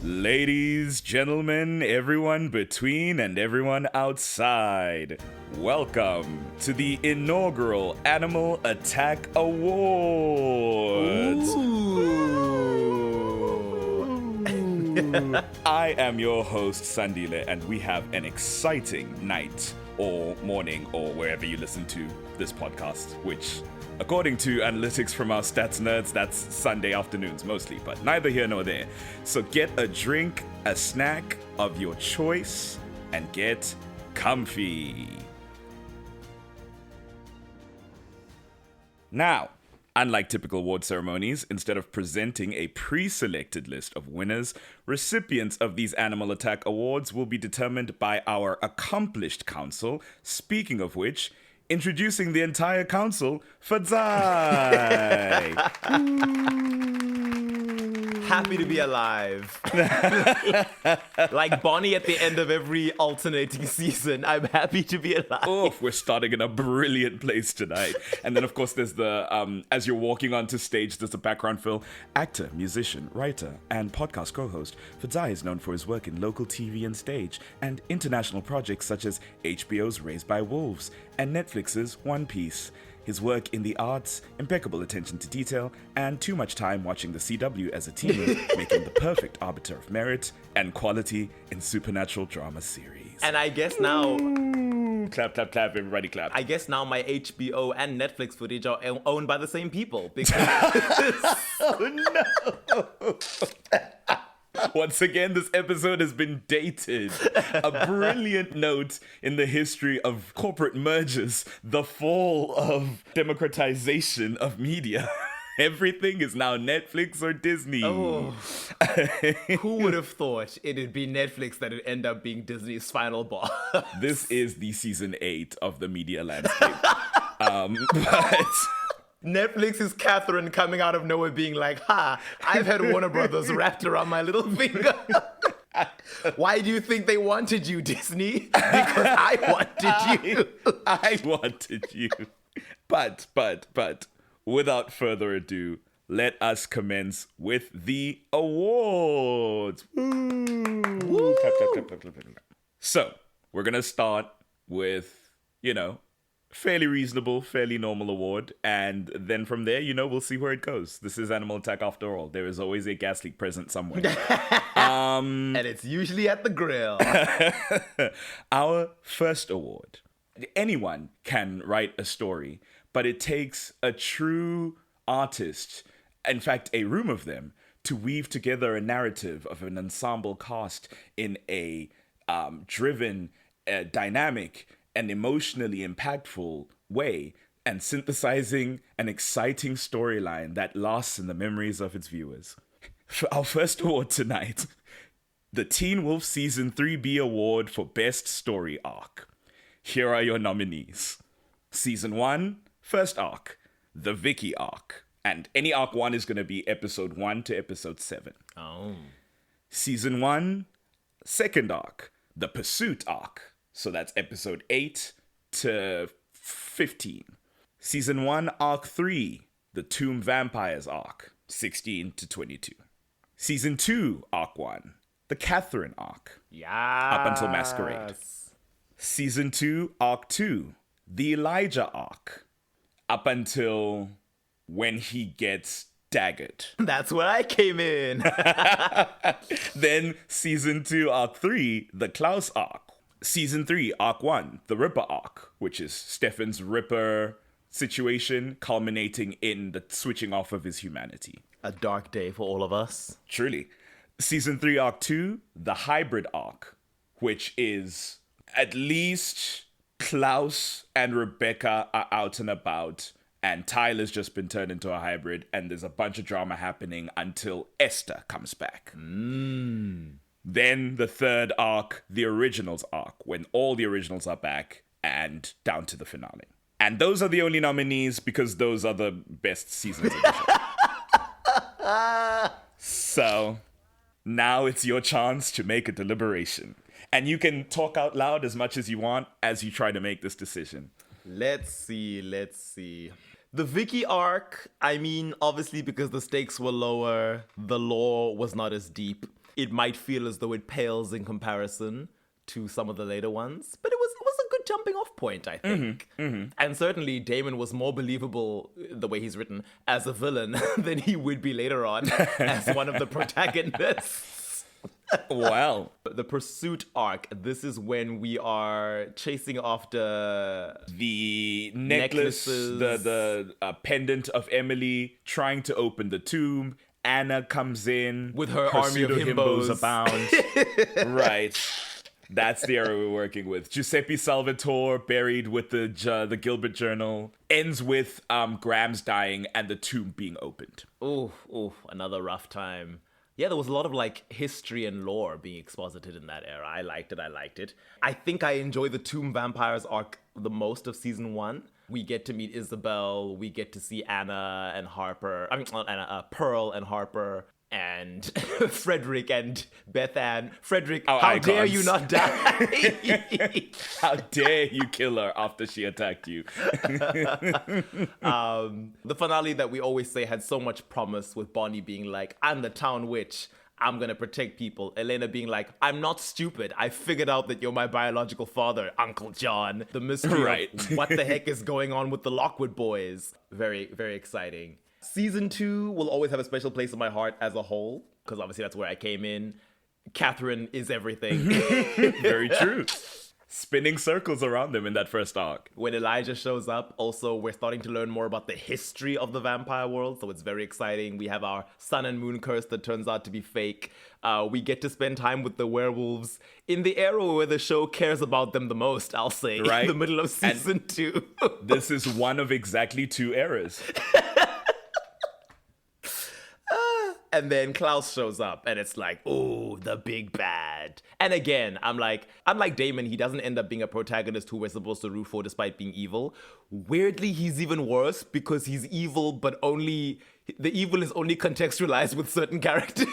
Ladies, gentlemen, everyone between and everyone outside, welcome to the inaugural Animal Attack Awards. I am your host, Sandile, and we have an exciting night or morning or wherever you listen to this podcast, which, according to analytics from our stats nerds, that's Sunday afternoons mostly, but neither here nor there. So get a drink, a snack of your choice, and get comfy. Now, unlike typical award ceremonies, instead of presenting a pre-selected list of winners, recipients of these Animal Attack Awards will be determined by our accomplished council, speaking of which, introducing the entire council, Fadzai. Happy to be alive. Like Bonnie at the end of every alternating season, I'm happy to be alive. Oh, we're starting in a brilliant place tonight. And then, of course, there's the, as you're walking onto stage, there's a background fill. Actor, musician, writer, and podcast co-host, Fadzai is known for his work in local TV and stage, and international projects such as HBO's Raised by Wolves and Netflix's One Piece. His work in the arts, impeccable attention to detail, and too much time watching the CW as a teen make him the perfect arbiter of merit and quality in supernatural drama series. And I guess now... Clap, clap, clap, everybody clap. I guess now my HBO and Netflix footage are owned by the same people. Because Oh no! Once again, this episode has been dated. A brilliant note in the history of corporate mergers, the fall of democratization of media. Everything is now Netflix or Disney. Oh, who would have thought it'd be Netflix that'd end up being Disney's final boss? This is the season 8 of the media landscape. But... Netflix is Catherine coming out of nowhere being like, I've had Warner Brothers wrapped around my little finger. Why do you think they wanted you, Disney? Because I wanted you. I wanted you. But, without further ado, let us commence with the awards. Woo. Clap, clap, clap, clap, clap, clap. So, we're going to start with, fairly reasonable, fairly normal award. And then from there, we'll see where it goes. This is Animal Attack after all. There is always a gas leak present somewhere. And it's usually at the grill. Our first award. Anyone can write a story, but it takes a true artist, in fact, a room of them, to weave together a narrative of an ensemble cast in a driven, dynamic, and emotionally impactful way, and synthesizing an exciting storyline that lasts in the memories of its viewers. For our first award tonight, the Teen Wolf Season 3B Award for Best Story Arc. Here are your nominees. Season 1, First Arc, the Vicky Arc. And any Arc 1 is going to be Episode 1 to Episode 7. Oh. Season 1, Second Arc, the Pursuit Arc. So that's Episode 8 to 15. Season 1, Arc 3, the Tomb Vampires Arc, 16 to 22. Season 2, Arc 1, the Catherine Arc, up until Masquerade. Season 2, Arc 2, the Elijah Arc, up until when he gets daggered. That's where I came in. Then Season 2, Arc 3, the Klaus Arc. Season 3, Arc 1, the Ripper Arc, which is Stefan's Ripper situation culminating in the switching off of his humanity. A dark day for all of us. Truly. Season 3, Arc 2, the Hybrid Arc, which is at least Klaus and Rebecca are out and about, and Tyler's just been turned into a hybrid, and there's a bunch of drama happening until Esther comes back. Then the third arc, the Originals arc, when all the originals are back and down to the finale. And those are the only nominees because those are the best seasons of the show. So now it's your chance to make a deliberation. And you can talk out loud as much as you want as you try to make this decision. Let's see. The Vicky arc, I mean, obviously because the stakes were lower, the lore was not as deep. It might feel as though it pales in comparison to some of the later ones, but it was a good jumping off point, I think. And certainly Damon was more believable, the way he's written, as a villain than he would be later on as one of the protagonists. Well, The pursuit arc, this is when we are chasing after the necklace, necklaces. the pendant of Emily, trying to open the tomb. Anna comes in With her army of himbos. abound. Right. That's the era we're working with. Giuseppe Salvatore buried with the Gilbert Journal. Ends with Graham's dying and the tomb being opened. Ooh, another rough time. Yeah, there was a lot of like history and lore being exposited in that era. I liked it. I think I enjoy the Tomb Vampires arc the most of season 1. We get to meet Isabel. We get to see Anna and Harper. I mean, not Anna, Pearl and Harper. And Frederick and Beth Ann. Frederick, Our how icons. dare you not die? How dare you kill her after she attacked you? The finale that we always say had so much promise, with Bonnie being like, I'm the town witch. I'm going to protect people. Elena being like, I'm not stupid. I figured out that you're my biological father, Uncle John. The mystery Right. of what the heck is going on with the Lockwood boys. Very, very exciting. Season 2 will always have a special place in my heart as a whole, because obviously that's where I came in. Catherine is everything. Very true. Spinning circles around them in that first arc. When Elijah shows up, also, we're starting to learn more about the history of the vampire world, so it's very exciting. We have our sun and moon curse that turns out to be fake. We get to spend time with the werewolves in the era where the show cares about them the most, I'll say, Right. in the middle of season 2. This is one of exactly 2 eras. And then Klaus shows up, and it's like, ooh, the big bad. And again, I'm like, unlike Damon, he doesn't end up being a protagonist who we're supposed to root for despite being evil. Weirdly, he's even worse because he's evil, but the evil is only contextualized with certain characters.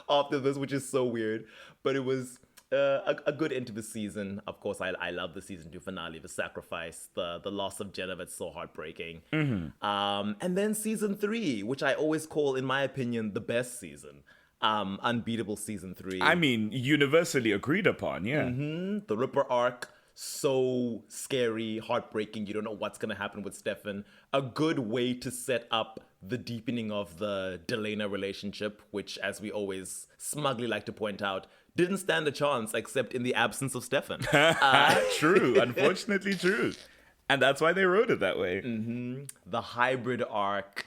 After this, which is so weird. But it was a good end to the season. Of course, I love the season 2 finale, the sacrifice, the loss of Jenna. That's so heartbreaking. And then season 3, which I always call, in my opinion, the best season. Unbeatable season 3. I mean, universally agreed upon, yeah. The Ripper arc, so scary, heartbreaking. You don't know what's going to happen with Stefan. A good way to set up the deepening of the Delena relationship, which, as we always smugly like to point out, didn't stand a chance except in the absence of Stefan. True, unfortunately true. And that's why they wrote it that way. The hybrid arc.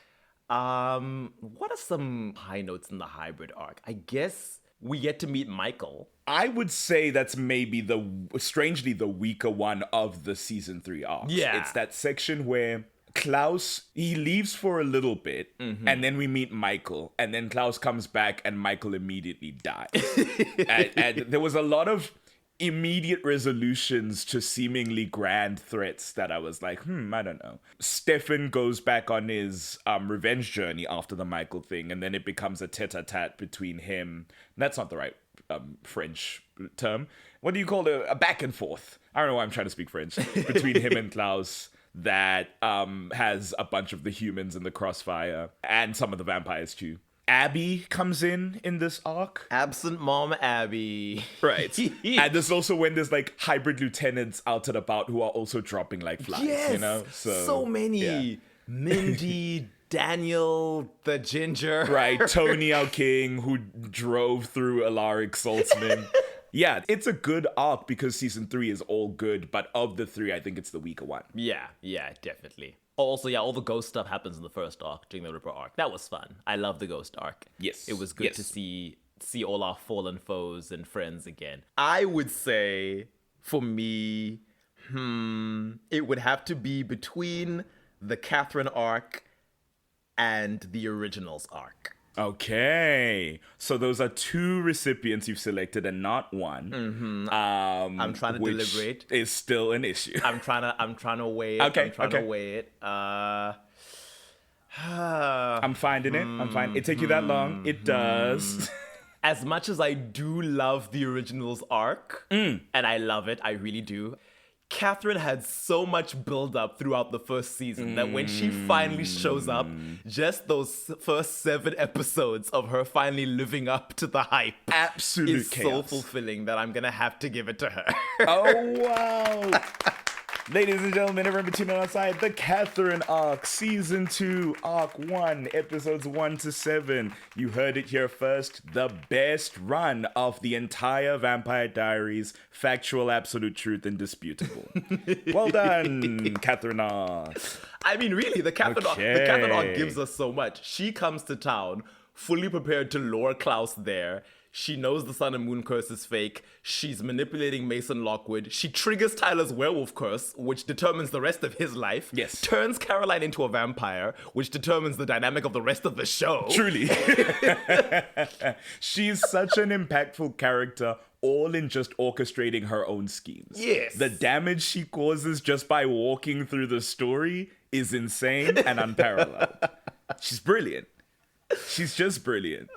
What are some high notes in the hybrid arc? I guess we get to meet Michael. I would say that's maybe strangely the weaker one of the season 3 arcs. Yeah. It's that section where Klaus, he leaves for a little bit, and then we meet Michael, and then Klaus comes back, and Michael immediately dies. and there was a lot of immediate resolutions to seemingly grand threats that I was like, I don't know. Stefan goes back on his revenge journey after the Michael thing, and then it becomes a tete-a-tete between him. That's not the right French term. What do you call it? A back and forth. I don't know why I'm trying to speak French. Between him and Klaus. That has a bunch of the humans in the crossfire and some of the vampires too. Abby comes in this arc. Absent Mom Abby. Right. And there's also when there's like hybrid lieutenants out and about who are also dropping like flies, Yes, you know? so many. yeah. Mindy, Daniel, the ginger. Right. Tony, our king, who drove through Alaric Saltzman. Yeah, it's a good arc because season 3 is all good, but of the 3, I think it's the weaker one. Yeah, definitely. Also, yeah, all the ghost stuff happens in the first arc during the Ripper arc. That was fun. I love the ghost arc. Yes. It was good to see all our fallen foes and friends again. I would say, for me, it would have to be between the Catherine arc and the Originals arc. Okay, so those are 2 recipients you've selected and not one. I'm trying to which deliberate. Is still an issue. I'm trying to weigh it. Okay, I'm trying to weigh it. I'm finding it. I'm fine. It take you that long? It does. As much as I do love the Originals arc, and I love it, I really do, Catherine had so much build up throughout the first season that when she finally shows up, just those first 7 episodes of her finally living up to the hype Absolute is chaos. so fulfilling that I'm gonna have to give it to her. Oh, wow. Ladies and gentlemen, everyone between and outside, the Catherine arc, season 2, arc 1, episodes 1 to 7. You heard it here first. The best run of the entire Vampire Diaries. Factual, absolute truth, indisputable. Well done, Catherine arc. I mean, really, the Catherine arc gives us so much. She comes to town fully prepared to lure Klaus there. She knows the Sun and Moon curse is fake. She's manipulating Mason Lockwood. She triggers Tyler's werewolf curse, which determines the rest of his life. Yes. Turns Caroline into a vampire, which determines the dynamic of the rest of the show. Truly. She's such an impactful character, all in just orchestrating her own schemes. Yes. The damage she causes just by walking through the story is insane and unparalleled. She's brilliant. She's just brilliant.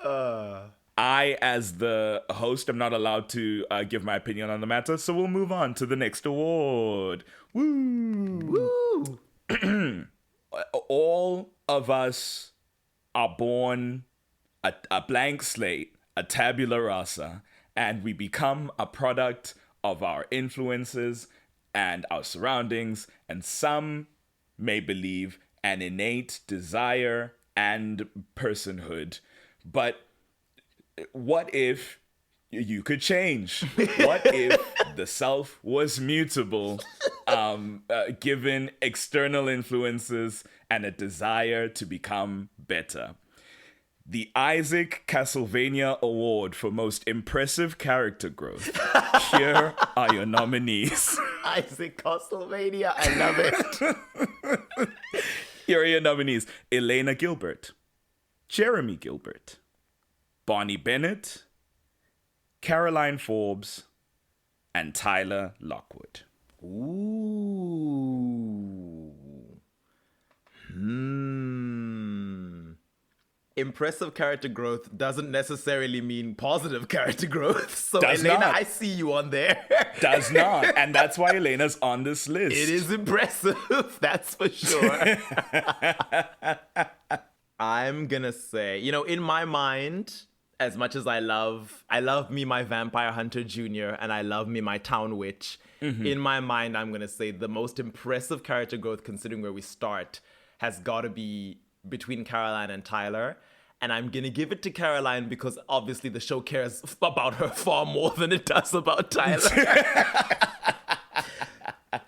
I, as the host, am not allowed to give my opinion on the matter, so we'll move on to the next award. Woo! Woo! All of us are born a blank slate, a tabula rasa, and we become a product of our influences and our surroundings, and some may believe an innate desire and personhood. But what if you could change? What if the self was mutable, given external influences and a desire to become better? The Isaac Castlevania Award for Most Impressive Character Growth. Here are your nominees. Isaac Castlevania, I love it. Here are your nominees. Elena Gilbert, Jeremy Gilbert, Bonnie Bennett, Caroline Forbes, and Tyler Lockwood. Ooh. Impressive character growth doesn't necessarily mean positive character growth. So, Does Elena, not. I see you on there. Does not. And that's why Elena's on this list. It is impressive, that's for sure. I'm gonna say, in my mind, as much as I love me my Vampire Hunter Jr. and I love me my Town Witch, in my mind, I'm gonna say the most impressive character growth, considering where we start, has gotta be between Caroline and Tyler. And I'm gonna give it to Caroline because obviously the show cares about her far more than it does about Tyler.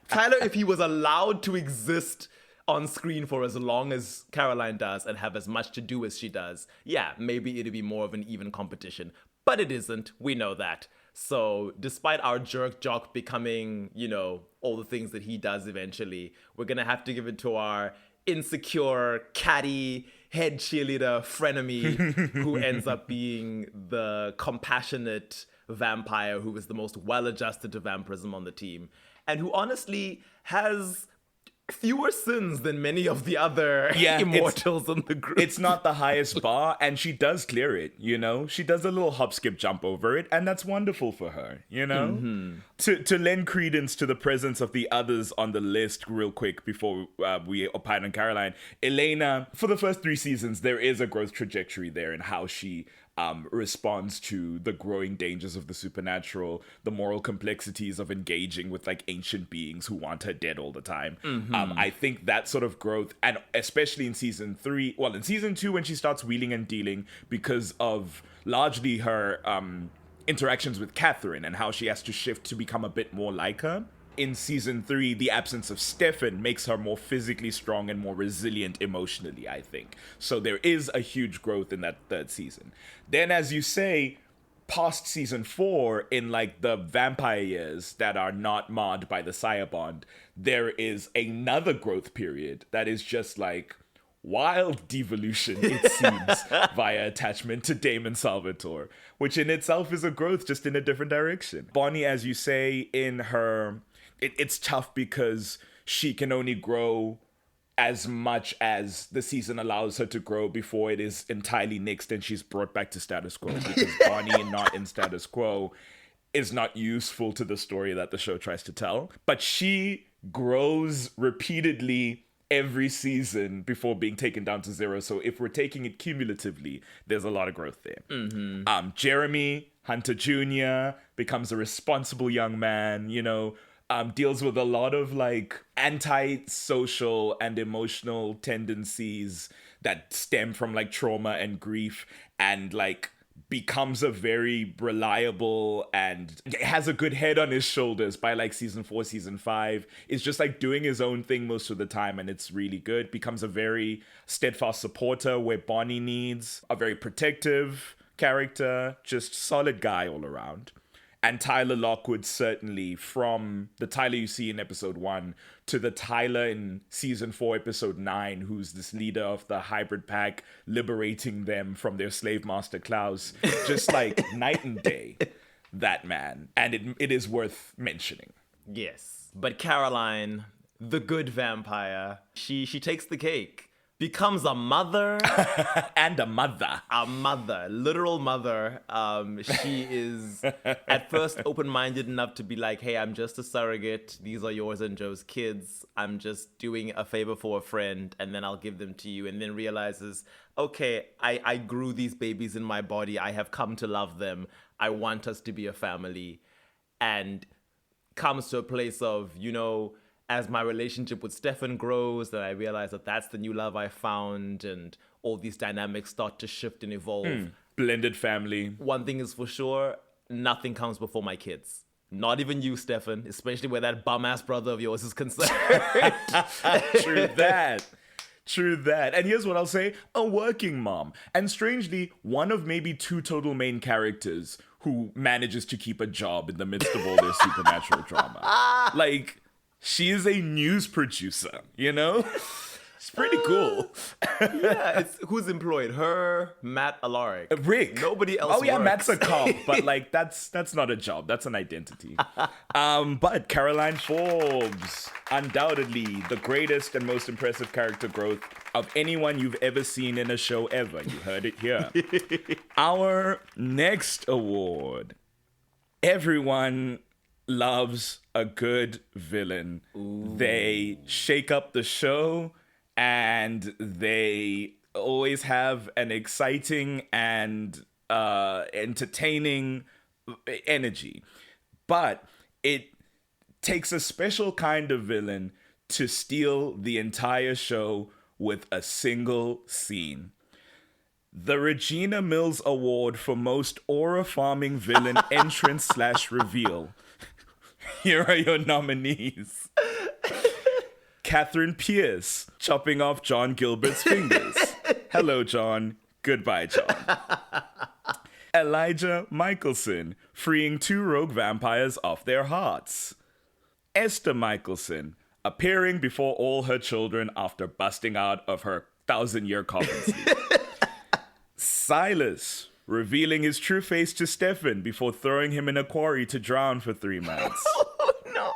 Tyler, if he was allowed to exist on screen for as long as Caroline does and have as much to do as she does, yeah, maybe it'd be more of an even competition. But it isn't. We know that. So despite our jerk jock becoming, all the things that he does eventually, we're gonna have to give it to our insecure, catty, head cheerleader frenemy who ends up being the compassionate vampire who is the most well-adjusted to vampirism on the team, and who honestly has fewer sins than many of the other immortals in the group. It's not the highest bar, and she does clear it, She does a little hop, skip, jump over it, and that's wonderful for her, To lend credence to the presence of the others on the list real quick before we opine on Caroline. Elena, for the first 3 seasons, there is a growth trajectory there in how she responds to the growing dangers of the supernatural, the moral complexities of engaging with ancient beings who want her dead all the time. I think that sort of growth, and especially in season 3, well, in season 2 when she starts wheeling and dealing because of largely her interactions with Catherine and how she has to shift to become a bit more like her. In season 3, the absence of Stefan makes her more physically strong and more resilient emotionally, I think. So there is a huge growth in that 3rd season. Then, as you say, past season 4, in the vampire years that are not marred by the sire bond, there is another growth period that is just wild devolution, it seems, via attachment to Damon Salvatore, which in itself is a growth just in a different direction. Bonnie, as you say, in her... It's tough because she can only grow as much as the season allows her to grow before it is entirely nixed and she's brought back to status quo. Because Bonnie, not in status quo, is not useful to the story that the show tries to tell. But she grows repeatedly every season before being taken down to 0. So if we're taking it cumulatively, there's a lot of growth there. Jeremy Hunter Jr. becomes a responsible young man, deals with a lot of like anti-social and emotional tendencies that stem from like trauma and grief, and like becomes a very reliable and has a good head on his shoulders by like season 4, season 5. Is just like doing his own thing most of the time, and it's really good. Becomes a very steadfast supporter where Bonnie needs, a very protective character, just solid guy all around. And Tyler Lockwood, certainly, from the Tyler you see in episode 1 to the Tyler in season 4, episode 9, who's this leader of the hybrid pack, liberating them from their slave master Klaus. Just like night and day, that man. And it is worth mentioning. Yes. But Caroline, the good vampire, she takes the cake. Becomes a mother. And a mother. A mother. Literal mother. She is at first open-minded enough to be like, hey, I'm just a surrogate. These are yours and Joe's kids. I'm just doing a favor for a friend, and then I'll give them to you. And then realizes, okay, I grew these babies in my body. I have come to love them. I want us to be a family. And comes to a place of, as my relationship with Stefan grows, that I realize that that's the new love I found, and all these dynamics start to shift and evolve. Blended family. One thing is for sure, nothing comes before my kids. Not even you, Stefan, especially where that bum-ass brother of yours is concerned. True that. True that. And here's what I'll say. A working mom. And strangely, one of maybe 2 total main characters who manages to keep a job in the midst of all their supernatural drama. Like, she is a news producer, It's pretty cool. Yeah, it's who's employed? Her, Matt Alaric. Rick. Nobody else. Oh yeah, works. Matt's a cop, but like that's not a job. That's an identity. But Caroline Forbes, undoubtedly the greatest and most impressive character growth of anyone you've ever seen in a show ever. You heard it here. Our next award. Everyone loves a good villain. Ooh. They shake up the show, and they always have an exciting and entertaining energy. But it takes a special kind of villain to steal the entire show with a single scene. The Regina Mills Award for Most Aura-Farming Villain Entrance/Reveal. Here are your nominees. Catherine Pierce, chopping off John Gilbert's fingers. Hello, John. Goodbye, John. Elijah Michelson, freeing 2 rogue vampires off their hearts. Esther Michelson, appearing before all her children after busting out of her 1,000-year coffin sleep. Silas, revealing his true face to Stefan before throwing him in a quarry to drown for 3 months. Oh, no.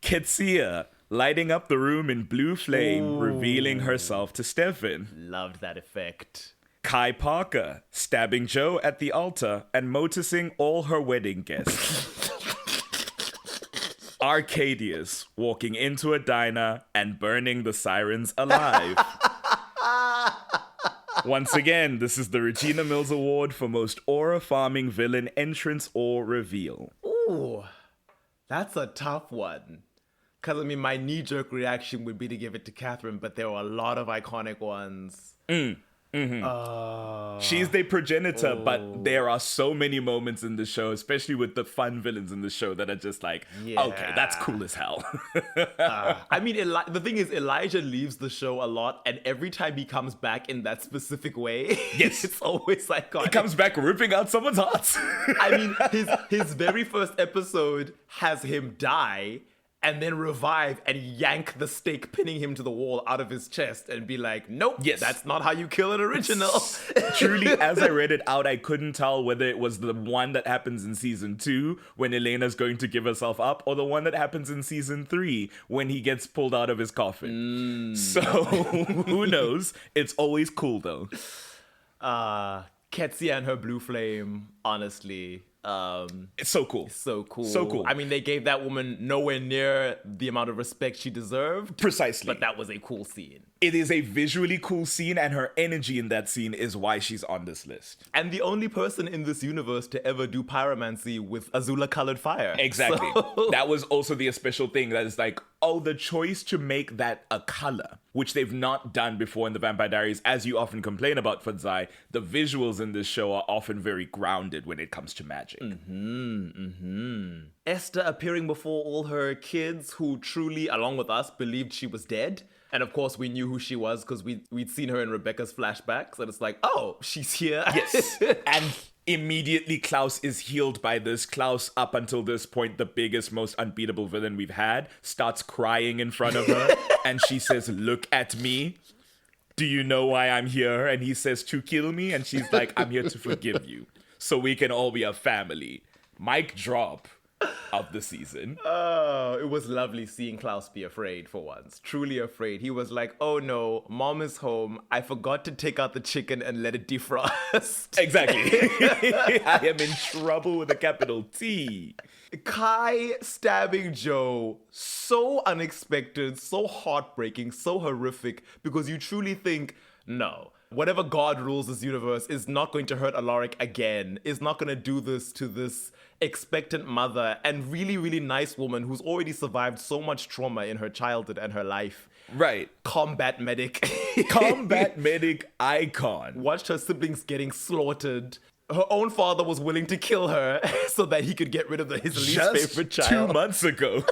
Ketsia, lighting up the room in blue flame, revealing herself to Stefan. Loved that effect. Kai Parker, stabbing Joe at the altar and motusing all her wedding guests. Arcadius, walking into a diner and burning the sirens alive. Once again, this is the Regina Mills Award for Most Aura-Farming Villain Entrance or Reveal. Ooh, that's a tough one. Because, my knee-jerk reaction would be to give it to Catherine, but there were a lot of iconic ones. She's the progenitor, but there are so many moments in the show, especially with the fun villains in the show, that are just like, okay, that's cool as hell. The thing is, Elijah leaves the show a lot, and every time he comes back in that specific way, yes, it's always iconic. He comes back ripping out someone's hearts. His very first episode has him die, and then revive and yank the stake pinning him to the wall out of his chest and be like, nope, yes, that's not how you kill an original. Truly, as I read it out, I couldn't tell whether it was the one that happens in season 2 when Elena's going to give herself up, or the one that happens in season 3 when he gets pulled out of his coffin. So, who knows? It's always cool, though. Ketsia and her blue flame, honestly. It's so cool. So cool. So cool. I mean, they gave that woman nowhere near the amount of respect she deserved. Precisely. But that was a cool scene. It is a visually cool scene, and her energy in that scene is why she's on this list. And the only person in this universe to ever do pyromancy with Azula-colored fire. Exactly. So... That was also the special thing that is like, oh, the choice to make that a color, which they've not done before in the Vampire Diaries. As you often complain about, Fadzai, the visuals in this show are often very grounded when it comes to magic. Esther appearing before all her kids who truly, along with us, believed she was dead. And of course, we knew who she was because we'd seen her in Rebecca's flashbacks. And it's like, oh, she's here. Yes. And immediately Klaus is healed by this. Klaus, up until this point, the biggest, most unbeatable villain we've had, starts crying in front of her. And she says, look at me. Do you know why I'm here? And he says, to kill me. And she's like, I'm here to forgive you. So we can all be a family. Mic drop of the season. Oh, it was lovely seeing Klaus be afraid for once. Truly afraid. He was like, oh no, mom is home. I forgot to take out the chicken and let it defrost. Exactly. I am in trouble with a capital T. Kai stabbing Joe, so unexpected, so heartbreaking, so horrific, because you truly think, no, whatever God rules this universe is not going to hurt Alaric again, is not going to do this to this expectant mother and really, really nice woman who's already survived so much trauma in her childhood and her life. Right. Combat medic. Combat medic icon. Watched her siblings getting slaughtered. Her own father was willing to kill her so that he could get rid of his least favorite child. 2 months ago.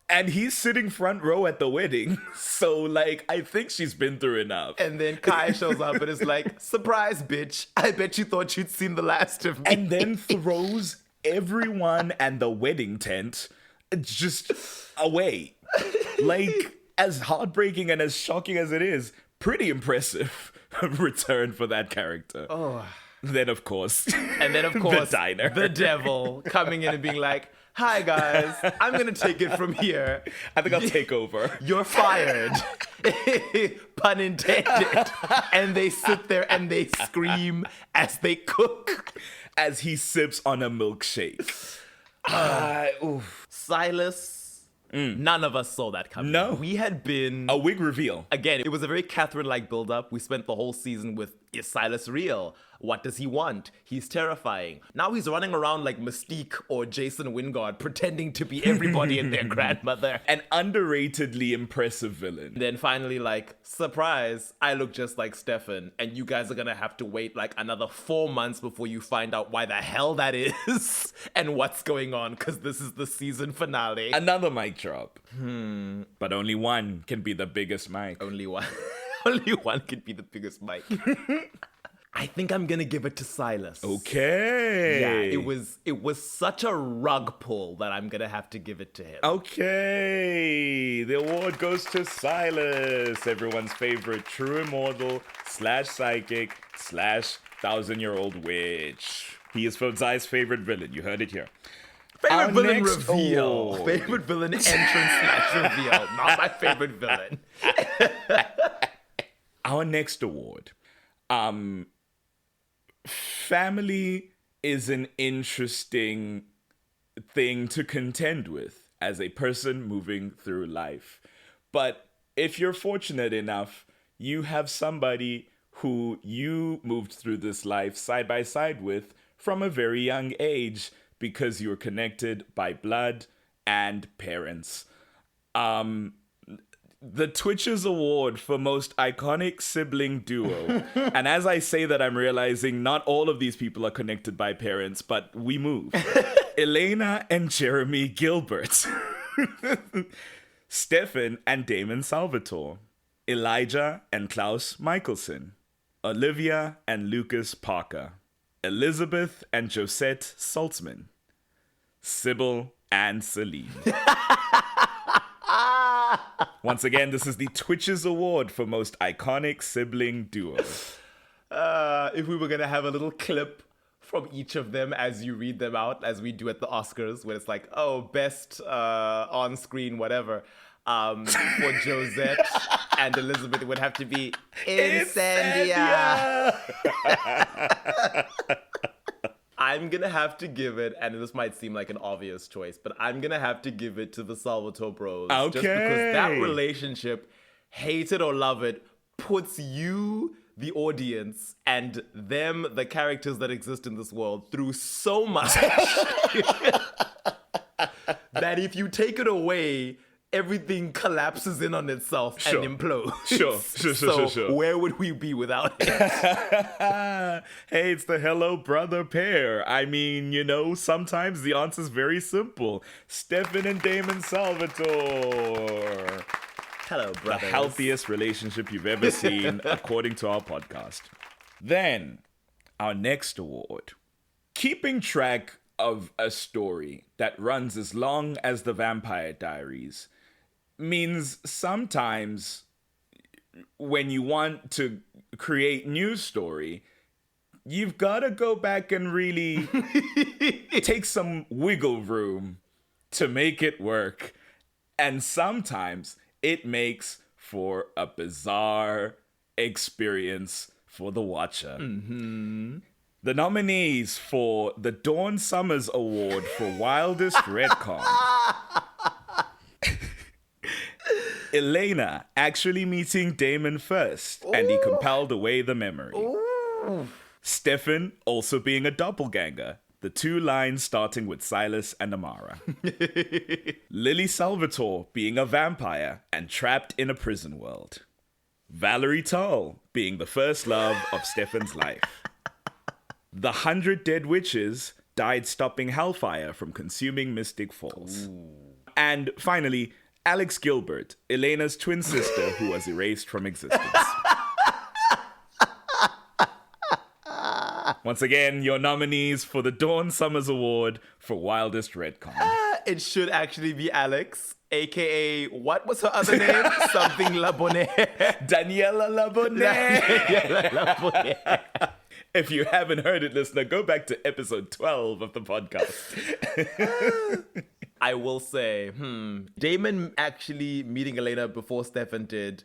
And he's sitting front row at the wedding. So, like, I think she's been through enough. And then Kai shows up and is like, surprise, bitch. I bet you thought you'd seen the last of me. And then throws everyone and the wedding tent just away. Like, as heartbreaking and as shocking as it is, pretty impressive return for that character. Oh. Then, of course, the diner. The devil coming in and being like, hi, guys, I'm going to take it from here. I think I'll take over. You're fired. Pun intended. And they sit there and they scream as they cook. As he sips on a milkshake. Silas, none of us saw that coming. No. We had been... A wig reveal. Again, it was a very Catherine-like build-up. We spent the whole season with, is Silas real? What does he want? He's terrifying. Now he's running around like Mystique or Jason Wingard, pretending to be everybody and their grandmother. An underratedly impressive villain. Then finally, like, surprise, I look just like Stefan, and you guys are gonna have to wait like another 4 months before you find out why the hell that is and what's going on, because this is the season finale. Another mic drop. But only one can be the biggest mic. Only one. Only one can be the biggest mic. I think I'm gonna give it to Silas. Okay. Yeah, it was such a rug pull that I'm gonna have to give it to him. Okay. The award goes to Silas, everyone's favorite true immortal / psychic / 1,000-year-old witch. He is Fadzai's favorite villain. You heard it here. Favorite villain reveal. Award. Favorite villain entrance / reveal. Not my favorite villain. Our next award. Family is an interesting thing to contend with as a person moving through life. But if you're fortunate enough, you have somebody who you moved through this life side by side with from a very young age because you were connected by blood and parents. The Twitches Award for Most Iconic Sibling Duo. And as I say that, I'm realizing not all of these people are connected by parents, but we move. Elena and Jeremy Gilbert. Stefan and Damon Salvatore. Elijah and Klaus Michelson. Olivia and Lucas Parker. Elizabeth and Josette Saltzman. Sybil and Celine. Once again, this is the Twitches Award for Most Iconic Sibling Duo. If we were going to have a little clip from each of them as you read them out, as we do at the Oscars, where it's like, oh, best on-screen whatever. For Josette and Elizabeth, it would have to be Insandia. I'm I'm gonna have to give it, and this might seem like an obvious choice, but I'm gonna have to give it to the Salvatore Bros. Okay. Just because that relationship, hate it or love it, puts you, the audience, and them, the characters that exist in this world, through so much that if you take it away, everything collapses in on itself and implodes. Sure. Where would we be without it? Hey, it's the Hello Brother pair. I mean, sometimes the answer's very simple. Stefan and Damon Salvatore. Hello, The brothers. healthiest relationship you've ever seen, according to our podcast. Then, our next award. Keeping track of a story that runs as long as the Vampire Diaries means sometimes when you want to create new story, you've got to go back and really take some wiggle room to make it work. And sometimes it makes for a bizarre experience for the watcher. Mm-hmm. The nominees for the Dawn Summers Award for Wildest Retcon. Elena actually meeting Damon first, and he compelled away the memory. Ooh. Stefan also being a doppelganger, the two lines starting with Silas and Amara. Lily Salvatore being a vampire and trapped in a prison world. Valerie Tull being the first love of Stefan's life. The 100 Dead Witches died stopping hellfire from consuming Mystic Falls. Ooh. And finally, Alex Gilbert, Elena's twin sister who was erased from existence. Once again, your nominees for the Dawn Summers Award for Wildest Retcon. It should actually be Alex, a.k.a. what was her other name? Something Labonnet. Daniela Labonnet. Daniela Labonnet. If you haven't heard it, listener, go back to episode 12 of the podcast. I will say, Damon actually meeting Elena before Stefan did,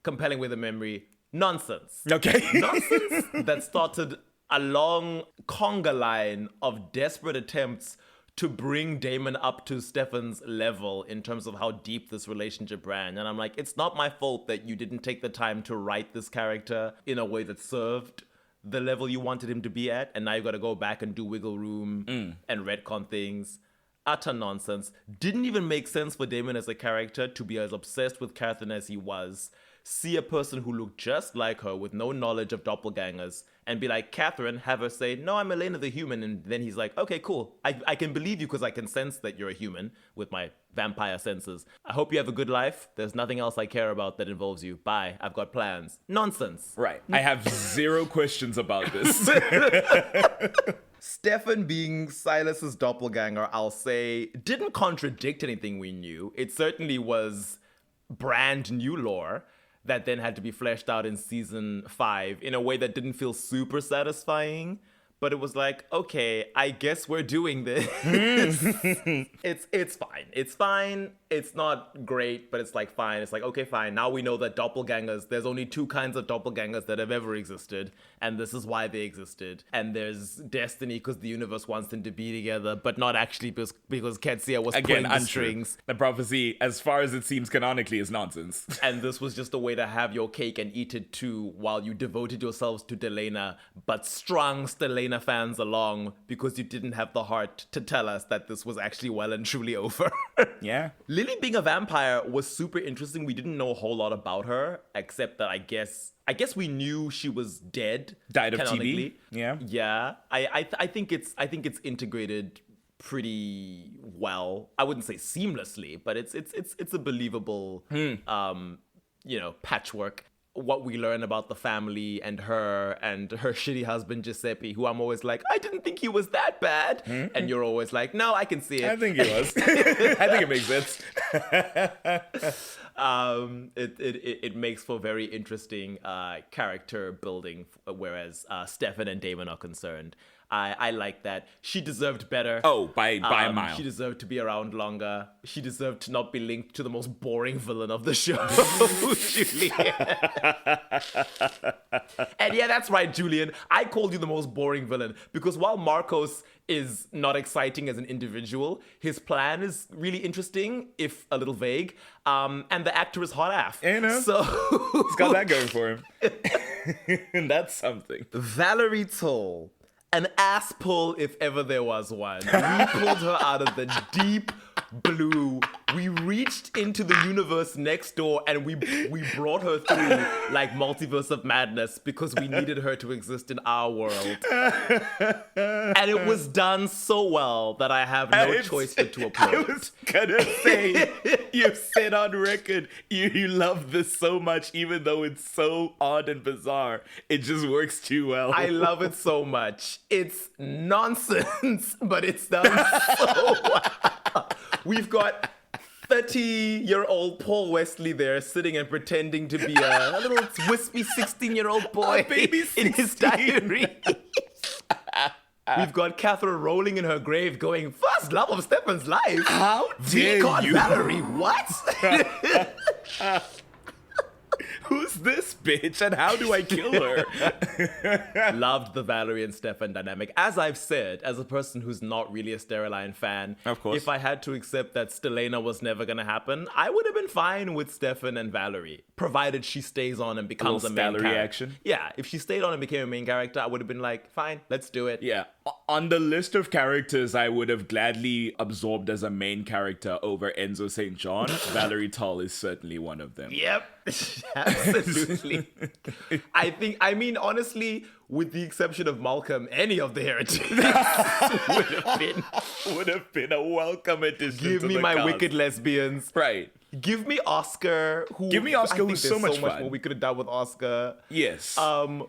compelling with a memory, nonsense. Okay. Nonsense that started a long conga line of desperate attempts to bring Damon up to Stefan's level in terms of how deep this relationship ran. And I'm like, it's not my fault that you didn't take the time to write this character in a way that served the level you wanted him to be at, and now you got to go back and do wiggle room and retcon things. Utter nonsense. Didn't even make sense for Damon as a character to be as obsessed with Catherine as he was. See a person who looked just like her with no knowledge of doppelgangers and be like, Catherine, have her say, no, I'm Elena the human. And then he's like, okay, cool. I can believe you because I can sense that you're a human with my vampire senses. I hope you have a good life. There's nothing else I care about that involves you. Bye. I've got plans. Nonsense. Right. I have zero questions about this. Stefan being Silas's doppelganger, I'll say, didn't contradict anything we knew. It certainly was brand new lore that then had to be fleshed out in season 5 in a way that didn't feel super satisfying. But it was like, okay, I guess we're doing this. It's fine. It's fine. It's not great, but it's like fine. It's like, okay, fine. Now we know that doppelgangers, there's only 2 kinds of doppelgangers that have ever existed. And this is why they existed. And there's destiny because the universe wants them to be together, but not actually because Ketsia was pulling the strings. The prophecy, as far as it seems canonically, is nonsense. And this was just a way to have your cake and eat it too while you devoted yourselves to Delena, but strung Delena fans along because you didn't have the heart to tell us that this was actually well and truly over. Yeah. Lily being a vampire was super interesting. We didn't know a whole lot about her, except that I guess we knew she was dead. Died of canonically. TB. Yeah. Yeah. I think it's integrated pretty well. I wouldn't say seamlessly, but it's a believable patchwork. What we learn about the family and her shitty husband Giuseppe, who I'm always like, I didn't think he was that bad. Mm-hmm. And you're always like, no, I can see it. I think he was. I think it makes sense. It makes for very interesting character building, whereas Stefan and Damon are concerned. I like that. She deserved better. Oh, by a mile. She deserved to be around longer. She deserved to not be linked to the most boring villain of the show, Julian. And yeah, that's right, Julian. I called you the most boring villain because while Marcos is not exciting as an individual, his plan is really interesting, if a little vague. And the actor is hot AF. You know, so he's got that going for him. And that's something. Valerie Toll, an ass pull if ever there was one. We pulled her out of the deep blue. We reached into the universe next door and we brought her through like Multiverse of Madness because we needed her to exist in our world. And it was done so well that I have no choice but to applaud. I was gonna say, you said on record you love this so much, even though it's so odd and bizarre. It just works too well. I love it so much. It's nonsense, but it's done so well. We've got 30-year-old Paul Wesley there sitting and pretending to be a little wispy 16-year-old boy in his diary. We've got Catherine rolling in her grave going, first love of Stefan's life. How dare you? Valerie, what? Who's this bitch and how do I kill her? Loved the Valerie and Stefan dynamic. As I've said, as a person who's not really a Stereline fan, of course, if I had to accept that Stelena was never going to happen, I would have been fine with Stefan and Valerie, provided she stays on and becomes a main character. Action. Yeah, if she stayed on and became a main character, I would have been like, fine, let's do it. Yeah. On the list of characters I would have gladly absorbed as a main character over Enzo St. John, Valerie Toll is certainly one of them. Yep. Absolutely. I mean, honestly, with the exception of Malcolm, any of the heretics would have been a welcome addition. Give me my wicked lesbians. Right. Give me Oscar. Who's so much fun. What we could have done with Oscar. Yes.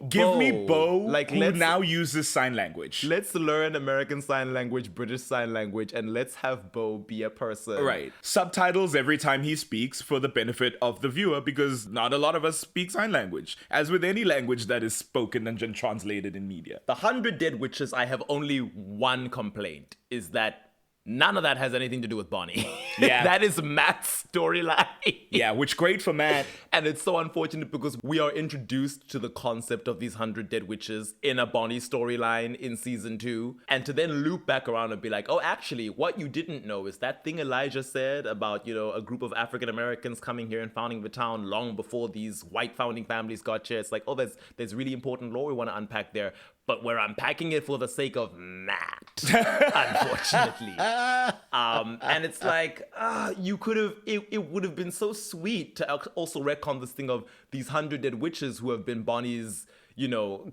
Give me Bo, who now uses sign language. Let's learn American Sign Language, British Sign Language, and let's have Bo be a person. Right. Subtitles every time he speaks for the benefit of the viewer, because not a lot of us speak sign language, as with any language that is spoken and translated in media. The 100 Dead Witches, I have only one complaint, is that none of that has anything to do with Bonnie. Yeah. That is Matt's storyline. Yeah, which great for Matt. And it's so unfortunate because we are introduced to the concept of these 100 Dead Witches in a Bonnie storyline in season 2. And to then loop back around and be like, oh, actually, what you didn't know is that thing Elijah said about, a group of African Americans coming here and founding the town long before these white founding families got here. It's like, oh, there's really important lore we want to unpack there. But we're unpacking it for the sake of Matt, unfortunately. And it's like, you could have, it would have been so sweet to also retcon this thing of these 100 Dead Witches who have been Bonnie's,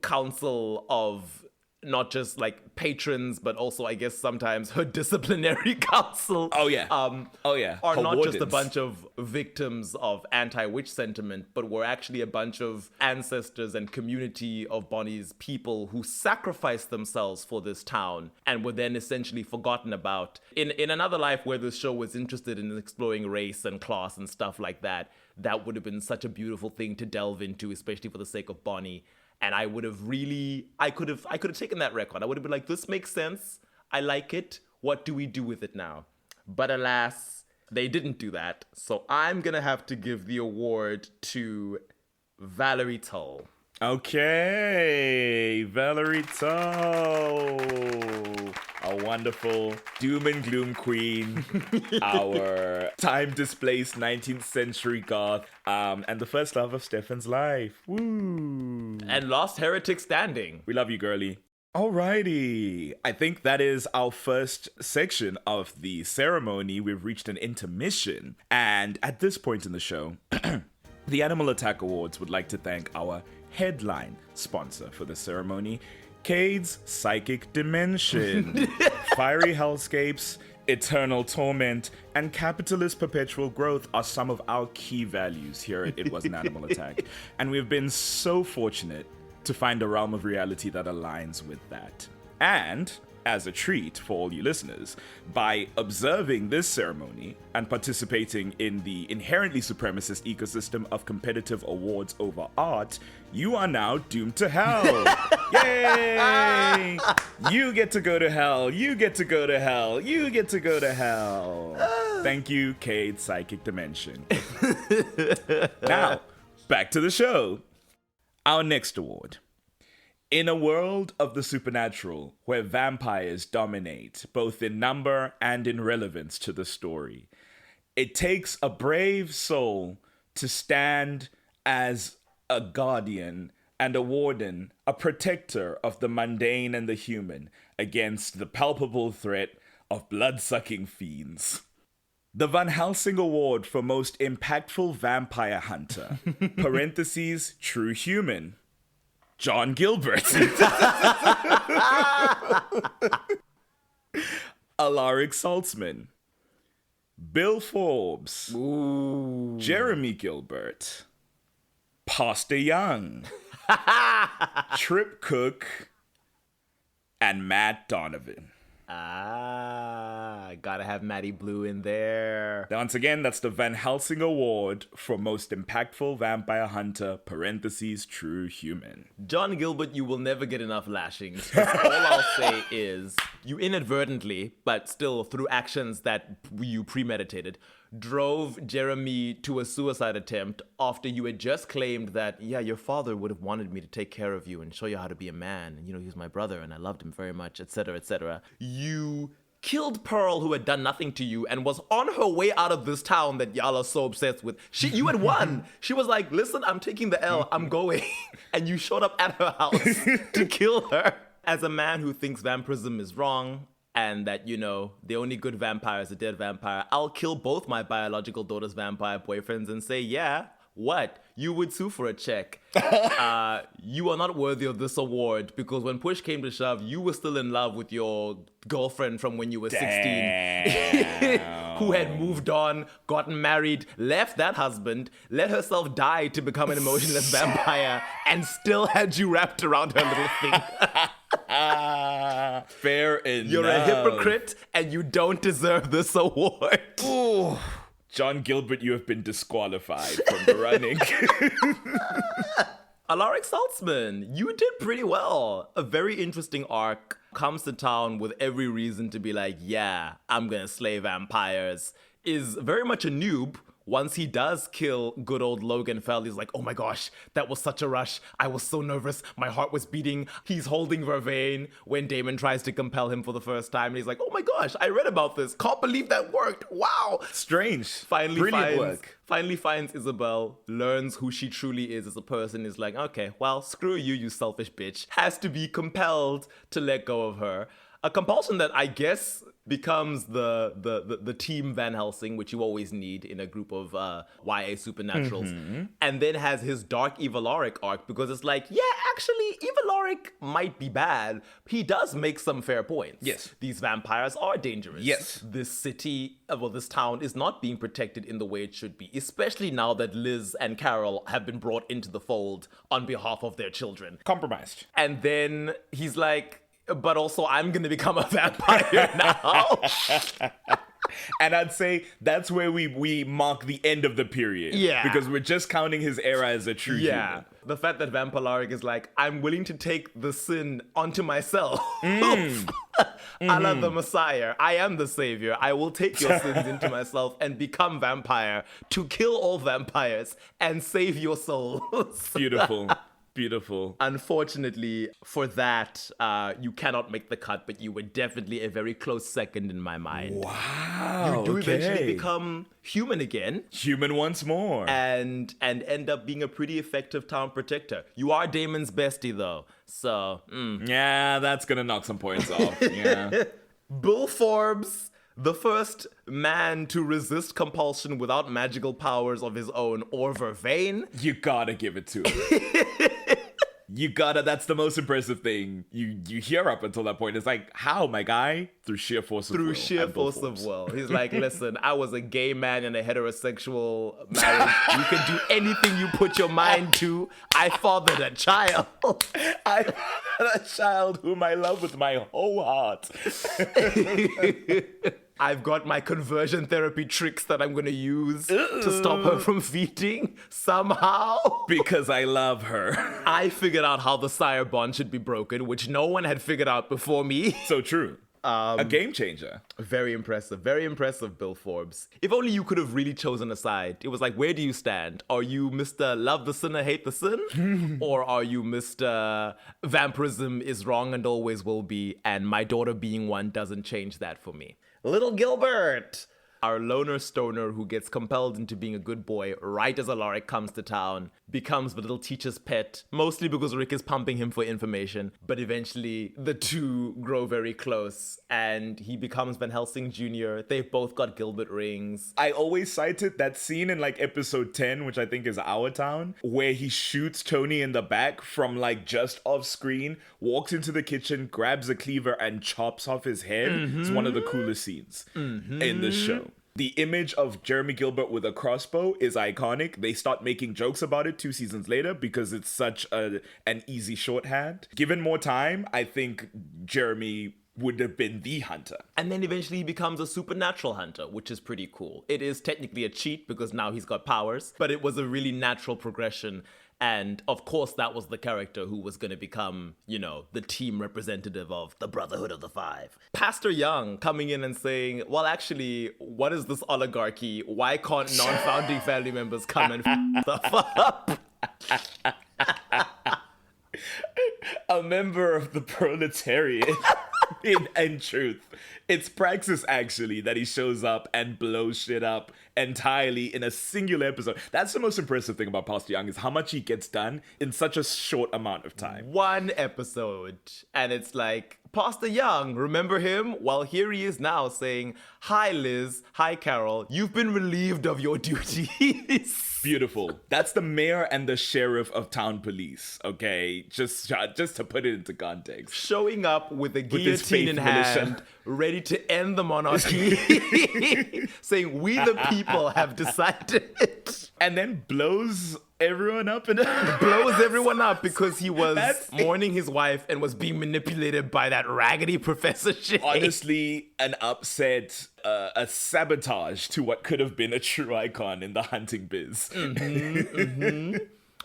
council of not just like patrons, but also I guess sometimes her disciplinary council. Oh yeah. Are her not wardens. just a bunch of victims of anti-witch sentiment, but were actually a bunch of ancestors and community of Bonnie's people who sacrificed themselves for this town and were then essentially forgotten about. In another life where this show was interested in exploring race and class and stuff like that, that would have been such a beautiful thing to delve into, especially for the sake of Bonnie. And I would have I could have taken that record. I would have been like, this makes sense. I like it. What do we do with it now? But alas, they didn't do that. So I'm going to have to give the award to Valerie Toll. Okay, Valerie Toll. A wonderful doom and gloom queen. Our time-displaced 19th century goth. And the first love of Stefan's life. Woo! And last heretic standing. We love you, girlie. Alrighty. I think that is our first section of the ceremony. We've reached an intermission. And at this point in the show, the Animal Attack Awards would like to thank our headline sponsor for the ceremony, Cade's Psychic Dimension. Fiery hellscapes, eternal torment, and capitalist perpetual growth are some of our key values here at It Was an Animal Attack. And we've been so fortunate to find a realm of reality that aligns with that. And as a treat for all you listeners, by observing this ceremony and participating in the inherently supremacist ecosystem of competitive awards over art, you are now doomed to hell. Yay! You get to go to hell. You get to go to hell. You get to go to hell. Thank you, Cade Psychic Dimension. Now, back to the show. Our next award. In a world of the supernatural, where vampires dominate, both in number and in relevance to the story, it takes a brave soul to stand as a guardian and a warden, a protector of the mundane and the human against the palpable threat of blood-sucking fiends. The Van Helsing Award for Most Impactful Vampire Hunter, parentheses, true human, John Gilbert. Alaric Saltzman. Bill Forbes. Ooh. Jeremy Gilbert. Pastor Young. Trip Cook. And Matt Donovan. Gotta have Matty Blue in there. Once again, that's the Van Helsing Award for Most Impactful Vampire Hunter, parentheses, true human. John Gilbert, you will never get enough lashings. All I'll say is you inadvertently, but still through actions that you premeditated, drove Jeremy to a suicide attempt after you had just claimed that, yeah, your father would have wanted me to take care of you and show you how to be a man. And, you know, he was my brother and I loved him very much, etc., etc. You killed Pearl, who had done nothing to you and was on her way out of this town that y'all are so obsessed with. You had won. She was like, listen, I'm taking the L, I'm going. And you showed up at her house to kill her. As a man who thinks vampirism is wrong, and that, you know, the only good vampire is a dead vampire, I'll kill both my biological daughter's vampire boyfriends and say, yeah, what? You would sue for a check. You are not worthy of this award because when push came to shove, you were still in love with your girlfriend from when you were 16 who had moved on, gotten married, left that husband, let herself die to become an emotionless vampire, and still had you wrapped around her little finger. Fair enough. You're a hypocrite and you don't deserve this award. Ooh. John Gilbert, you have been disqualified from the running. Alaric Saltzman, you did pretty well. A very interesting arc. Comes to town with every reason to be like, yeah, I'm gonna slay vampires. Is very much a noob. Once he does kill good old Logan Fell, he's like, oh my gosh, that was such a rush. I was so nervous. My heart was beating. He's holding Vervain when Damon tries to compel him for the first time. And he's like, oh my gosh, I read about this. Can't believe that worked. Wow. Strange. Finally finds Isabel, learns who she truly is as a person, is like, okay, well, screw you, you selfish bitch. Has to be compelled to let go of her. A compulsion that I guess becomes the team Van Helsing, which you always need in a group of YA supernaturals, and then has his Dark Evaloric arc, because it's like, yeah, actually, Evaloric might be bad. He does make some fair points. Yes. These vampires are dangerous. Yes. This city, this town is not being protected in the way it should be, especially now that Liz and Carol have been brought into the fold on behalf of their children. Compromised. And then he's like, but also I'm going to become a vampire now. And I'd say that's where we mark the end of the period. Yeah. Because we're just counting his era as a true human. The fact that Vampalaric is like, I'm willing to take the sin onto myself. A la the Messiah. I am the savior. I will take your sins into myself and become vampire to kill all vampires and save your souls. Beautiful. Beautiful. Unfortunately, for that, you cannot make the cut, but you were definitely a very close second in my mind. Wow. You do eventually become human again. Human once more. And end up being a pretty effective town protector. You are Damon's bestie, though. So, Yeah, that's going to knock some points off. Yeah. Bill Forbes, the first man to resist compulsion without magical powers of his own or Vervain. You gotta give it to him. that's the most impressive thing you hear up until that point. It's like, how, my guy? Through sheer force of will. Through sheer force of will. He's like, listen, I was a gay man in a heterosexual marriage. You can do anything you put your mind to. I fathered a child. I fathered a child whom I love with my whole heart. I've got my conversion therapy tricks that I'm going to use to stop her from feeding somehow. Because I love her. I figured out how the sire bond should be broken, which no one had figured out before me. So true. A game changer. Very impressive, Bill Forbes. If only you could have really chosen a side. It was like, where do you stand? Are you Mr. Love the Sinner, Hate the Sin? Or are you Mr. Vampirism is wrong and always will be, and my daughter being one doesn't change that for me? Little Gilbert, our loner stoner who gets compelled into being a good boy right as Alaric comes to town, becomes the little teacher's pet, mostly because Rick is pumping him for information, but eventually the two grow very close and he becomes Van Helsing Jr. They've both got Gilbert rings. I always cited that scene in like episode 10, which I think is Our Town, where he shoots Tony in the back from like just off screen, walks into the kitchen, grabs a cleaver and chops off his head. It's one of the coolest scenes in the show. The image of Jeremy Gilbert with a crossbow is iconic. They start making jokes about it 2 seasons later because it's such an easy shorthand. Given more time, I think Jeremy would have been the hunter. And then eventually he becomes a supernatural hunter, which is pretty cool. It is technically a cheat because now he's got powers, but it was a really natural progression. And of course, that was the character who was going to become, you know, the team representative of the Brotherhood of the Five. Pastor Young coming in and saying, well, actually, what is this oligarchy? Why can't non-founding family members come and stuff up? A member of the proletariat. In truth, it's Praxis actually that he shows up and blows shit up entirely in a singular episode. That's the most impressive thing about Pastor Young, is how much he gets done in such a short amount of time. 1 episode, and it's like, Pastor Young, remember him? Well, here he is now saying, hi Liz, hi Carol, you've been relieved of your duties. Beautiful. That's the mayor and the sheriff of town police, okay? Just to put it into context. Showing up with a guillotine in hand, ready to end the monarchy, saying, we the people have decided. And then blows everyone up because he was mourning his wife and was being manipulated by that raggedy Professor Shea. Honestly, an upset, a sabotage to what could have been a true icon in the hunting biz.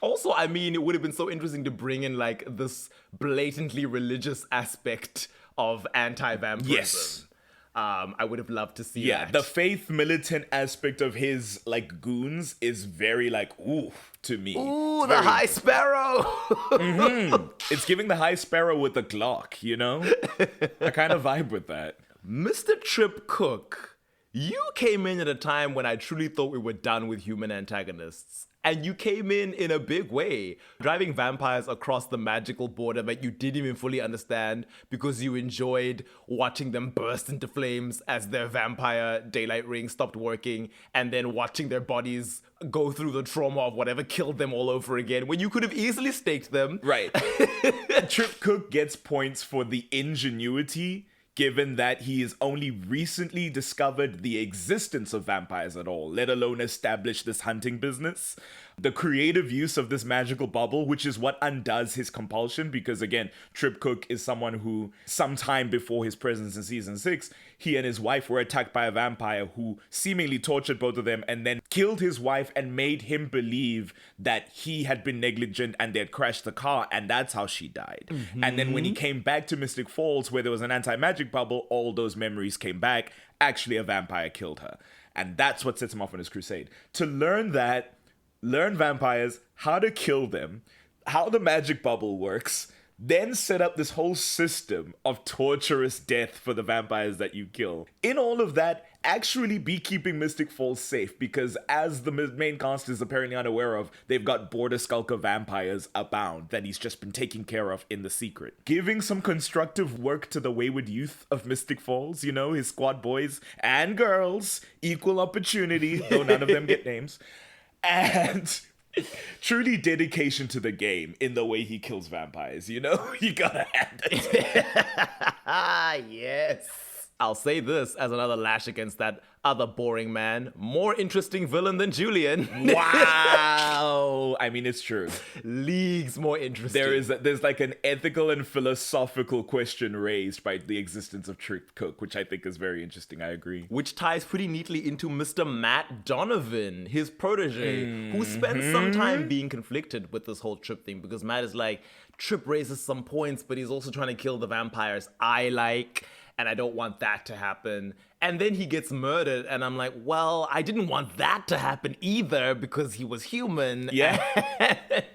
Also, I mean, it would have been so interesting to bring in like this blatantly religious aspect of anti-vampirism. Yes. I would have loved to see that. Yeah, the faith militant aspect of his like goons is very like, ooh, to me. Ooh, the High Sparrow. It's giving the High Sparrow with the Glock, you know? I kind of vibe with that. Mr. Trip Cook, you came in at a time when I truly thought we were done with human antagonists. And you came in a big way, driving vampires across the magical border that you didn't even fully understand because you enjoyed watching them burst into flames as their vampire daylight ring stopped working, and then watching their bodies go through the trauma of whatever killed them all over again when you could have easily staked them. Right. Trip Cook gets points for the ingenuity, given that he has only recently discovered the existence of vampires at all, let alone establish this hunting business. The creative use of this magical bubble, which is what undoes his compulsion, because again, Trip Cook is someone who, sometime before his presence in season 6, he and his wife were attacked by a vampire who seemingly tortured both of them and then killed his wife and made him believe that he had been negligent and they had crashed the car, and that's how she died. And then when he came back to Mystic Falls, where there was an anti-magic bubble, all those memories came back. Actually, a vampire killed her. And that's what sets him off on his crusade. To learn vampires, how to kill them, how the magic bubble works, then set up this whole system of torturous death for the vampires that you kill. In all of that, actually be keeping Mystic Falls safe, because as the main cast is apparently unaware of, they've got Border Skulker vampires abound that he's just been taking care of in the secret. Giving some constructive work to the wayward youth of Mystic Falls, you know, his squad boys and girls, equal opportunity, though none of them get names. And Truly dedication to the game in the way he kills vampires, you know? You gotta hand it. Yes. I'll say this as another lash against that other boring man. More interesting villain than Julian. Wow. I mean, it's true. Leagues more interesting. There's like an ethical and philosophical question raised by the existence of Trick Cook, which I think is very interesting. I agree. Which ties pretty neatly into Mr. Matt Donovan, his protege, who spends some time being conflicted with this whole Trip thing, because Matt is like, Trip raises some points, but he's also trying to kill the vampires I like, and I don't want that to happen. And then he gets murdered, and I'm like, well, I didn't want that to happen either because he was human. Yeah.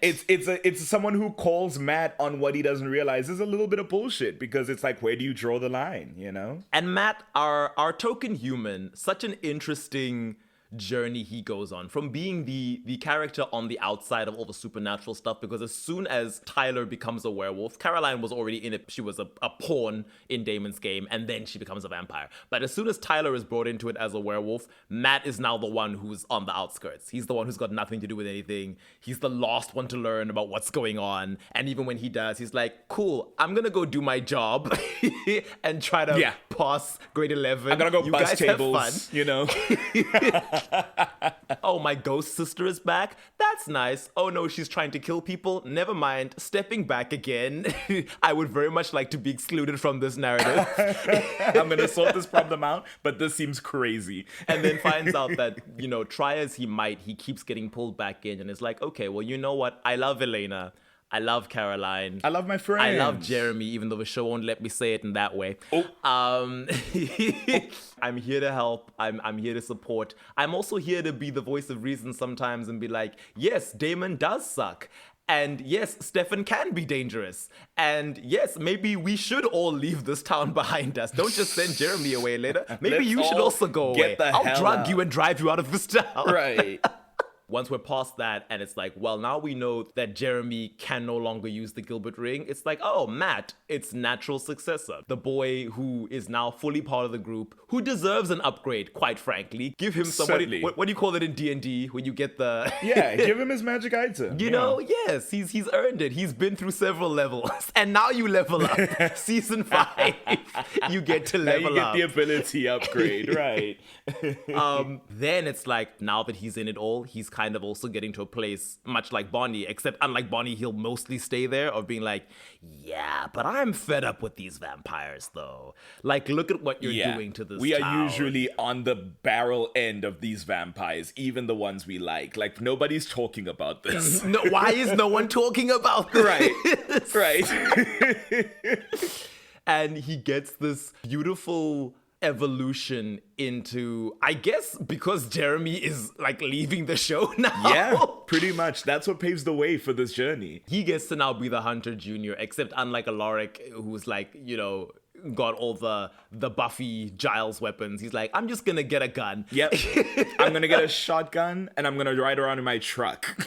it's someone who calls Matt on what he doesn't realize is a little bit of bullshit, because it's like, where do you draw the line, you know? And Matt, our token human, such an interesting journey he goes on from being the character on the outside of all the supernatural stuff, because as soon as Tyler becomes a werewolf, Caroline was already in it. She was a pawn in Damon's game, and then she becomes a vampire. But as soon as Tyler is brought into it as a werewolf, Matt is now the one who's on the outskirts. He's the one who's got nothing to do with anything. He's the last one to learn about what's going on. And even when he does, he's like, cool, I'm gonna go do my job and try to pass grade 11. I'm gonna go bust tables, have fun. You know? Oh, my ghost sister is back? That's nice. Oh no, she's trying to kill people? Never mind. Stepping back again. I would very much like to be excluded from this narrative. I'm gonna sort this problem out, but this seems crazy. And then finds out that, you know, try as he might, he keeps getting pulled back in, and is like, okay, well, you know what? I love Elena. I love Caroline. I love my friends. I love Jeremy, even though the show won't let me say it in that way. I'm here to help. I'm here to support. I'm also here to be the voice of reason sometimes and be like, yes, Damon does suck. And yes, Stefan can be dangerous. And yes, maybe we should all leave this town behind us. Don't just send Jeremy away later. Maybe you should also go away. I'll drug you and drive you out of this town. Right. Once we're past that, and it's like, well, now we know that Jeremy can no longer use the Gilbert ring. It's like, oh, Matt, its natural successor. The boy who is now fully part of the group, who deserves an upgrade, quite frankly. Give him somebody, what do you call it in D&D when you get the... Yeah, give him his magic item. You know, yes, he's earned it. He's been through several levels. And now you level up. Season 5, you get to level up. Now you get the ability upgrade, right. Then it's like, now that he's in it all, he's kind of also getting to a place much like Bonnie, except unlike Bonnie, he'll mostly stay there, of being like, yeah, but I'm fed up with these vampires though. Like, look at what you're doing to this We town. are usually on the barrel end of these vampires, even the ones we like. Like, nobody's talking about this. No, why is no one talking about this? Right. And he gets this beautiful evolution into, I guess, because Jeremy is like leaving the show now. Yeah, pretty much. That's what paves the way for this journey. He gets to now be the Hunter Jr., except unlike Alaric, who's like, you know, got all the Buffy Giles weapons. He's like, I'm just gonna get a gun. Yep. I'm gonna get a shotgun and I'm gonna ride around in my truck.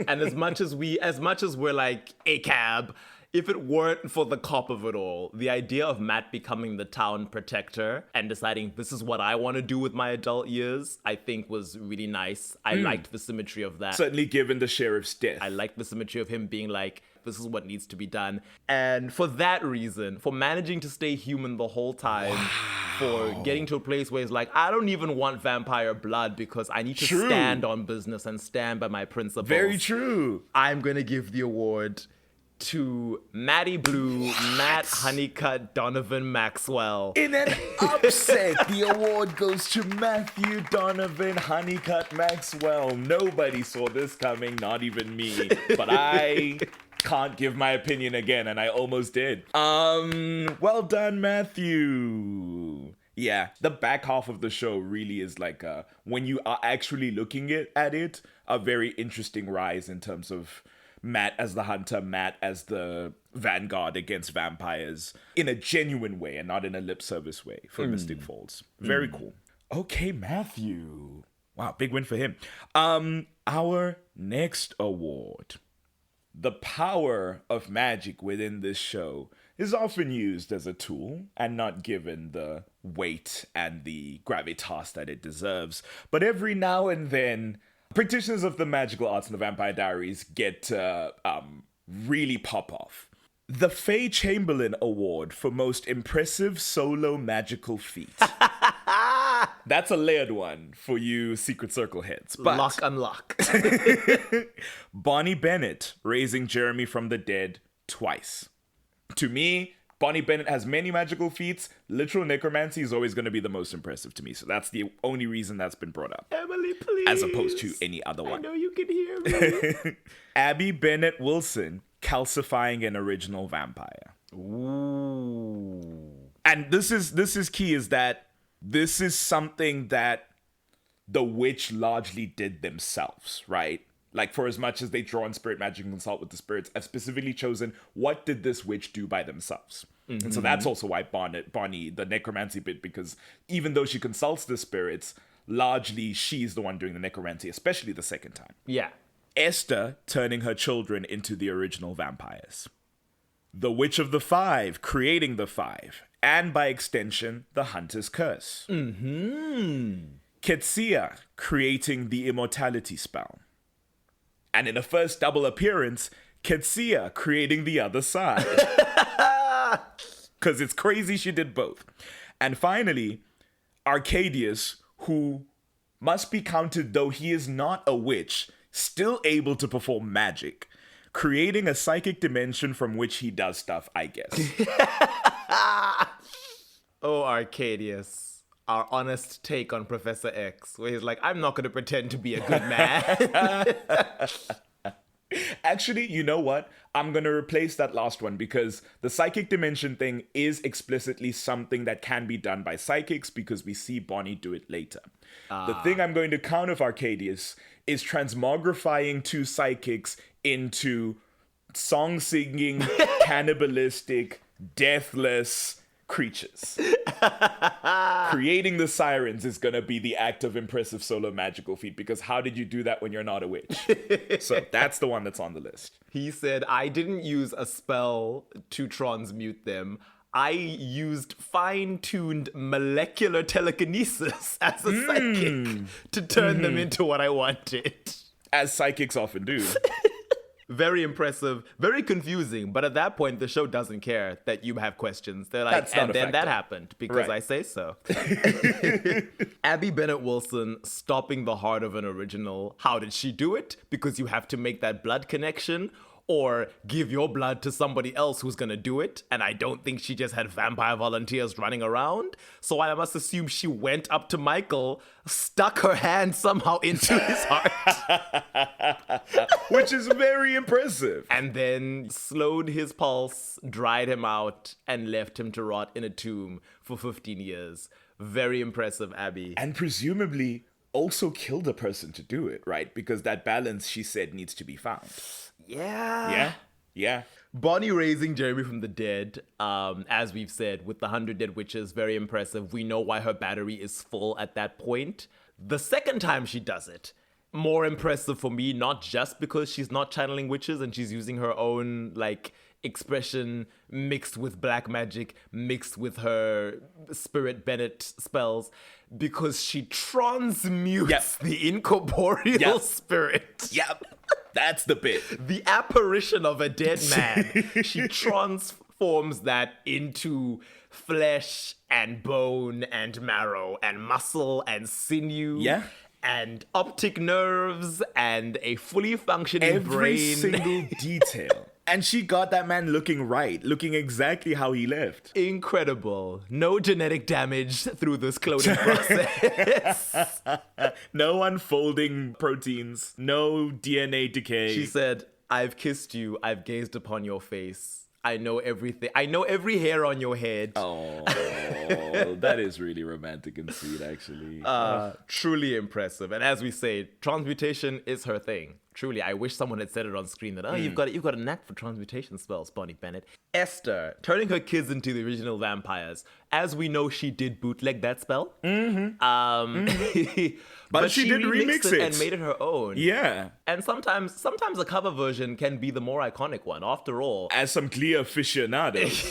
And as much as we're like a cab, if it weren't for the cop of it all, the idea of Matt becoming the town protector and deciding this is what I want to do with my adult years, I think was really nice. I liked the symmetry of that. Certainly given the sheriff's death. I liked the symmetry of him being like, this is what needs to be done. And for that reason, for managing to stay human the whole time, for getting to a place where he's like, I don't even want vampire blood because I need to stand on business and stand by my principles. Very true. I'm going to give the award to Matty Blue, Matt Honeycutt, Donovan Maxwell. In an upset, the award goes to Matthew Donovan Honeycutt Maxwell. Nobody saw this coming, not even me. But I can't give my opinion again, and I almost did. Well done, Matthew. Yeah, the back half of the show really is like, when you are actually looking at it, a very interesting rise in terms of Matt as the hunter, Matt as the vanguard against vampires in a genuine way and not in a lip service way for Mystic Falls. Very cool. Okay, Matthew. Wow, big win for him. Our next award. The power of magic within this show is often used as a tool and not given the weight and the gravitas that it deserves. But every now and then, Practitioners of the magical arts in the Vampire Diaries get really pop off. The Faye Chamberlain Award for most impressive solo magical feat. That's a layered one for you Secret Circle heads. But Lock, unlock. Bonnie Bennett raising Jeremy from the dead twice. To me, Bonnie Bennett has many magical feats. Literal necromancy is always going to be the most impressive to me. So that's the only reason that's been brought up. Emily, please. As opposed to any other one. I know you can hear me. Abby Bennett Wilson calcifying an original vampire. Ooh. And this is key, is that this is something that the witch largely did themselves, right? Like, for as much as they draw on spirit magic and consult with the spirits, I've specifically chosen what did this witch do by themselves. Mm-hmm. And so that's also why Bonnie, the necromancy bit, because even though she consults the spirits, largely she's the one doing the necromancy, especially the second time. Yeah. Esther turning her children into the original vampires. The Witch of the Five creating the Five, and by extension, the Hunter's Curse. Mm-hmm. Ketsia creating the immortality spell. And in a first double appearance, Ketsia creating the other side. Because it's crazy she did both. And finally, Arcadius, who must be counted, though he is not a witch, still able to perform magic, creating a psychic dimension from which he does stuff, I guess. Oh, Arcadius. Our honest take on Professor X, where he's like, I'm not going to pretend to be a good man. Actually, you know what? I'm going to replace that last one, because the psychic dimension thing is explicitly something that can be done by psychics, because we see Bonnie do it later. The thing I'm going to counter with Arcadius is transmogrifying two psychics into song-singing, cannibalistic, deathless creatures. Creating the sirens is going to be the act of impressive solo magical feat, because how did you do that when you're not a witch? So that's the one that's on the list. He said, I didn't use a spell to transmute them. I used fine-tuned molecular telekinesis as a psychic to turn them into what I wanted. As psychics often do. Very impressive, very confusing, but at that point, the show doesn't care that you have questions. They're like, and then that happened because I say so. Abby Bennett Wilson stopping the heart of an original. How did she do it? Because you have to make that blood connection, or give your blood to somebody else who's gonna do it. And I don't think she just had vampire volunteers running around. So I must assume she went up to Michael, stuck her hand somehow into his heart. Which is very impressive. And then slowed his pulse, dried him out, and left him to rot in a tomb for 15 years. Very impressive, Abby. And presumably also killed a person to do it, right? Because that balance, she said, needs to be found. Yeah. Bonnie raising Jeremy from the dead, as we've said, with the 100 dead witches, very impressive. We know why her battery is full at that point. The second time she does it, more impressive for me, not just because she's not channeling witches and she's using her own, like, expression mixed with black magic, mixed with her Spirit Bennett spells, because she transmutes the incorporeal spirit. Yep. That's the bit. The apparition of a dead man. She transforms that into flesh and bone and marrow and muscle and sinew. Yeah. And optic nerves and a fully functioning brain. Every single detail. And she got that man looking right, looking exactly how he left. Incredible. No genetic damage through this cloning process. No unfolding proteins, no DNA decay. She said, I've kissed you, I've gazed upon your face. I know everything. I know every hair on your head. Oh, that is really romantic and sweet, actually. Truly impressive. And as we say, transmutation is her thing. Truly, I wish someone had said it on screen that, you've got a knack for transmutation spells, Bonnie Bennett. Esther, turning her kids into the original vampires. As we know, she did bootleg that spell. But she did remix it and made it her own. Yeah. And sometimes a cover version can be the more iconic one. After all, as some clear aficionados.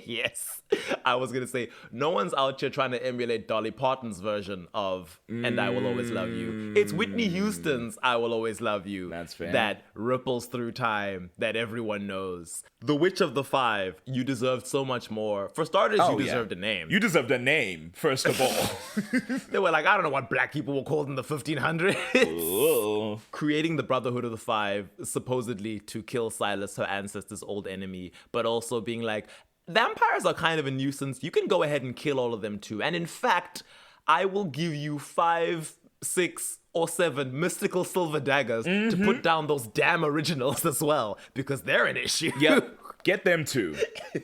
Yes. I was going to say, no one's out here trying to emulate Dolly Parton's version of And I Will Always Love You. It's Whitney Houston's I Will Always Love You. That's fair. That ripples through time, that everyone knows. The Witch of the Five, you deserved so much more. For starters, you deserved a name. You deserved a name, first of all. They were like, I don't know what black people were called in the 1500s. Ooh. Creating the Brotherhood of the Five, supposedly to kill Silas, her ancestor's old enemy, but also being like, vampires are kind of a nuisance. You can go ahead and kill all of them too. And in fact, I will give you 5, 6, or 7 mystical silver daggers to put down those damn originals as well, because they're an issue. Yep, get them too.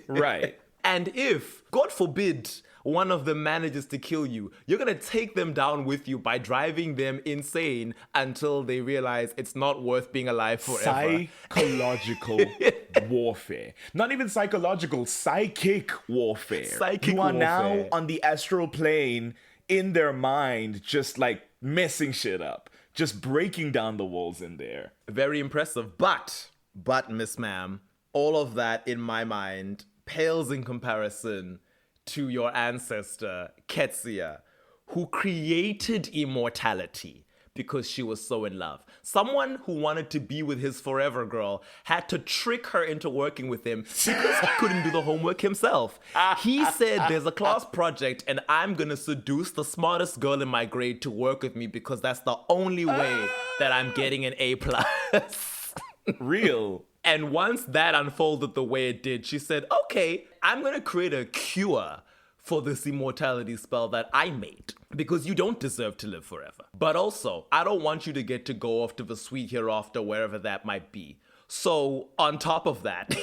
Right. And if, God forbid, one of them manages to kill you, you're going to take them down with you by driving them insane until they realize it's not worth being alive forever. Psychological warfare. Not even psychological, psychic warfare. Psychic you are warfare. now on the astral plane in their mind, just like messing shit up. Just breaking down the walls in there. Very impressive. But, Miss Ma'am, all of that in my mind pales in comparison to your ancestor, Ketsia, who created immortality because she was so in love. Someone who wanted to be with his forever girl had to trick her into working with him because he couldn't do the homework himself. He said, there's a class project and I'm gonna seduce the smartest girl in my grade to work with me because that's the only way that I'm getting an A+. Real. And once that unfolded the way it did, she said, okay, I'm going to create a cure for this immortality spell that I made, because you don't deserve to live forever. But also, I don't want you to get to go off to the sweet hereafter, wherever that might be. So on top of that,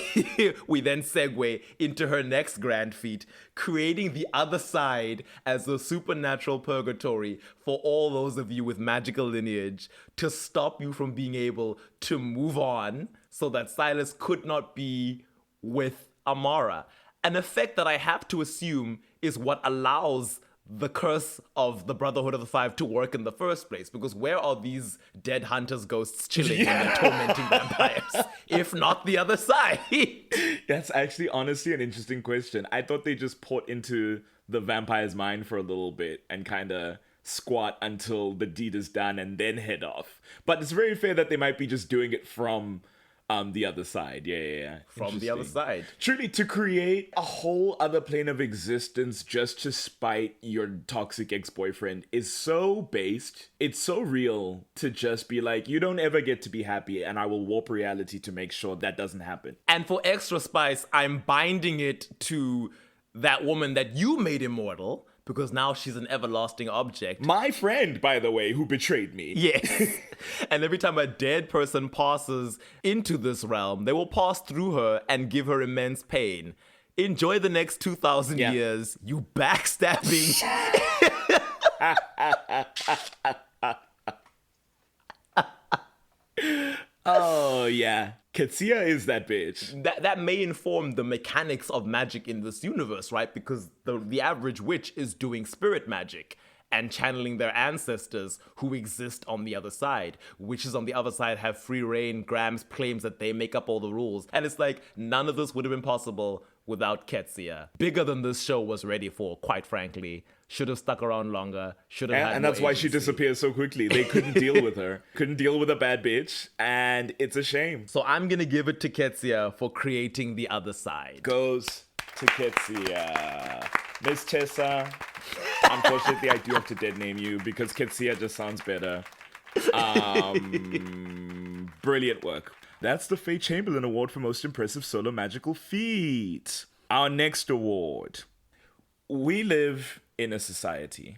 we then segue into her next grand feat, creating the other side as a supernatural purgatory for all those of you with magical lineage to stop you from being able to move on so that Silas could not be with Amara. An effect that I have to assume is what allows the curse of the Brotherhood of the Five to work in the first place, because where are these dead hunters' ghosts chilling when they're tormenting vampires, if not the other side? That's actually honestly an interesting question. I thought they just port into the vampire's mind for a little bit and kind of squat until the deed is done and then head off. But it's very fair that they might be just doing it from the other side. Yeah. From the other side. Truly, to create a whole other plane of existence just to spite your toxic ex-boyfriend is so based. It's so real to just be like, you don't ever get to be happy, and I will warp reality to make sure that doesn't happen. And for extra spice, I'm binding it to that woman that you made immortal, because now she's an everlasting object. My friend, by the way, who betrayed me. Yes. And every time a dead person passes into this realm, they will pass through her and give her immense pain. Enjoy the next 2,000 years, you backstabbing. Oh, yeah. Ketsia is that bitch. That may inform the mechanics of magic in this universe, right? Because the average witch is doing spirit magic and channeling their ancestors who exist on the other side. Witches on the other side have free reign. Grams claims that they make up all the rules. And it's like, none of this would have been possible without Ketsia. Bigger than this show was ready for, quite frankly. Should have stuck around longer. Should have had And more that's why she agency. disappears so quickly. They couldn't deal with her. Couldn't deal with a bad bitch. And it's a shame. So I'm gonna give it to Ketsia for creating the other side. Goes to Ketsia. Miss Tessa. Unfortunately, I do have to dead name you because Ketsia just sounds better. Brilliant work. That's the Faye Chamberlain Award for Most Impressive Solo Magical Feat. Our next award. We live in a society,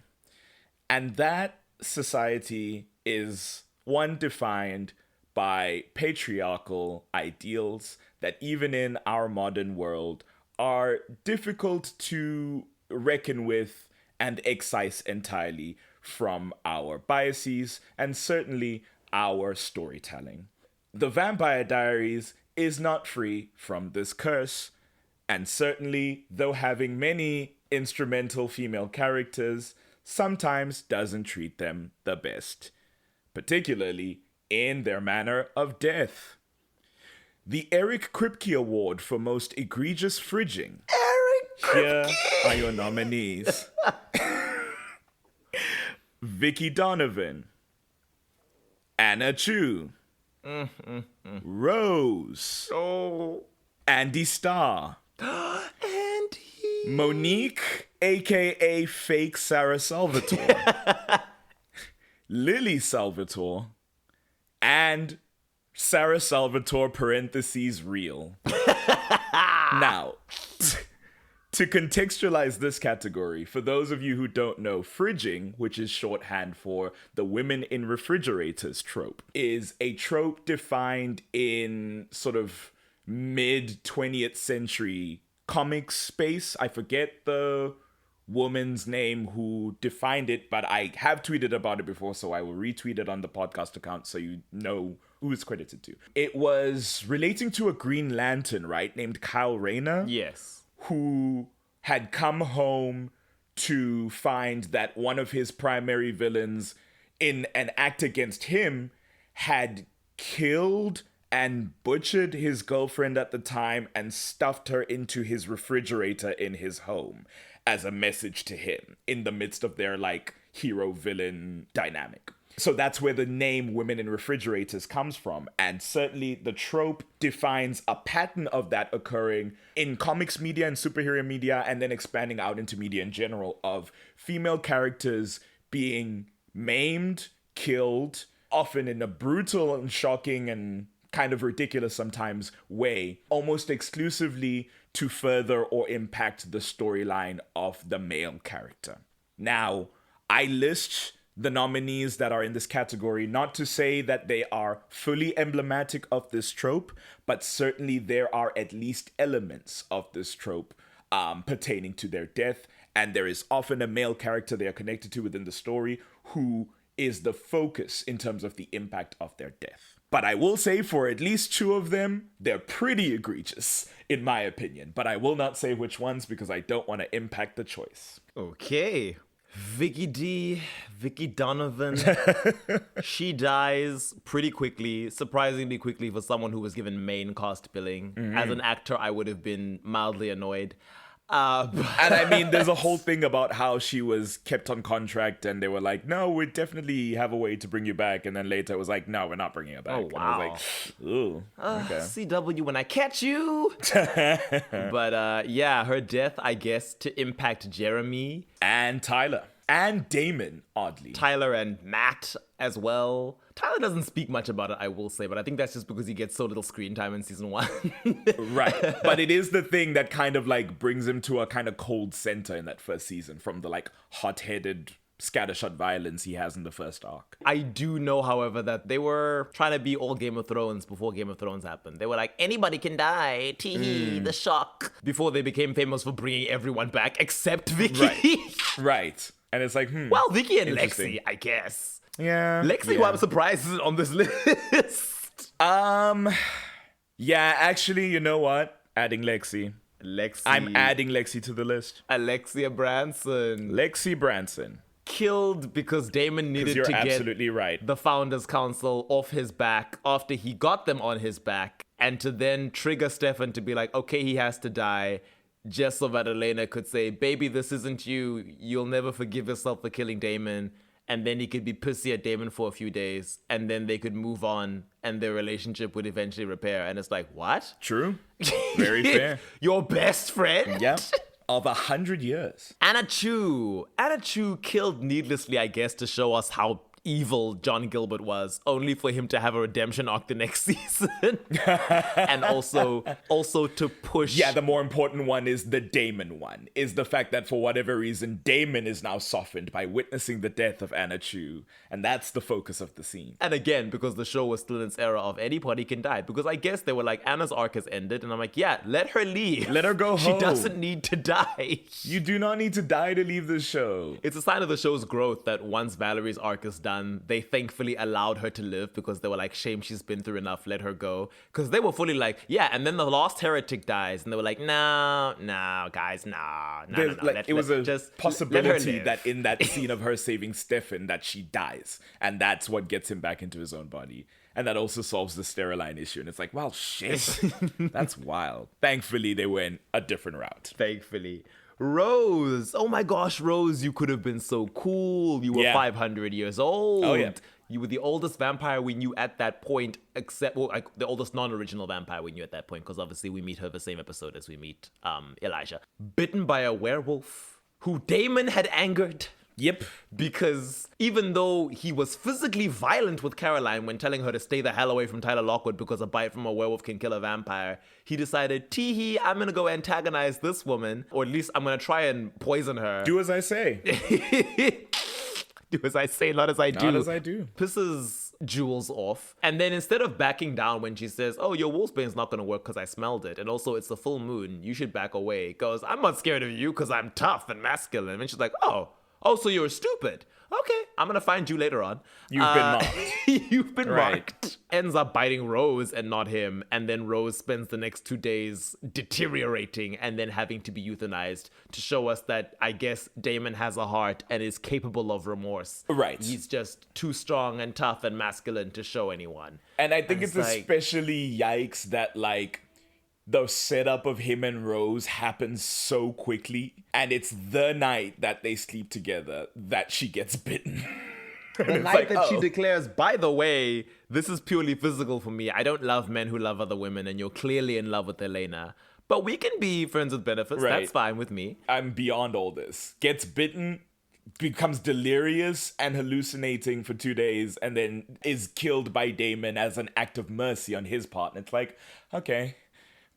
and that society is one defined by patriarchal ideals that even in our modern world are difficult to reckon with and excise entirely from our biases and certainly our storytelling. The Vampire Diaries is not free from this curse, and certainly, though having many instrumental female characters, sometimes doesn't treat them the best, particularly in their manner of death. The Eric Kripke Award for Most Egregious Fridging. Here are your nominees. Vicky Donovan, Anna Chu, Rose, Andy Starr, Andy. Monique, aka Fake Sarah Salvatore, Lily Salvatore, and Sarah Salvatore parentheses real. Now, to contextualize this category, for those of you who don't know, fridging, which is shorthand for the women in refrigerators trope, is a trope defined in sort of mid-20th century comics space. I forget the woman's name who defined it, but I have tweeted about it before, so I will retweet it on the podcast account so you know who it's credited to. It was relating to a Green Lantern, right, named Kyle Rayner? Yes. Who had come home to find that one of his primary villains in an act against him had killed and butchered his girlfriend at the time and stuffed her into his refrigerator in his home as a message to him in the midst of their like hero-villain dynamic. So that's where the name Women in Refrigerators comes from. And certainly the trope defines a pattern of that occurring in comics media and superhero media, and then expanding out into media in general, of female characters being maimed, killed, often in a brutal and shocking and kind of ridiculous sometimes way, almost exclusively to further or impact the storyline of the male character. Now, I list the nominees that are in this category, not to say that they are fully emblematic of this trope, but certainly there are at least elements of this trope pertaining to their death, and there is often a male character they are connected to within the story who is the focus in terms of the impact of their death. But I will say for at least two of them, they're pretty egregious, in my opinion, but I will not say which ones because I don't want to impact the choice. Okay. Vicky Donovan, she dies pretty quickly, surprisingly quickly for someone who was given main cast billing. As an actor, I would have been mildly annoyed. And I mean, there's a whole thing about how she was kept on contract and they were like, no, we definitely have a way to bring you back. And then later it was like, no, we're not bringing her back. Oh, wow. And I was like, ooh, okay. CW when I catch you. But yeah, her death, I guess, to impact Jeremy. And Tyler. And Damon, oddly. Tyler and Matt as well. Tyler doesn't speak much about it, I will say, but I think that's just because he gets so little screen time in season 1. Right. But it is the thing that kind of like brings him to a kind of cold center in that first season from the like hot-headed scattershot violence he has in the first arc. I do know, however, that they were trying to be all Game of Thrones before Game of Thrones happened. They were like, anybody can die, tee the shock. Before they became famous for bringing everyone back except Vicky. Right. And it's like, well, Vicky and Lexi, I guess. Yeah. Lexi, who I'm surprised isn't on this list. Yeah, actually, you know what? Adding Lexi. I'm adding Lexi to the list. Alexia Branson. Lexi Branson. Killed because Damon needed you're to get absolutely right. the Founders Council off his back after he got them on his back, and to then trigger Stefan to be like, okay, he has to die, just so that Elena could say, baby, this isn't you. You'll never forgive yourself for killing Damon. And then he could be pissy at Damon for a few days, and then they could move on, and their relationship would eventually repair. And it's like, what? True. Very fair. Your best friend? Yep. Of 100 years. Anna Chu. Anna Chu killed needlessly, I guess, to show us how evil John Gilbert was, only for him to have a redemption arc the next season. And also to push. Yeah, the more important one is the Damon one, is the fact that for whatever reason, Damon is now softened by witnessing the death of Anna Chu. And that's the focus of the scene. And again, because the show was still in its era of anybody can die. Because I guess they were like, Anna's arc has ended. And I'm like, yeah, let her leave. Let her go home. She doesn't need to die. You do not need to die to leave the show. It's a sign of the show's growth that once Valerie's arc is done, done, they thankfully allowed her to live because they were like, shame, she's been through enough, let her go. Because they were fully like, yeah, and then the last heretic dies, and they were like, no, guys, no. Like, it was a possibility that in that scene of her saving Stefan, that she dies, and that's what gets him back into his own body. And that also solves the Steroline issue. And it's like, well, shit, that's wild. Thankfully, they went a different route. Thankfully. Rose. Oh my gosh, Rose, you could have been so cool. You were 500 years old. Oh, yeah. You were the oldest vampire we knew at that point, except, well, like the oldest non-original vampire we knew at that point, because obviously we meet her the same episode as we meet Elijah. Bitten by a werewolf who Damon had angered. Yep. Because even though he was physically violent with Caroline when telling her to stay the hell away from Tyler Lockwood because a bite from a werewolf can kill a vampire, he decided, tee-hee, I'm going to go antagonize this woman, or at least I'm going to try and poison her. Do as I say. Do as I say, not as I do. Not as I do. Pisses Jules off. And then instead of backing down when she says, oh, your wolfsbane's not going to work because I smelled it. And also it's the full moon. You should back away. Goes, I'm not scared of you because I'm tough and masculine. And she's like, oh, so you're stupid. Okay, I'm going to find you later on. You've been marked. You've been marked. Ends up biting Rose and not him. And then Rose spends the next 2 days deteriorating and then having to be euthanized to show us that, I guess, Damon has a heart and is capable of remorse. Right. He's just too strong and tough and masculine to show anyone. And I think it's especially yikes that, like, the setup of him and Rose happens so quickly, and it's the night that they sleep together that she gets bitten. The night that she declares, by the way, this is purely physical for me. I don't love men who love other women, and you're clearly in love with Elena. But we can be friends with benefits. Right. That's fine with me. I'm beyond all this. Gets bitten, becomes delirious and hallucinating for 2 days, and then is killed by Damon as an act of mercy on his part. And it's like, okay.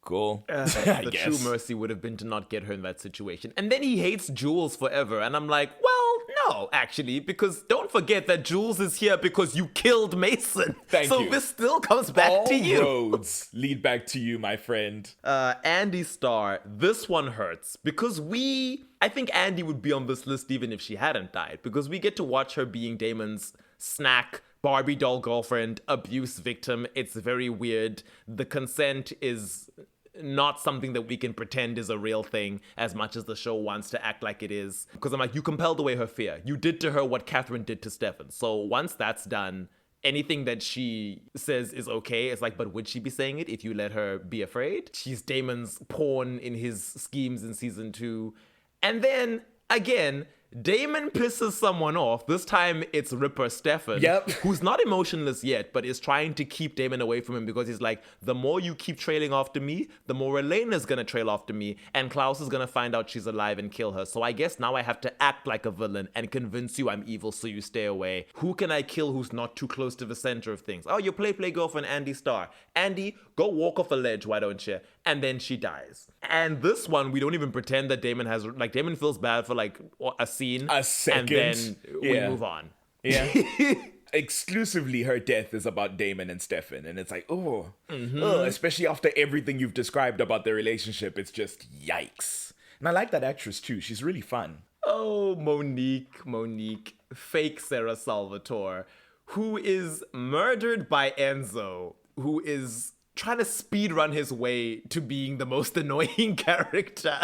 Cool. The true mercy would have been to not get her in that situation. And then he hates Jules forever. And I'm like, well, no, actually, because don't forget that Jules is here because you killed Mason. Thank you. So this still comes back to you. All roads lead back to you, my friend. Andy Starr, this one hurts because I think Andy would be on this list even if she hadn't died, because we get to watch her being Damon's snack, Barbie doll girlfriend, abuse victim. It's very weird. The consent is not something that we can pretend is a real thing as much as the show wants to act like it is. Because I'm like, you compelled away her fear. You did to her what Catherine did to Stefan. So once that's done, anything that she says is okay. It's like, but would she be saying it if you let her be afraid? She's Damon's pawn in his schemes in season 2. And then, again, Damon pisses someone off. This time it's Ripper Stefan, who's not emotionless yet, but is trying to keep Damon away from him because he's like, the more you keep trailing after me, the more Elena's gonna trail after me, and Klaus is gonna find out she's alive and kill her. So I guess now I have to act like a villain and convince you I'm evil so you stay away. Who can I kill who's not too close to the center of things? Oh, your play girlfriend, Andy Starr. Andy, go walk off a ledge, why don't you? And then she dies. And this one, we don't even pretend that Damon has, like, Damon feels bad for, like, a scene. A second. And then we move on. Yeah. Exclusively her death is about Damon and Stefan. And it's like, especially after everything you've described about their relationship, it's just yikes. And I like that actress, too. She's really fun. Oh, Monique, fake Sarah Salvatore, who is murdered by Enzo, who is trying to speedrun his way to being the most annoying character.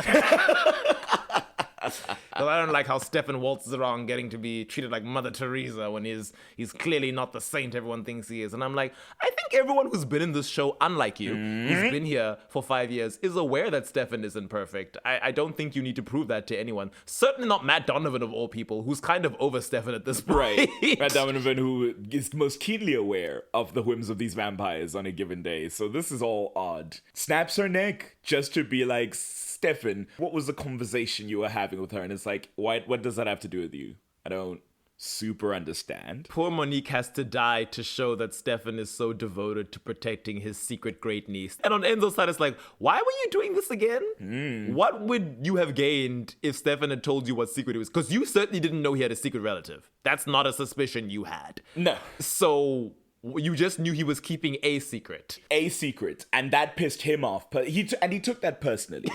Because I don't like how Stefan waltzes around getting to be treated like Mother Teresa when he's clearly not the saint everyone thinks he is. And I'm like, I think everyone who's been in this show, unlike you, who's been here for 5 years, is aware that Stefan isn't perfect. I don't think you need to prove that to anyone. Certainly not Matt Donovan of all people, who's kind of over Stefan at this point. Right. Matt Donovan, who is most keenly aware of the whims of these vampires on a given day. So this is all odd. Snaps her neck just to be like, Stefan, what was the conversation you were having with her? And it's like, what does that have to do with you? I don't super understand. Poor Monique has to die to show that Stefan is so devoted to protecting his secret great niece. And on Enzo's side, it's like, why were you doing this again? What would you have gained if Stefan had told you what secret it was? Because you certainly didn't know he had a secret relative. That's not a suspicion you had. No. So You just knew he was keeping a secret. A secret, and that pissed him off. But he took that personally.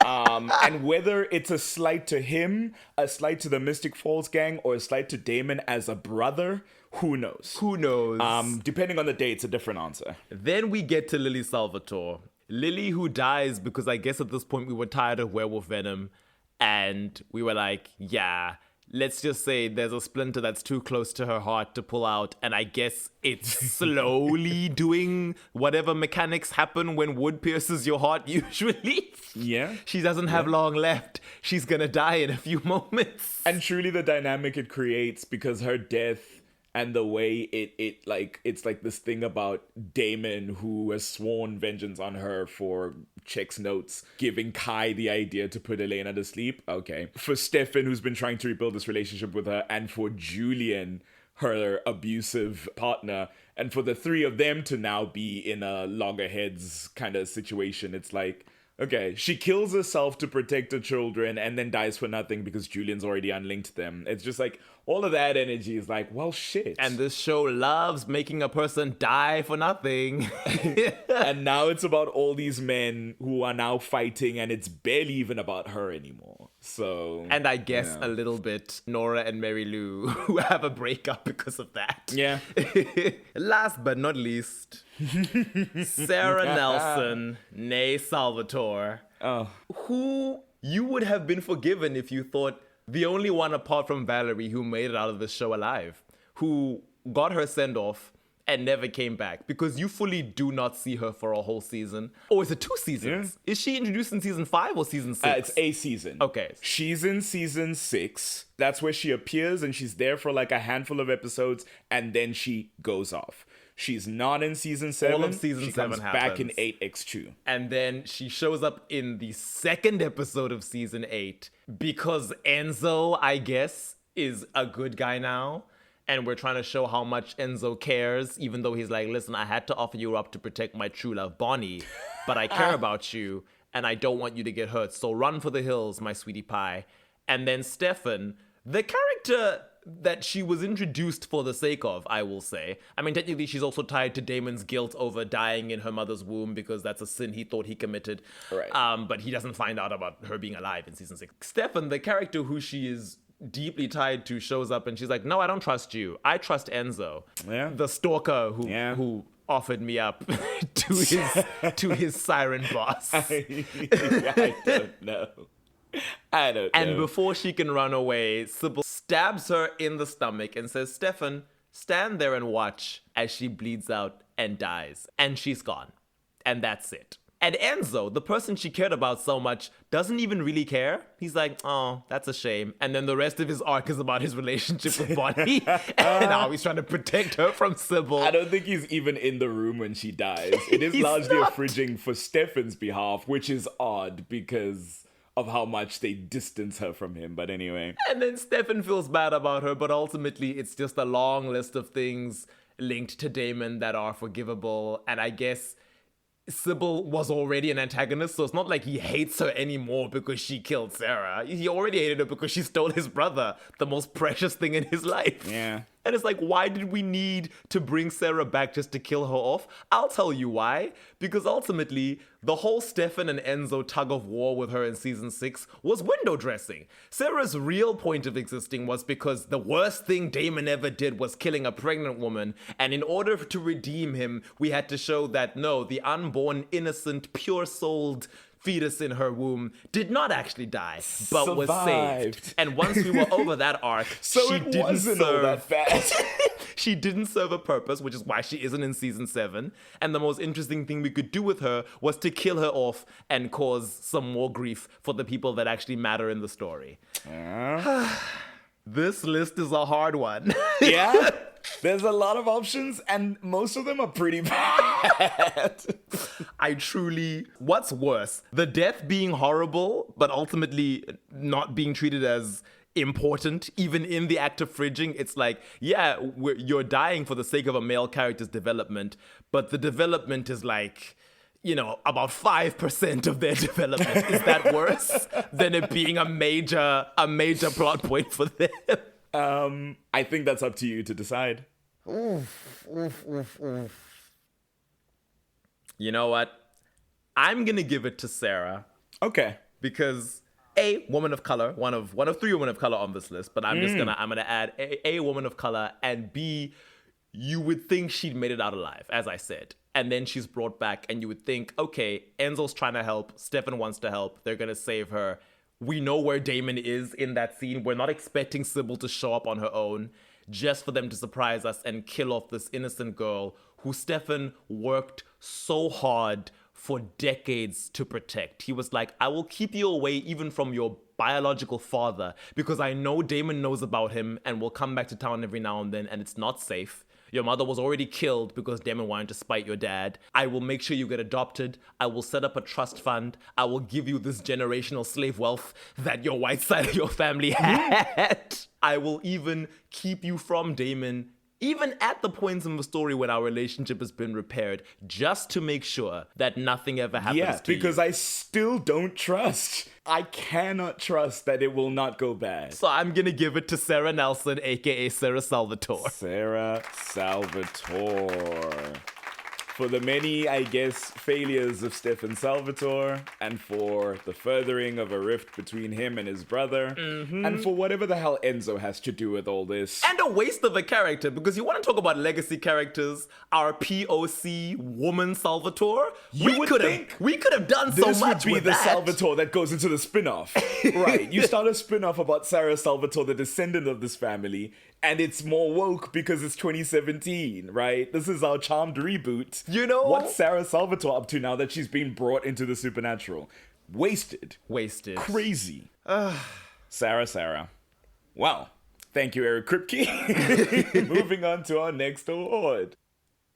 And whether it's a slight to him, a slight to the Mystic Falls gang, or a slight to Damon as a brother, who knows? Who knows? Depending on the day, it's a different answer. Then we get to Lily Salvatore. Lily, who dies because I guess at this point we were tired of werewolf venom, and we were like, yeah, let's just say there's a splinter that's too close to her heart to pull out, and I guess it's slowly doing whatever mechanics happen when wood pierces your heart usually. Yeah. She doesn't have long left. She's gonna die in a few moments. And truly the dynamic it creates, because her death and the way it's like this thing about Damon, who has sworn vengeance on her for checks notes, giving Kai the idea to put Elena to sleep. Okay. For Stefan, who's been trying to rebuild this relationship with her, and for Julian, her abusive partner, and for the three of them to now be in a loggerheads kind of situation, it's like, okay, she kills herself to protect her children and then dies for nothing because Julian's already unlinked them. It's just like, all of that energy is like, well, shit. And this show loves making a person die for nothing. And now it's about all these men who are now fighting, and it's barely even about her anymore. So, and I guess a little bit Nora and Mary Lou, who have a breakup because of that. Yeah. Last but not least, Sarah Nelson, née Salvatore, who you would have been forgiven if you thought the only one apart from Valerie who made it out of the show alive, who got her send-off and never came back, because you fully do not see her for a whole season. Or is it 2 seasons? Yeah. Is she introduced in season 5 or season 6? It's a season. Okay. She's in season 6. That's where she appears, and she's there for like a handful of episodes, and then she goes off. She's not in season 7. All of season 7 happens. Back in 8x2. And then she shows up in the second episode of season 8 because Enzo, I guess, is a good guy now. And we're trying to show how much Enzo cares, even though he's like, listen, I had to offer you up to protect my true love, Bonnie, but I care about you, and I don't want you to get hurt. So run for the hills, my sweetie pie. And then Stefan, the character that she was introduced for the sake of, I will say. I mean, technically, she's also tied to Damon's guilt over dying in her mother's womb because that's a sin he thought he committed. Right. But he doesn't find out about her being alive in season 6. Stefan, the character who she is deeply tied to, shows up and she's like, no, I don't trust you. I trust Enzo. Yeah. The stalker who offered me up to his siren boss. I don't know. And before she can run away, Sybil stabs her in the stomach and says, Stefan, stand there and watch as she bleeds out and dies. And she's gone. And that's it. And Enzo, the person she cared about so much, doesn't even really care. He's like, oh, that's a shame. And then the rest of his arc is about his relationship with Bonnie. And now he's trying to protect her from Sybil. I don't think he's even in the room when she dies. It is largely a fridging for Stefan's behalf, which is odd because of how much they distance her from him. But anyway. And then Stefan feels bad about her, but ultimately it's just a long list of things linked to Damon that are forgivable. And I guess Sybil was already an antagonist, so it's not like he hates her anymore because she killed Sarah. He already hated her because she stole his brother, the most precious thing in his life. Yeah. And it's like, why did we need to bring Sarah back just to kill her off? I'll tell you why. Because ultimately, the whole Stefan and Enzo tug of war with her in season 6 was window dressing. Sarah's real point of existing was because the worst thing Damon ever did was killing a pregnant woman. And in order to redeem him, we had to show that, no, the unborn, innocent, pure-souled fetus in her womb did not actually die, but was saved. And once we were over that arc, so she it wasn't all that fast. She didn't serve a purpose, which is why she isn't in season 7. And the most interesting thing we could do with her was to kill her off and cause some more grief for the people that actually matter in the story. This list is a hard one. Yeah? There's a lot of options, and most of them are pretty bad. What's worse? The death being horrible, but ultimately not being treated as important, even in the act of fridging. It's like, yeah, you're dying for the sake of a male character's development, but the development is like, about 5% of their development. Is that worse than it being a major plot point for them? I think that's up to you to decide. Oof, oof, oof, oof. You know what? I'm gonna give it to Sarah Okay. because a woman of color, one of three women of color on this list, but I'm gonna add a woman of color, and B, you would think she'd made it out alive, as I said. And then she's brought back, and you would think, okay, Enzo's trying to help, Stefan wants to help, they're gonna save her. We know where Damon is in that scene. We're not expecting Sybil to show up on her own just for them to surprise us and kill off this innocent girl who Stefan worked so hard for decades to protect. He was like, I will keep you away even from your biological father because I know Damon knows about him and will come back to town every now and then, and it's not safe. Your mother was already killed because Damon wanted to spite your dad. I will make sure you get adopted. I will set up a trust fund. I will give you this generational slave wealth that your white side of your family had. I will even keep you from Damon, even at the points in the story when our relationship has been repaired, just to make sure that nothing ever happens to you. Because I still don't trust. I cannot trust that it will not go bad. So I'm gonna give it to Sarah Nelson, aka Sarah Salvatore. Sarah Salvatore. For the many, I guess, failures of Stefan Salvatore, and for the furthering of a rift between him and his brother, and for whatever the hell Enzo has to do with all this. And a waste of a character, because you want to talk about legacy characters, our POC woman Salvatore, we could have done so much with that. This would be the Salvatore that goes into the spin-off. Right, you start a spin-off about Sarah Salvatore, the descendant of this family, and it's more woke because it's 2017, right? This is our charmed reboot. You know? What's Sarah Salvatore up to now that she's been brought into the supernatural? Wasted. Crazy. Sarah. Well, thank you, Eric Kripke. Moving on to our next award.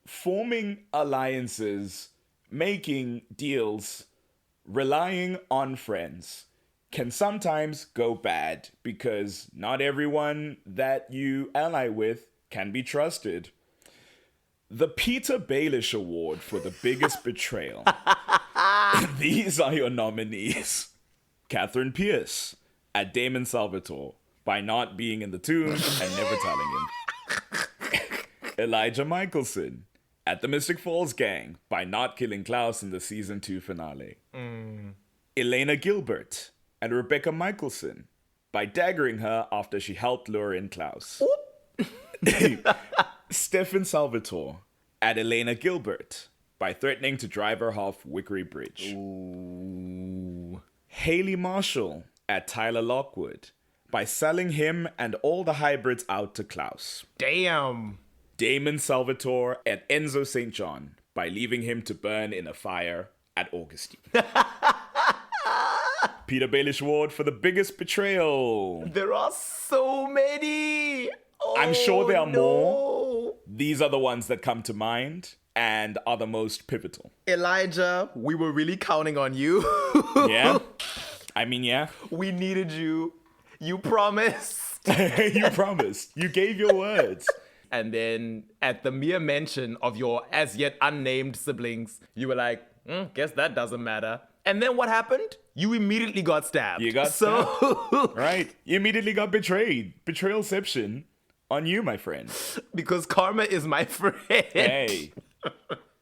Forming alliances, making deals, relying on friends can sometimes go bad because not everyone that you ally with can be trusted. The Peter Baelish Award for the biggest betrayal. These are your nominees. Catherine Pierce at Damon Salvatore by not being in the tomb and never telling him. Elijah Michelson at the Mystic Falls Gang by not killing Klaus in the season 2 finale. Elena Gilbert and Rebecca Michelson by daggering her after she helped lure in Klaus. Stefan Salvatore at Elena Gilbert by threatening to drive her off Wickery Bridge. Haley Marshall at Tyler Lockwood by selling him and all the hybrids out to Klaus. Damn. Damon Salvatore at Enzo St. John by leaving him to burn in a fire at Augustine. Peter Baelish Award for the biggest betrayal. There are so many. I'm sure there are more. These are the ones that come to mind and are the most pivotal. Elijah, we were really counting on you. Yeah? I mean, yeah. We needed you. You promised. You promised. You gave your words. And then at the mere mention of your as yet unnamed siblings, you were like, guess that doesn't matter. And then what happened? You immediately got stabbed. You got stabbed. Right. You immediately got betrayed. Betrayalception on you, my friend. Because karma is my friend. Hey.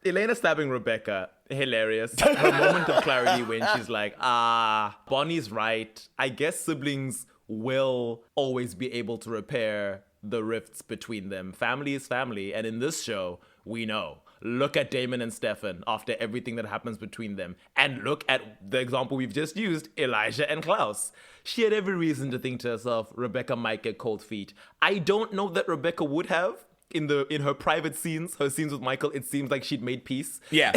Elena stabbing Rebecca, hilarious. Her moment of clarity when she's like, Bonnie's right. I guess siblings will always be able to repair the rifts between them. Family is family. And in this show, we know. Look at Damon and Stefan after everything that happens between them. And look at the example we've just used, Elijah and Klaus. She had every reason to think to herself, Rebecca might get cold feet. I don't know that Rebecca would have. In her private scenes, her scenes with Michael, it seems like she'd made peace. Yeah.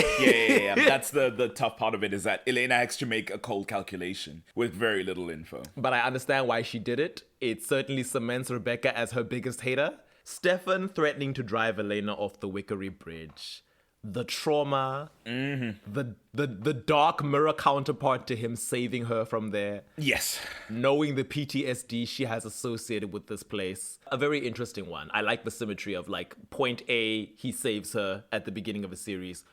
That's the tough part of it, is that Elena has to make a cold calculation with very little info. But I understand why she did it. It certainly cements Rebecca as her biggest hater. Stefan threatening to drive Elena off the Wickery Bridge. The trauma. The dark mirror counterpart to him saving her from there. Yes. Knowing the PTSD she has associated with this place. A very interesting one. I like the symmetry of like point A, he saves her at the beginning of a series.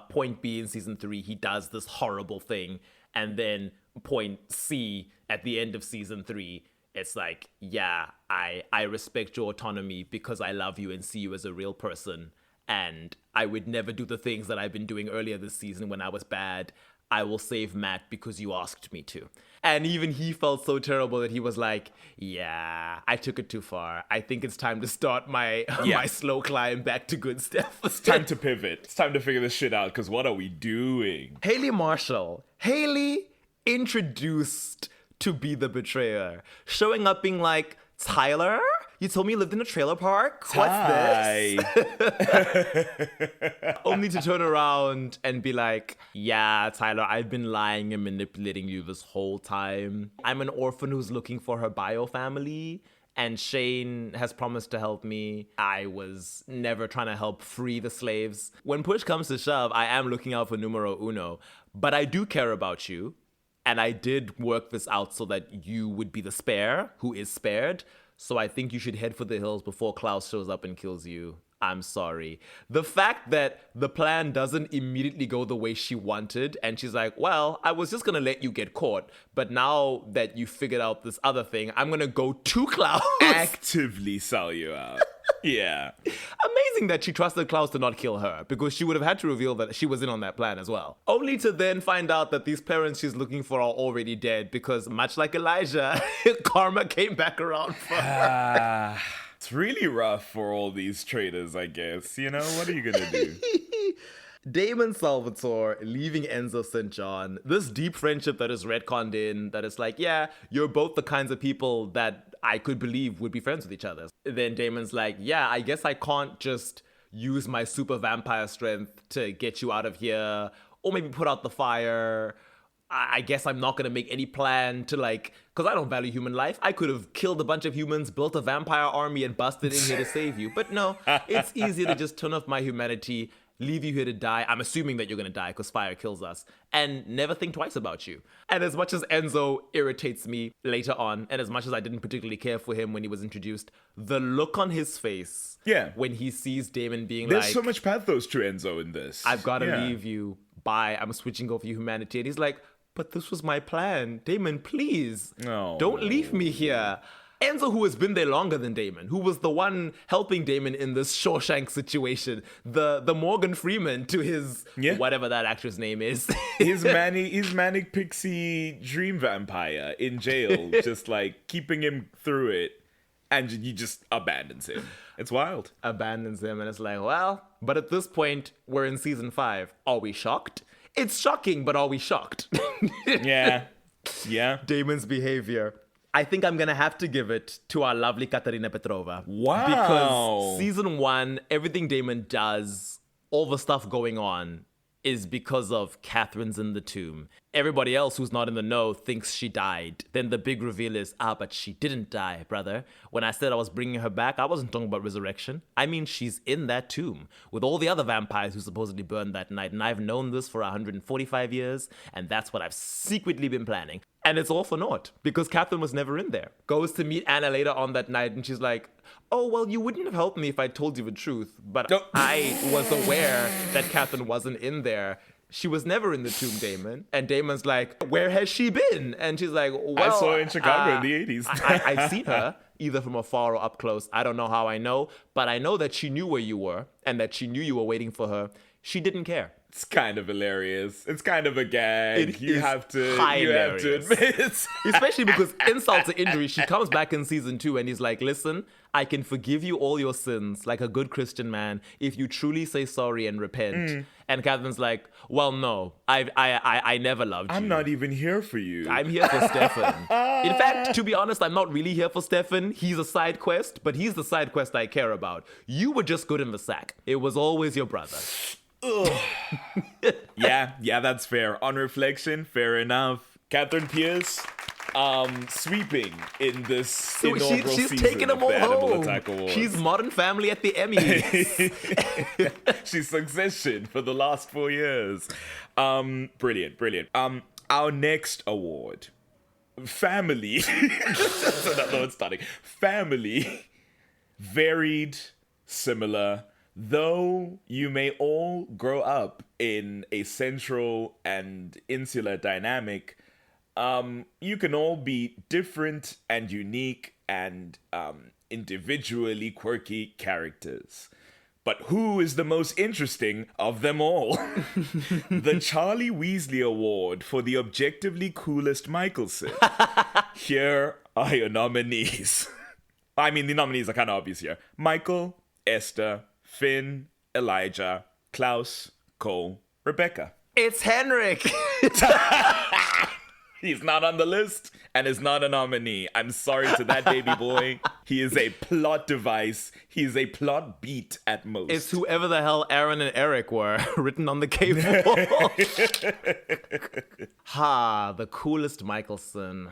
Point B in season 3, he does this horrible thing. And then point C at the end of season 3. It's like, yeah, I respect your autonomy because I love you and see you as a real person. And I would never do the things that I've been doing earlier this season when I was bad. I will save Matt because you asked me to. And even he felt so terrible that he was like, yeah, I took it too far. I think it's time to start my my slow climb back to good stuff. It's time to pivot. It's time to figure this shit out, because what are we doing? Haley Marshall. Haley introduced to be the betrayer. Showing up being like, Tyler, you told me you lived in a trailer park? What's this? Only to turn around and be like, yeah, Tyler, I've been lying and manipulating you this whole time. I'm an orphan who's looking for her bio family, and Shane has promised to help me. I was never trying to help free the slaves. When push comes to shove, I am looking out for numero uno, but I do care about you. And I did work this out so that you would be the spare who is spared. So I think you should head for the hills before Klaus shows up and kills you. I'm sorry. The fact that the plan doesn't immediately go the way she wanted, and she's like, well, I was just going to let you get caught. But now that you figured out this other thing, I'm going to go to Klaus. Actively sell you out. Yeah. Amazing that she trusted Klaus to not kill her, because she would have had to reveal that she was in on that plan as well. Only to then find out that these parents she's looking for are already dead, because much like Elijah, karma came back around for her. It's really rough for all these traitors, I guess. You know, what are you gonna do? Damon Salvatore leaving Enzo St. John, this deep friendship that is retconned in, that is like, yeah, you're both the kinds of people that I could believe would be friends with each other. Then Damon's like, yeah, I guess I can't just use my super vampire strength to get you out of here, or maybe put out the fire. I guess I'm not going to make any plan to, like, because I don't value human life. I could have killed a bunch of humans, built a vampire army, and busted in here to save you. But no, it's easier to just turn off my humanity, leave you here to die. I'm assuming that you're going to die because fire kills us, and never think twice about you. And as much as Enzo irritates me later on, and as much as I didn't particularly care for him when he was introduced, the look on his face when he sees Damon being There's so much pathos to Enzo in this. I've got to leave you. Bye. I'm switching over humanity. And he's like, but this was my plan. Damon, please. No. Don't leave me here. Enzo, who has been there longer than Damon, who was the one helping Damon in this Shawshank situation, the Morgan Freeman to his whatever that actress name is. his manic pixie dream vampire in jail, just like keeping him through it, and he just abandons him. It's wild. Abandons him, and it's like, well, but at this point, we're in season 5. Are we shocked? It's shocking, but are we shocked? Yeah. Damon's behavior. I think I'm going to have to give it to our lovely Katerina Petrova. Wow. Because season 1, everything Damon does, all the stuff going on, is because of Catherine's in the tomb. Everybody else who's not in the know thinks she died. Then the big reveal is, but she didn't die, brother. When I said I was bringing her back, I wasn't talking about resurrection. I mean, she's in that tomb with all the other vampires who supposedly burned that night. And I've known this for 145 years, and that's what I've secretly been planning. And it's all for naught, because Catherine was never in there. Goes to meet Anna later on that night, and she's like, oh, well, you wouldn't have helped me if I told you the truth. But I was aware that Catherine wasn't in there. She was never in the tomb, Damon. And Damon's like, where has she been? And she's like, well, I saw her in Chicago in the 80s. I've seen her, either from afar or up close. I don't know how I know, but I know that she knew where you were and that she knew you were waiting for her. She didn't care. It's kind of hilarious. It's kind of a gag. You have to admit. Especially because insult to injury, she comes back in season 2 and he's like, listen, I can forgive you all your sins like a good Christian man if you truly say sorry and repent. And Catherine's like, well, no, I never loved you. I'm not even here for you. I'm here for Stefan. In fact, to be honest, I'm not really here for Stefan. He's a side quest, but he's the side quest I care about. You were just good in the sack. It was always your brother. yeah, that's fair. On reflection, fair enough. Catherine Pierce, sweeping in this inaugural she's season taking them of all the Hannibal home. Attack Awards. She's Modern Family at the Emmys. She's Succession for the last 4 years. Brilliant. Our next award, family. That's another one starting. Family, varied, similar. Though you may all grow up in a central and insular dynamic, You can all be different and unique and individually quirky characters. But who is the most interesting of them all? The Charlie Weasley Award for the objectively coolest Michelson. Here are your nominees. I mean, the nominees are kind of obvious here. Michael, Esther, Finn, Elijah, Klaus, Cole, Rebecca. It's Henrik. He's not on the list and is not a nominee. I'm sorry to that baby boy. He is a plot device. He is a plot beat at most. It's whoever the hell Aaron and Eric were written on the cave wall. The coolest Michelson.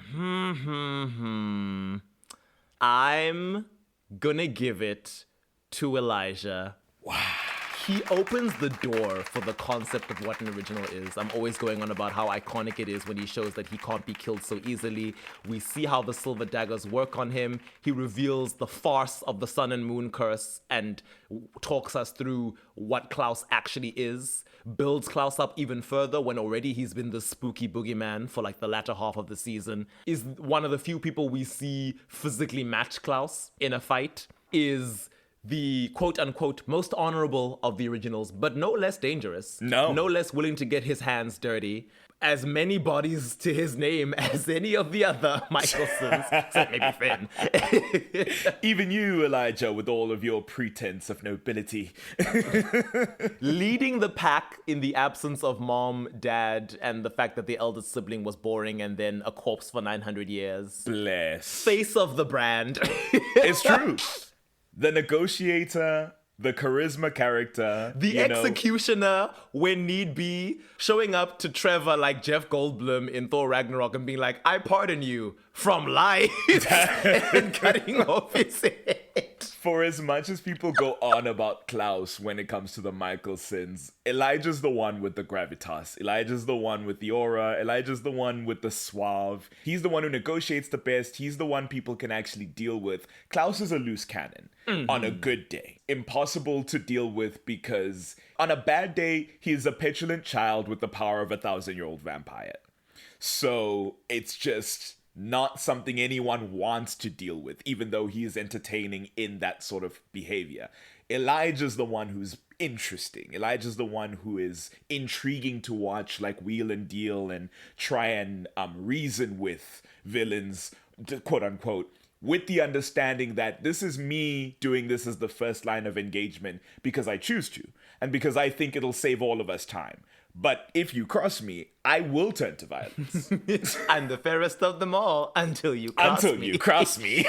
I'm gonna give it to Elijah. Wow. He opens the door for the concept of what an original is. I'm always going on about how iconic it is when he shows that he can't be killed so easily. We see how the silver daggers work on him. He reveals the farce of the sun and moon curse and talks us through what Klaus actually is. Builds Klaus up even further when already he's been the spooky boogeyman for like the latter half of the season. Is one of the few people we see physically match Klaus in a fight. Is the quote-unquote most honorable of the originals, but no less dangerous. No less willing to get his hands dirty. As many bodies to his name as any of the other Michelsons, except maybe Finn. Even you, Elijah, with all of your pretense of nobility. Leading the pack in the absence of mom, dad, and the fact that the eldest sibling was boring and then a corpse for 900 years. Bless. Face of the brand. It's true. The negotiator, the charisma character. The executioner, when need be, showing up to Trevor like Jeff Goldblum in Thor Ragnarok and being like, I pardon you from life, and cutting off his head. For as much as people go on about Klaus when it comes to the Michelsons, Elijah's the one with the gravitas. Elijah's the one with the aura. Elijah's the one with the suave. He's the one who negotiates the best. He's the one people can actually deal with. Klaus is a loose cannon on a good day. Impossible to deal with because on a bad day, he's a petulant child with the power of a 1,000-year-old vampire. So it's just not something anyone wants to deal with, even though he is entertaining in that sort of behavior. Elijah's the one who's interesting. Elijah's the one who is intriguing to watch, like wheel and deal and try and reason with villains, quote unquote, with the understanding that this is me doing this as the first line of engagement because I choose to, and because I think it'll save all of us time. But if you cross me, I will turn to violence. I'm the fairest of them all until you cross me. Until you cross me.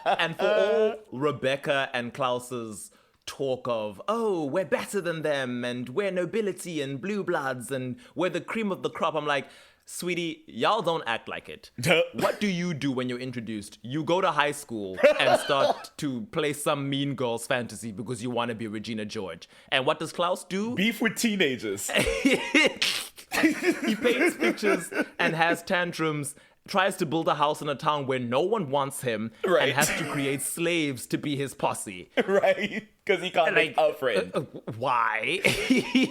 And for all Rebecca and Klaus's talk of, oh, we're better than them, and we're nobility and blue bloods, and we're the cream of the crop, I'm like, sweetie, y'all don't act like it. What do you do when you're introduced? You go to high school and start to play some Mean Girls fantasy because you want to be Regina George. And what does Klaus do? Beef with teenagers. He paints pictures and has tantrums, tries to build a house in a town where no one wants him, right, and has to create slaves to be his posse. Right, because he can't make a friend. Why?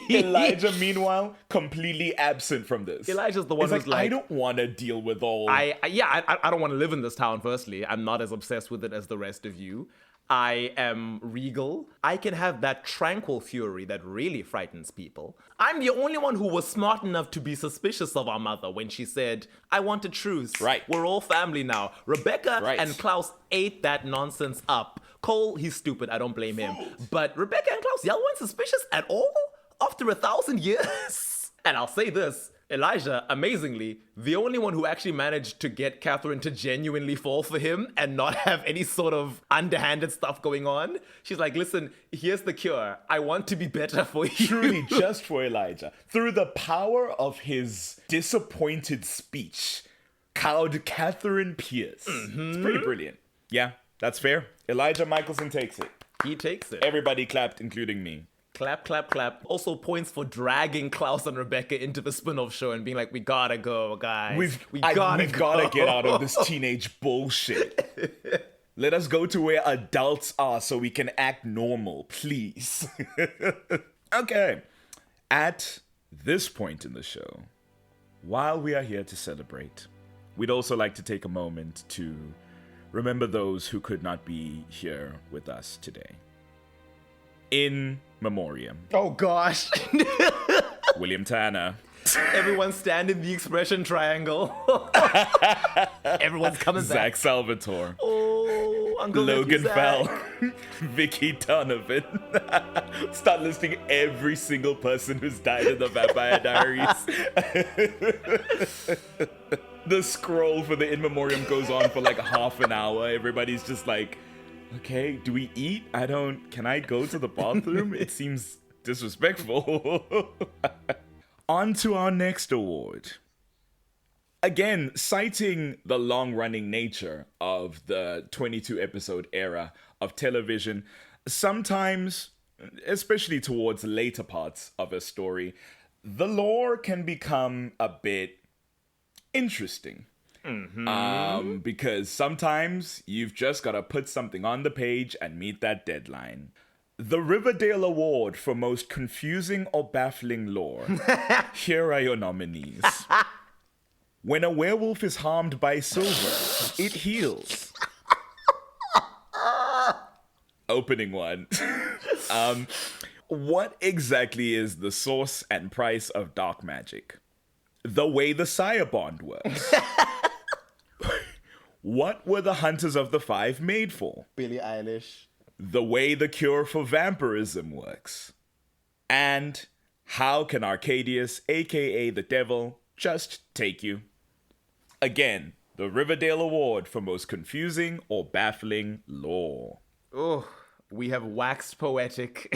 Elijah, meanwhile, completely absent from this. Elijah's the one who's like, I don't want to deal with all... I don't want to live in this town, firstly. I'm not as obsessed with it as the rest of you. I am regal. I can have that tranquil fury that really frightens people. I'm the only one who was smart enough to be suspicious of our mother when she said, I want a truce. Right. We're all family now. Rebecca right, and Klaus ate that nonsense up. Cole, he's stupid. I don't blame him. But Rebecca and Klaus, y'all weren't suspicious at all? After 1,000 years? And I'll say this. Elijah, amazingly, the only one who actually managed to get Catherine to genuinely fall for him and not have any sort of underhanded stuff going on. She's like, listen, here's the cure. I want to be better for you. Truly, just for Elijah. Through the power of his disappointed speech, cowed Catherine Pierce. It's pretty brilliant. Yeah, that's fair. Elijah Michelson takes it. He takes it. Everybody clapped, including me. Clap, clap, clap. Also points for dragging Klaus and Rebecca into the spin-off show and being like, we gotta go, guys. We gotta get out of this teenage bullshit. Let us go to where adults are so we can act normal, please. Okay. At this point in the show, while we are here to celebrate, we'd also like to take a moment to remember those who could not be here with us today. In memoriam. Oh gosh. William Tanner. Everyone stand in the expression triangle. Everyone's coming Zach back. Salvatore. Oh, Uncle Logan Zach. Fell. Vicky Donovan. Start listing every single person who's died in the Vampire Diaries. The scroll for the in memoriam goes on for like half an hour. Everybody's just like, okay, do we eat? Can I go to the bathroom? It seems disrespectful. On to our next award. Again, citing the long-running nature of the 22-episode era of television, sometimes, especially towards later parts of a story, the lore can become a bit interesting. Because sometimes you've just got to put something on the page and meet that deadline. The Riverdale Award for Most Confusing or Baffling Lore. Here are your nominees. When a werewolf is harmed by silver, it heals. Opening one. What exactly is the source and price of dark magic? The way the sire bond works. What were the Hunters of the Five made for? Billie Eilish. The way the cure for vampirism works. And how can Arcadius, aka the devil, just take you? Again, the Riverdale Award for Most Confusing or Baffling Lore. Oh, we have waxed poetic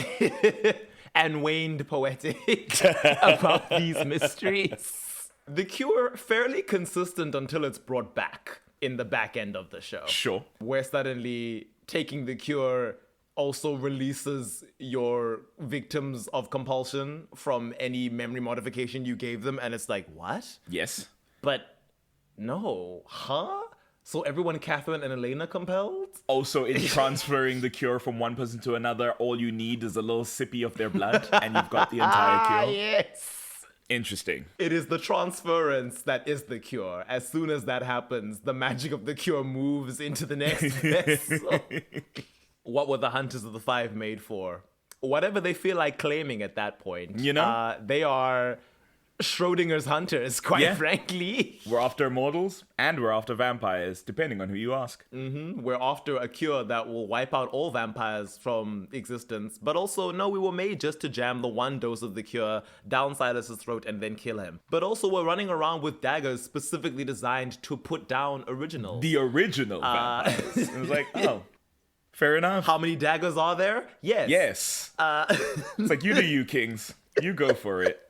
and waned poetic about these mysteries. The Cure, fairly consistent until it's brought back in the back end of the show. Sure. Where suddenly taking the cure also releases your victims of compulsion from any memory modification you gave them. And it's like, what? Yes. But no, huh? So everyone Catherine and Elena compelled? Also, in transferring the cure from one person to another, all you need is a little sippy of their blood, and you've got the entire cure. Yes. Interesting. It is the transference that is the cure. As soon as that happens, the magic of the cure moves into the next vessel. What were the Hunters of the Five made for? Whatever they feel like claiming at that point. You know? They are Schrodinger's hunters, quite frankly. We're after mortals, and we're after vampires, depending on who you ask. We're after a cure that will wipe out all vampires from existence. But also, no, we were made just to jam the one dose of the cure down Silas's throat and then kill him. But also, we're running around with daggers specifically designed to put down originals. The original vampires. It was like, oh, fair enough. How many daggers are there? Yes. Yes. It's like, you do you, kings. You go for it.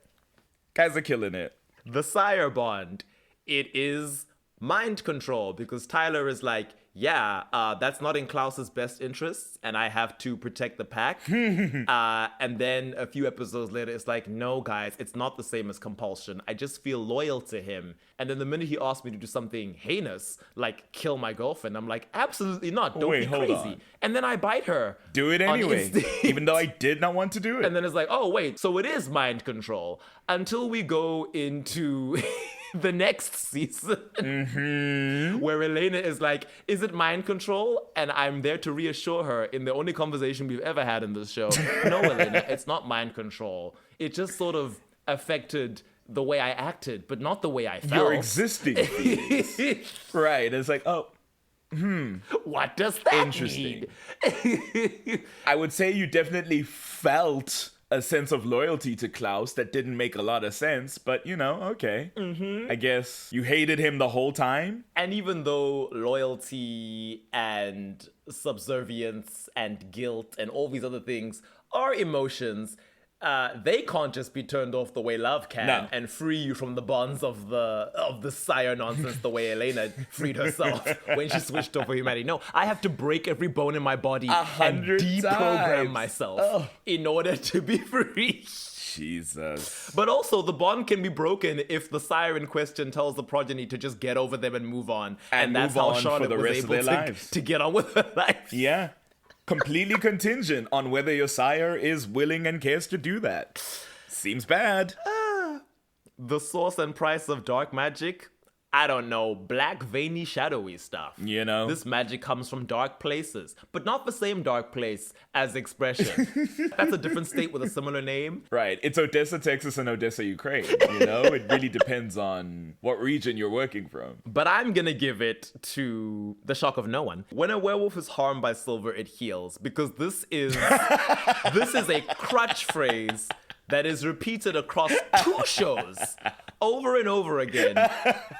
Guys are killing it. The sire bond. It is mind control because Tyler is like, yeah, that's not in Klaus's best interests and I have to protect the pack. And then a few episodes later, it's like, no, guys, it's not the same as compulsion. I just feel loyal to him. And then the minute he asked me to do something heinous, like kill my girlfriend, I'm like, absolutely not. Don't be crazy. On. And then I bite her. Do it anyway, even though I did not want to do it. And then it's like, oh, wait, so it is mind control. Until we go into the next season, where Elena is like, is it mind control? And I'm there to reassure her in the only conversation we've ever had in this show. No, Elena, it's not mind control. It just sort of affected the way I acted, but not the way I felt. Your existing feelings. Right. It's like, oh, what does that interesting. I would say you definitely felt a sense of loyalty to Klaus that didn't make a lot of sense, but you know, okay. I guess you hated him the whole time. And even though loyalty and subservience and guilt and all these other things are emotions, they can't just be turned off the way love can and free you from the bonds of the sire nonsense the way Elena freed herself when she switched over humanity. No, I have to break every bone in my body and deprogram myself in order to be free. Jesus. But also, the bond can be broken if the sire in question tells the progeny to just get over them and move on. And that's how Charlotte was able to get on with her life. Yeah. Completely contingent on whether your sire is willing and cares to do that. Seems bad. The source and price of dark magic? I don't know, black, veiny, shadowy stuff. You know? This magic comes from dark places, but not the same dark place as expression. That's a different state with a similar name. Right. It's Odessa, Texas, and Odessa, Ukraine. You know? It really depends on what region you're working from. But I'm gonna give it to the shock of no one. When a werewolf is harmed by silver, it heals, because this is a crutch phrase that is repeated across 2 shows over and over again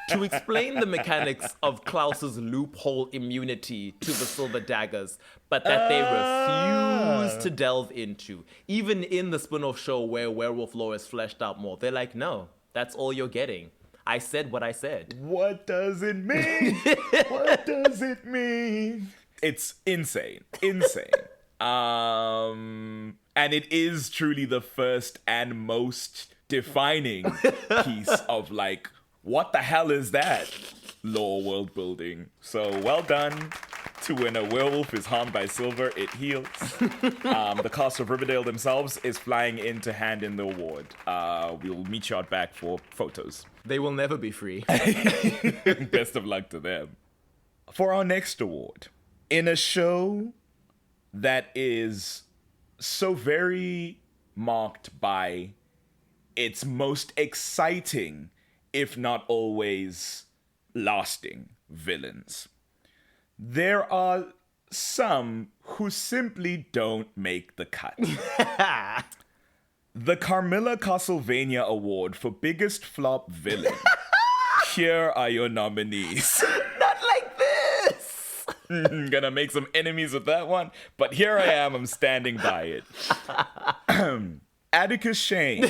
to explain the mechanics of Klaus's loophole immunity to the silver daggers, but that they refuse to delve into. Even in the spin-off show where werewolf lore is fleshed out more, they're like, no, that's all you're getting. I said what I said. What does it mean? What does it mean? It's insane. And it is truly the first and most defining piece of, like, what the hell is that lore world building? So well done to when a werewolf is harmed by silver, it heals. The cast of Riverdale themselves is flying in to hand in the award. We'll meet you out back for photos. They will never be free. Best of luck to them. For our next award, in a show that is so very marked by its most exciting, if not always lasting, villains, there are some who simply don't make the cut. The Carmilla Castlevania Award for Biggest Flop Villain. Here are your nominees. Not like this! Gonna make some enemies with that one, but here I am, I'm standing by it. Atticus Shane.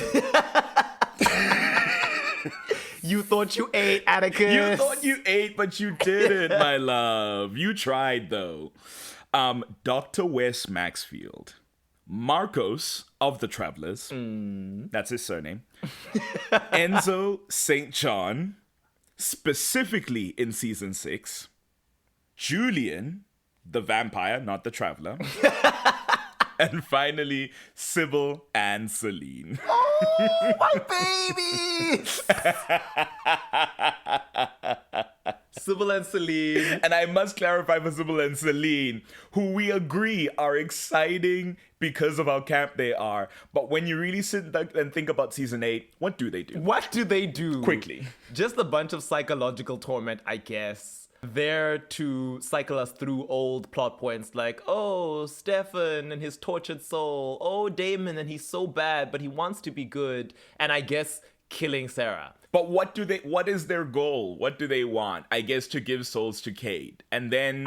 You thought you ate, Atticus. You thought you ate, but you didn't, my love. You tried, though. Dr. Wes Maxfield. Marcos of the Travelers. That's his surname. Enzo St. John, specifically in season 6. Julian, the vampire, not the traveler. And finally, Sybil and Celine. Oh, my babies! Sybil and Celine. And I must clarify for Sybil and Celine, who we agree are exciting because of how camp they are. But when you really sit and think about season 8, what do they do? What do they do? Quickly. Just a bunch of psychological torment, I guess. There to cycle us through old plot points like, oh, Stefan and his tortured soul. Oh, Damon and he's so bad, but he wants to be good. And I guess killing Sarah. But what is their goal? What do they want? I guess to give souls to Cade. And then,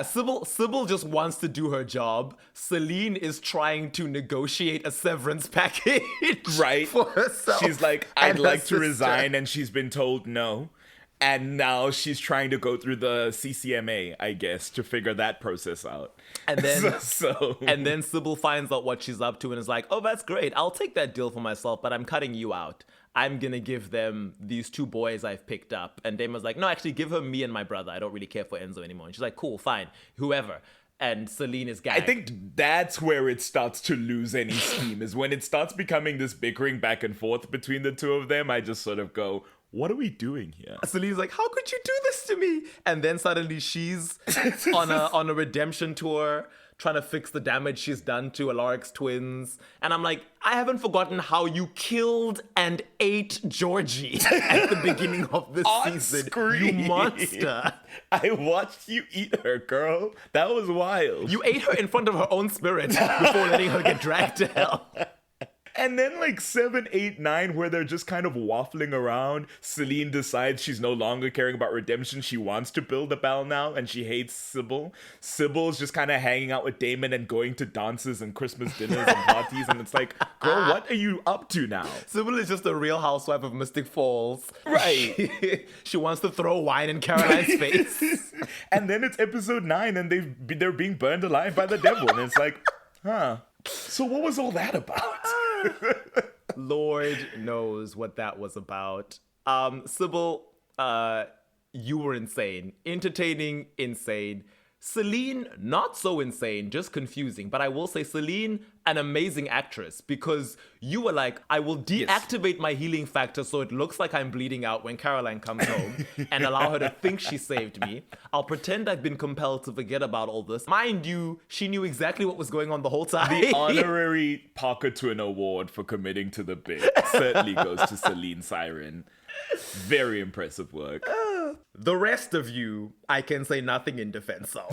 Sybil just wants to do her job. Celine is trying to negotiate a severance package. Right. For herself. She's like, I'd like to sister. resign, and she's been told no. And now she's trying to go through the CCMA, I guess, to figure that process out. And then, and then Sybil finds out what she's up to and is like, oh, that's great. I'll take that deal for myself, but I'm cutting you out. I'm going to give them these 2 boys I've picked up. And Damon's like, no, actually, give her me and my brother. I don't really care for Enzo anymore. And she's like, cool, fine, whoever. And Celine is gagged. I think that's where it starts to lose any steam, is when it starts becoming this bickering back and forth between the 2 of them. I just sort of go, what are we doing here? Celine's like, how could you do this to me? And then suddenly she's on a redemption tour, trying to fix the damage she's done to Alaric's twins. And I'm like, I haven't forgotten how you killed and ate Georgie at the beginning of this season. Screen. You monster. I watched you eat her, girl. That was wild. You ate her in front of her own spirit before letting her get dragged to hell. And then like 7, 8, 9, where they're just kind of waffling around, Celine decides she's no longer caring about redemption. She wants to build a bell now, and she hates Sybil. Sybil's just kind of hanging out with Damon and going to dances and Christmas dinners and parties. And it's like, girl, what are you up to now? Sybil is just a real housewife of Mystic Falls. Right. She wants to throw wine in Caroline's face. And then it's episode 9, and they're being burned alive by the devil. And it's like, huh. So what was all that about? Lord knows what that was about. Sybil, you were insane. Entertaining, insane. Celine, not so insane, just confusing. But I will say Celine, an amazing actress, because you were like, I will deactivate my healing factor so it looks like I'm bleeding out when Caroline comes home and allow her to think she saved me. I'll pretend I've been compelled to forget about all this. Mind you, she knew exactly what was going on the whole time. The honorary Parker Twin Award for committing to the bit certainly goes to Celine Siren. Very impressive work. The rest of you, I can say nothing in defense of.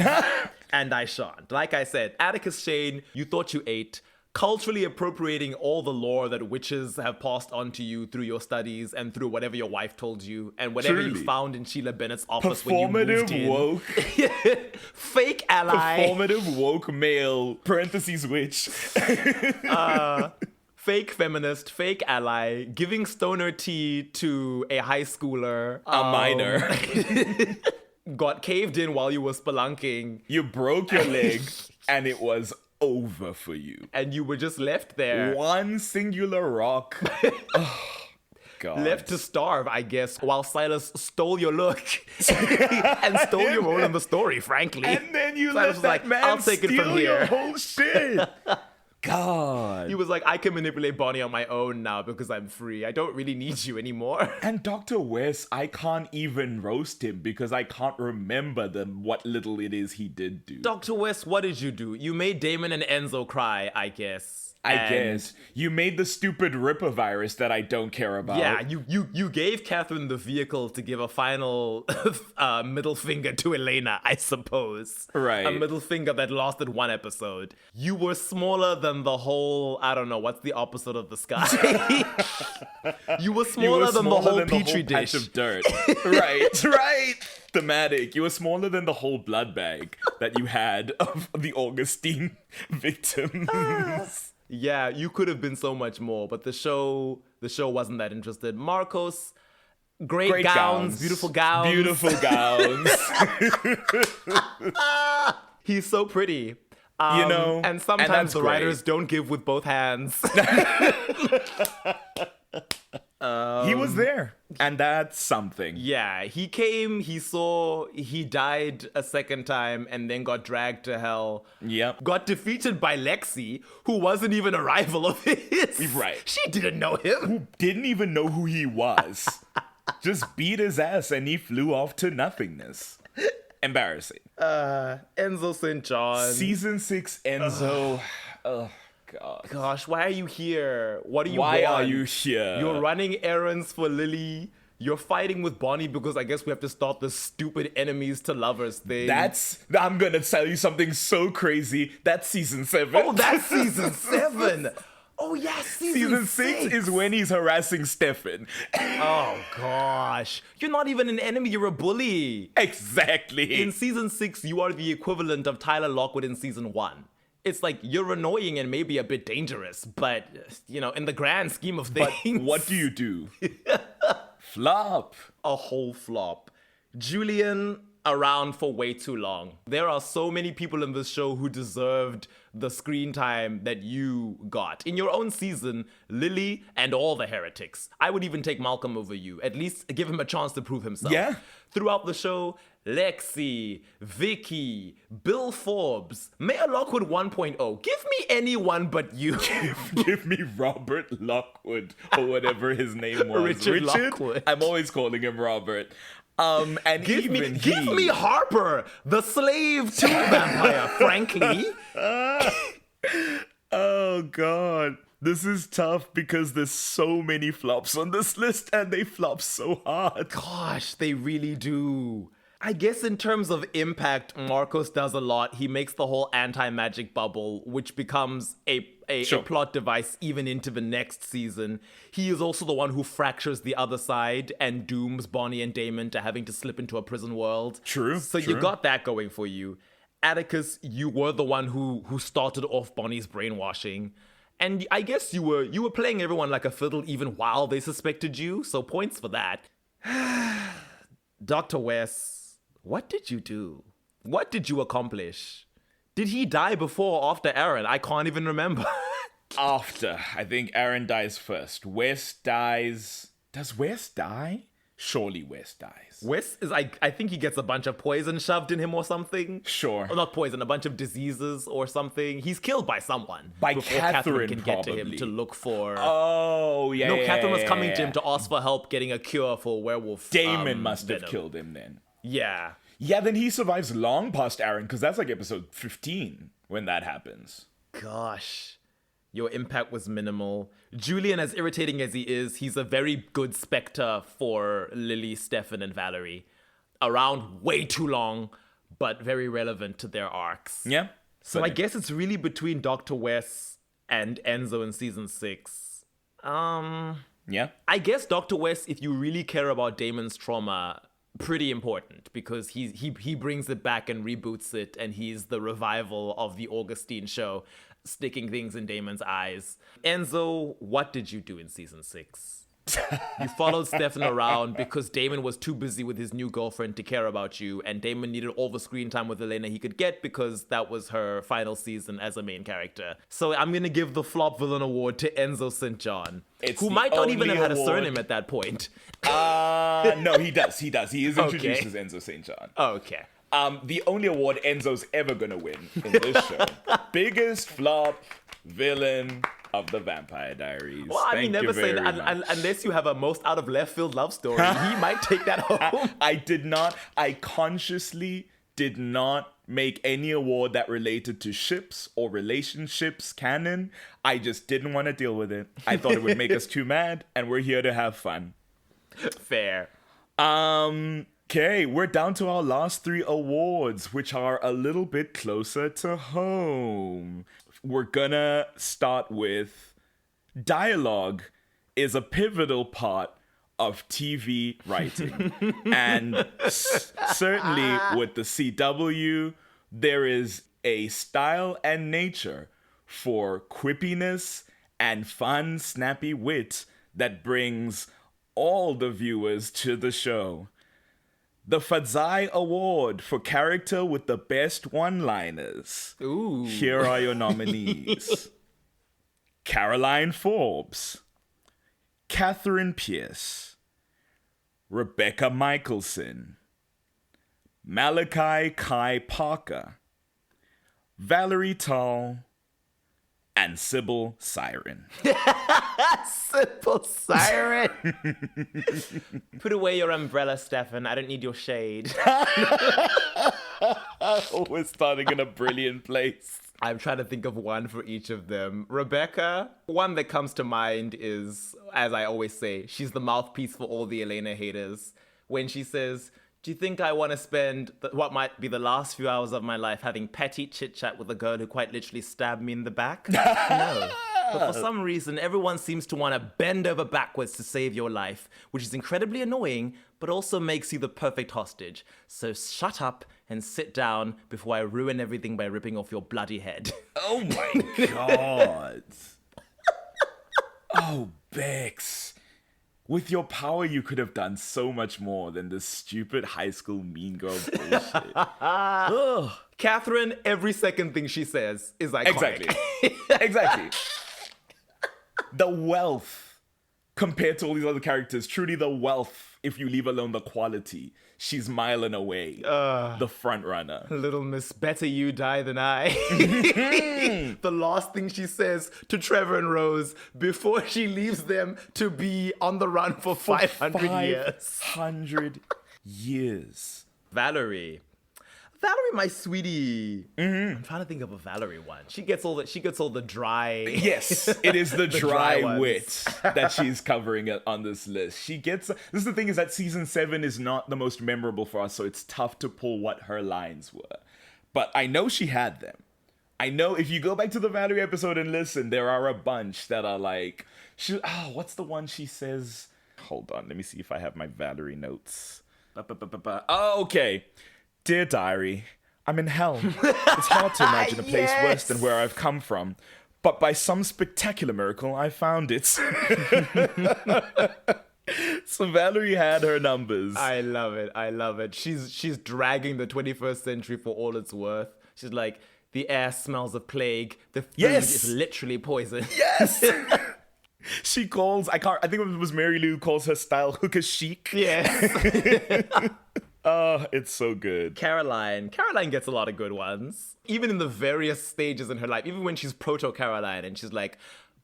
And I shan't. Like I said, Atticus Shane, you thought you ate. Culturally appropriating all the lore that witches have passed on to you through your studies and through whatever your wife told you and whatever you found in Sheila Bennett's office when you moved in. Woke. Fake ally. Performative woke male, parentheses witch. Fake feminist, fake ally, giving stoner tea to a high schooler. A minor. Got caved in while you were spelunking. You broke your leg and it was over for you. And you were just left there. One singular rock. Oh, God. Left to starve, I guess, while Silas stole your look and stole your role in the story, frankly. And then you Silas let that man I'll take it from steal here. your whole shit. God. He was like, I can manipulate Bonnie on my own now because I'm free. I don't really need you anymore. And Dr. West, I can't even roast him because I can't remember what little it is he did do. Dr. West, what did you do? You made Damon and Enzo cry, I guess. I guess. You made the stupid Ripper virus that I don't care about. Yeah, you gave Catherine the vehicle to give a final middle finger to Elena, I suppose. Right. A middle finger that lasted one episode. You were smaller than the whole, I don't know, what's the opposite of the sky? You were smaller than the whole petri dish. Patch of dirt. Right. Thematic. You were smaller than the whole blood bag that you had of the Augustine victims. Yeah, you could have been so much more, but the show wasn't that interested. Marcos, great gowns, beautiful gowns. Beautiful gowns. He's so pretty. And sometimes and the writers don't give with both hands. He was there, and that's something. Yeah, he came, he saw, he died a second time, and then got dragged to hell. Yep. Got defeated by Lexi, who wasn't even a rival of his. Right. She didn't know him. Who didn't even know who he was. Just beat his ass, and he flew off to nothingness. Embarrassing. Enzo St. John. Season 6 Enzo. Oh, God. Gosh, why are you here? What do you Why want? are you here? You're running errands for Lily. You're fighting with Bonnie because I guess we have to start this stupid enemies to lovers thing. I'm gonna tell you something so crazy. That's season 7. Oh, that's season 7. Oh, yeah, season 6 is when he's harassing Stefan. Oh, gosh. You're not even an enemy, you're a bully. Exactly. In season 6, you are the equivalent of Tyler Lockwood in season 1. It's like, you're annoying and maybe a bit dangerous, but, in the grand scheme of things. But what do you do? Flop. A whole flop. Julian, around for way too long. There are so many people in this show who deserved the screen time that you got. In your own season, Lily and all the heretics. I would even take Malcolm over you. At least give him a chance to prove himself. Yeah. Throughout the show, Lexi, Vicky, Bill Forbes, Mayor Lockwood 1.0. Give me anyone but you. Give me Robert Lockwood or whatever his name was. Richard Lockwood. I'm always calling him Robert. And give me Harper, the slave to vampire, frankly. Oh, God. This is tough because there's so many flops on this list and they flop so hard. Gosh, they really do. I guess in terms of impact, Marcos does a lot. He makes the whole anti-magic bubble, which becomes a plot device even into the next season. He is also the one who fractures the other side and dooms Bonnie and Damon to having to slip into a prison world. True. So you got that going for you. Atticus, you were the one who started off Bonnie's brainwashing. And I guess you were playing everyone like a fiddle even while they suspected you, so points for that. Dr. West, what did you do? What did you accomplish? Did he die before or after Aaron? I can't even remember. After. I think Aaron dies first. West dies. Does West die? surely Wes dies. Wes is I think he gets a bunch of poison shoved in him or something. Sure. Or not poison, a bunch of diseases or something. He's killed by someone. By before Catherine, can get to him probably. to look for... Oh, yeah. No, yeah, Catherine was yeah, coming yeah, to him to ask for help getting a cure for werewolf Damon must have venom. killed him then. Yeah. Yeah, then he survives long past Aaron, because that's like episode 15 when that happens. Gosh. Your impact was minimal. Julian, as irritating as he is, he's a very good specter for Lily, Stefan, and Valerie. Around way too long, but very relevant to their arcs. Yeah. So I guess it's really between Dr. Wes and Enzo in season 6. Yeah. I guess Dr. Wes, if you really care about Damon's trauma, pretty important because he brings it back and reboots it, and he's the revival of the Augustine show, sticking things in Damon's eyes. Enzo, what did you do in season 6? You followed Stefan around because Damon was too busy with his new girlfriend to care about you, and Damon needed all the screen time with Elena he could get because that was her final season as a main character. So I'm going to give the Flop Villain Award to Enzo St. John, who might not even have had a surname at that point. No, he does. He is introduced Okay. as Enzo St. John. Okay. The only award Enzo's ever gonna win in this show. Biggest flop villain of the Vampire Diaries. Well, I mean, Thank never you say very that much. unless you have a most out of left field love story. He might take that home. I consciously did not make any award that related to ships or relationships canon. I just didn't want to deal with it. I thought it would make us too mad, and we're here to have fun. Fair. Okay, we're down to our last 3 awards, which are a little bit closer to home. We're gonna start with dialogue is a pivotal part of TV writing. And certainly with the CW, there is a style and nature for quippiness and fun, snappy wit that brings all the viewers to the show. The Fadzai Award for character with the best one-liners. Ooh. Here are your nominees. Caroline Forbes, Catherine Pierce, Rebecca Michelson, Malachi Kai Parker, Valerie Tull, and Sybil Siren. Simple siren. Put away your umbrella, Stefan. I don't need your shade. We're starting in a brilliant place. I'm trying to think of one for each of them. Rebecca, one that comes to mind is, as I always say, she's the mouthpiece for all the Elena haters. When she says, do you think I want to spend what might be the last few hours of my life having petty chit-chat with a girl who quite literally stabbed me in the back? No. But for some reason, everyone seems to want to bend over backwards to save your life, which is incredibly annoying, but also makes you the perfect hostage. So shut up and sit down before I ruin everything by ripping off your bloody head. Oh my god. Oh, Bex. With your power, you could have done so much more than this stupid high school mean girl bullshit. Ugh. Catherine, every second thing she says is iconic. Exactly. The wealth compared to all these other characters, truly the wealth, if you leave alone the quality. She's miling away. The front runner. Little miss, better you die than I. The last thing she says to Trevor and Rose before she leaves them to be on the run for 500 years. 500 years. Valerie, my sweetie. I'm trying to think of a Valerie one. She gets all the dry. Yes, it is the dry dry ones. wit that she's covering on this list. This is the thing, is that season 7 is not the most memorable for us, so it's tough to pull what her lines were. But I know she had them. I know if you go back to the Valerie episode and listen, there are a bunch that are like, what's the one she says? Hold on, let me see if I have my Valerie notes. Oh, okay. Dear Diary, I'm in hell. It's hard to imagine a place worse than where I've come from. But by some spectacular miracle, I found it. So Valerie had her numbers. I love it. She's dragging the 21st century for all it's worth. She's like, the air smells of plague. The food is literally poison. Yes! She calls, I think it was Mary Lou calls her style hooker chic. Yes. Oh, it's so good. Caroline gets a lot of good ones. Even in the various stages in her life, even when she's proto-Caroline and she's like,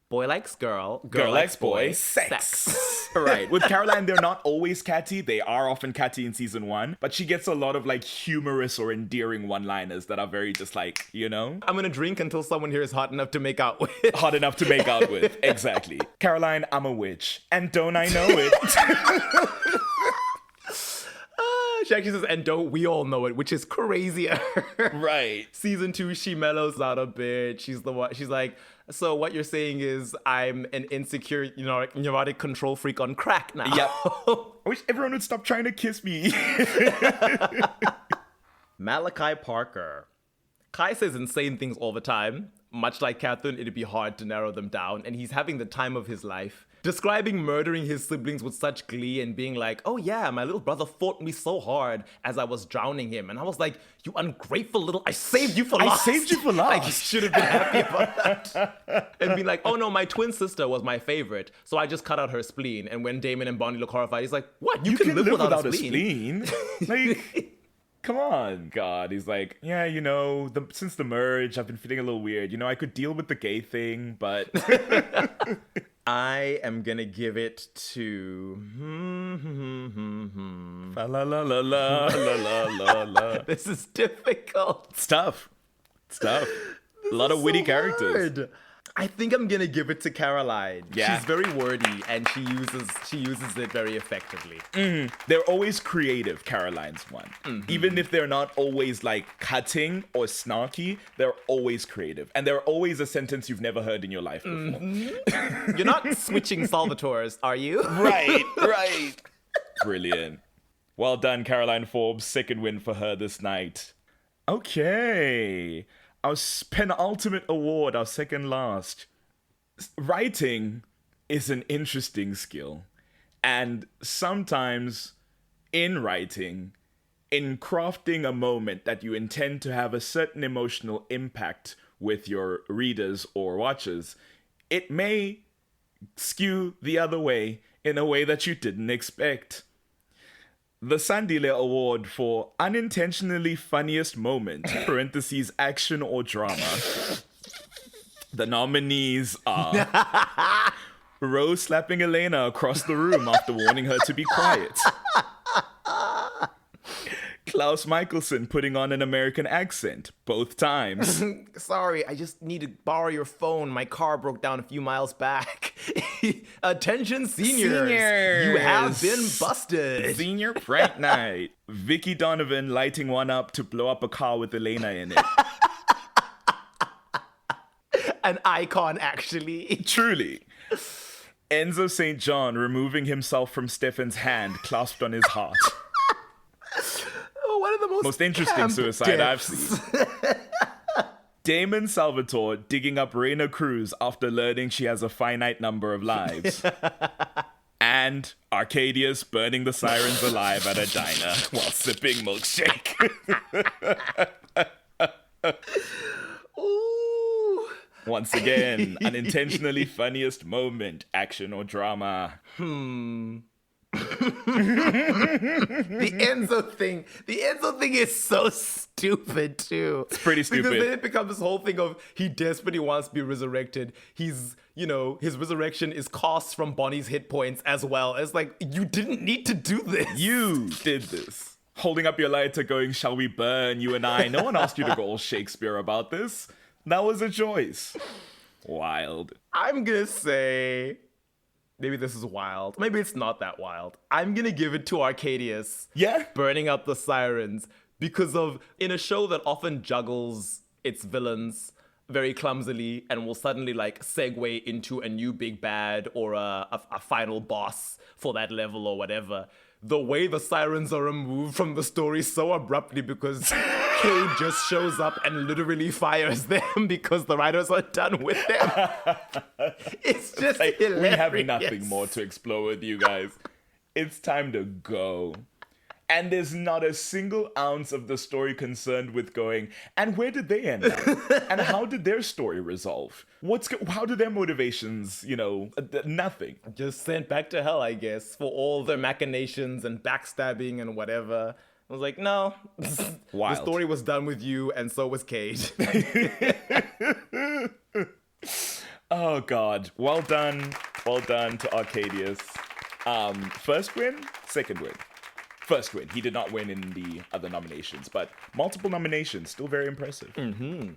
boy likes girl, girl likes boy, sex. Right. With Caroline, they're not always catty. They are often catty in season 1, but she gets a lot of like humorous or endearing one-liners that are very just like, you know? I'm gonna drink until someone here is hot enough to make out with. Hot enough to make out with. Exactly. Caroline, I'm a witch. And don't I know it? She actually says, and don't we all know it, which is crazier. Right. Season 2, she mellows out a bit. She's like, so what you're saying is I'm an insecure, neurotic control freak on crack now. Yep. I wish everyone would stop trying to kiss me. Malachi Parker. Kai says insane things all the time. Much like Catherine, it'd be hard to narrow them down, and he's having the time of his life. Describing murdering his siblings with such glee and being like, oh yeah, my little brother fought me so hard as I was drowning him. And I was like, you ungrateful little, I saved you for last. I saved you for last. Like, he should have been happy about that. And be like, oh no, my twin sister was my favorite, so I just cut out her spleen. And when Damon and Bonnie look horrified, he's like, what? You can live without a spleen? Like... Come on, God. He's like, yeah, since the merge, I've been feeling a little weird. I could deal with the gay thing, but... I am gonna give it to... La la la la la la la la. This is difficult. It's tough. A lot of witty characters. Hard. I think I'm gonna give it to Caroline. Yeah. She's very wordy and she uses it very effectively. Mm-hmm. They're always creative, Caroline's one. Mm-hmm. Even if they're not always like cutting or snarky, they're always creative. And they're always a sentence you've never heard in your life before. Mm-hmm. You're not switching Salvatores, are you? Right. Brilliant. Well done, Caroline Forbes. Second win for her this night. Okay. Our penultimate award, our second last. Writing is an interesting skill. And sometimes in writing, in crafting a moment that you intend to have a certain emotional impact with your readers or watchers, it may skew the other way in a way that you didn't expect. The Sandile Award for unintentionally funniest moment, parentheses, action or drama. The nominees are Rose slapping Elena across the room after warning her to be quiet. Klaus Michelson putting on an American accent, both times. Sorry, I just need to borrow your phone. My car broke down a few miles back. Attention, seniors. You have been busted. Senior prank night. Vicky Donovan lighting one up to blow up a car with Elena in it. An icon, actually. Truly. Enzo St. John removing himself from Stefan's hand clasped on his heart. One of the most interesting suicide I've seen. Damon Salvatore digging up Reina Cruz after learning she has a finite number of lives. And Arcadius burning the sirens alive at a diner while sipping milkshake. Ooh. Once again, unintentionally funniest moment, action or drama. The Enzo thing is so stupid too. It's pretty stupid. Because then it becomes this whole thing of he desperately wants to be resurrected. His resurrection is cost from Bonnie's hit points as well. It's like, you didn't need to do this. You did this. Holding up your lighter going, shall we burn, you and I? No one asked you to go all Shakespeare about this. That was a choice. Wild. I'm gonna say... maybe this is wild. Maybe it's not that wild. I'm gonna give it to Arcadius. Yeah? Burning up the sirens. Because in a show that often juggles its villains very clumsily and will suddenly segue into a new big bad or a final boss for that level or whatever. The way the sirens are removed from the story so abruptly because Cade just shows up and literally fires them because the writers are done with them. It's just hilarious. We have nothing more to explore with you guys. It's time to go. And there's not a single ounce of the story concerned with going, and where did they end up? And how did their story resolve? How do their motivations, nothing. Just sent back to hell, I guess, for all their machinations and backstabbing and whatever. I was like, no, Wild. The story was done with you, and so was Cage. Oh, God. Well done to Arcadius. First win, second win. First win. He did not win in the other nominations, but multiple nominations. Still very impressive. Mm-hmm.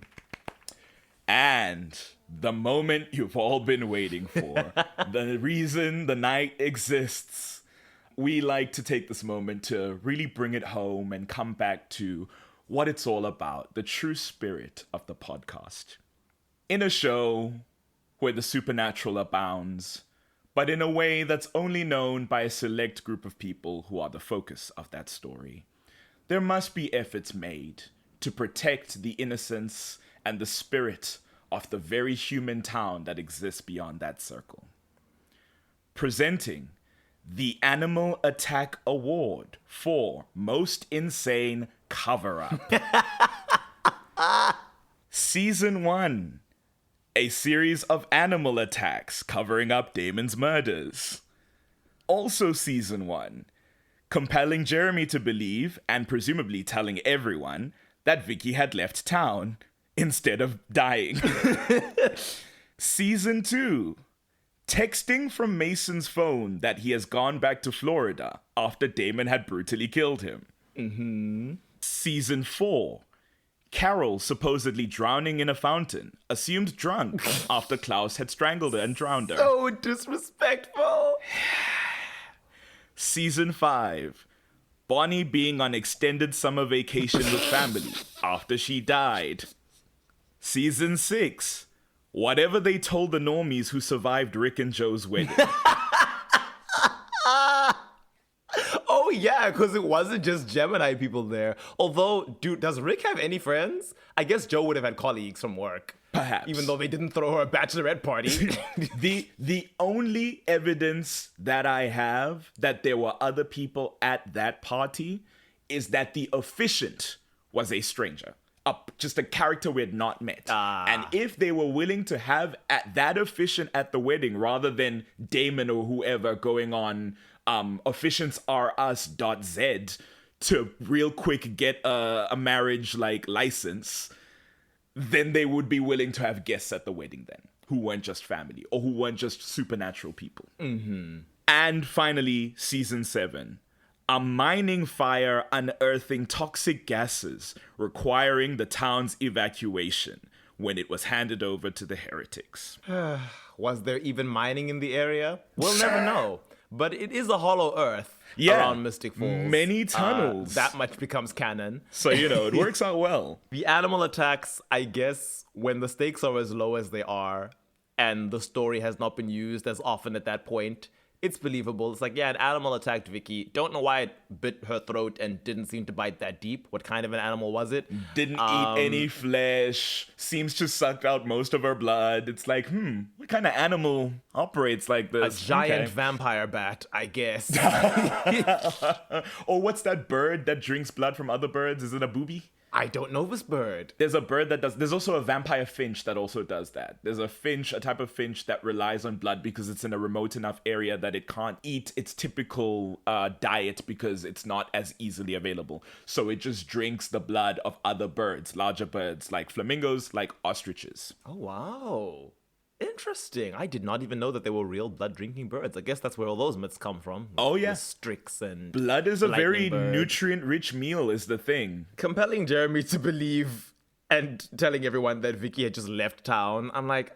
And the moment you've all been waiting for, the reason the night exists. We like to take this moment to really bring it home and come back to what it's all about, the true spirit of the podcast. In a show where the supernatural abounds, but in a way that's only known by a select group of people who are the focus of that story, there must be efforts made to protect the innocence and the spirit of the very human town that exists beyond that circle. Presenting the Animal Attack Award for Most Insane Cover-Up. Season 1. A series of animal attacks covering up Damon's murders. Also Season 1. Compelling Jeremy to believe, and presumably telling everyone, that Vicky had left town instead of dying. Season 2. Texting from Mason's phone that he has gone back to Florida after Damon had brutally killed him. Mm-hmm. Season 4. Carol supposedly drowning in a fountain, assumed drunk after Klaus had strangled her and drowned her. So disrespectful. Season 5. Bonnie being on extended summer vacation with family after she died. Season 6. Whatever they told the normies who survived Rick and Joe's wedding. Oh, yeah, because it wasn't just Gemini people there. Although, dude, does Rick have any friends? I guess Joe would have had colleagues from work. Perhaps. Even though they didn't throw her a bachelorette party. The only evidence that I have that there were other people at that party is that the officiant was a stranger. Just a character we had not met. And if they were willing to have that officiant at the wedding rather than Damon or whoever going on officiantsrus.z to real quick get a marriage license, then they would be willing to have guests at the wedding then who weren't just family or who weren't just supernatural people. Mm-hmm. And finally, season 7. A mining fire unearthing toxic gases, requiring the town's evacuation when it was handed over to the heretics. Was there even mining in the area? We'll never know. But it is a hollow earth around Mystic Falls. Many tunnels. That much becomes canon. So, it works out well. The animal attacks, I guess, when the stakes are as low as they are, and the story has not been used as often at that point, it's believable. It's like, yeah, an animal attacked Vicky. Don't know why it bit her throat and didn't seem to bite that deep. What kind of an animal was it? Didn't eat any flesh. Seems to suck out most of her blood. It's like, what kind of animal operates like this? A giant vampire bat, I guess. Or what's that bird that drinks blood from other birds? Is it a booby? I don't know this bird. There's a bird that does. There's also a vampire finch that also does that. There's a type of finch that relies on blood because it's in a remote enough area that it can't eat its typical diet because it's not as easily available. So it just drinks the blood of other birds, larger birds like flamingos, like ostriches. Oh, wow. Interesting. I did not even know that they were real blood-drinking birds. I guess that's where all those myths come from. Oh, yeah. The Strix and blood is a very nutrient-rich meal is the thing. Compelling Jeremy to believe and telling everyone that Vicky had just left town. I'm like,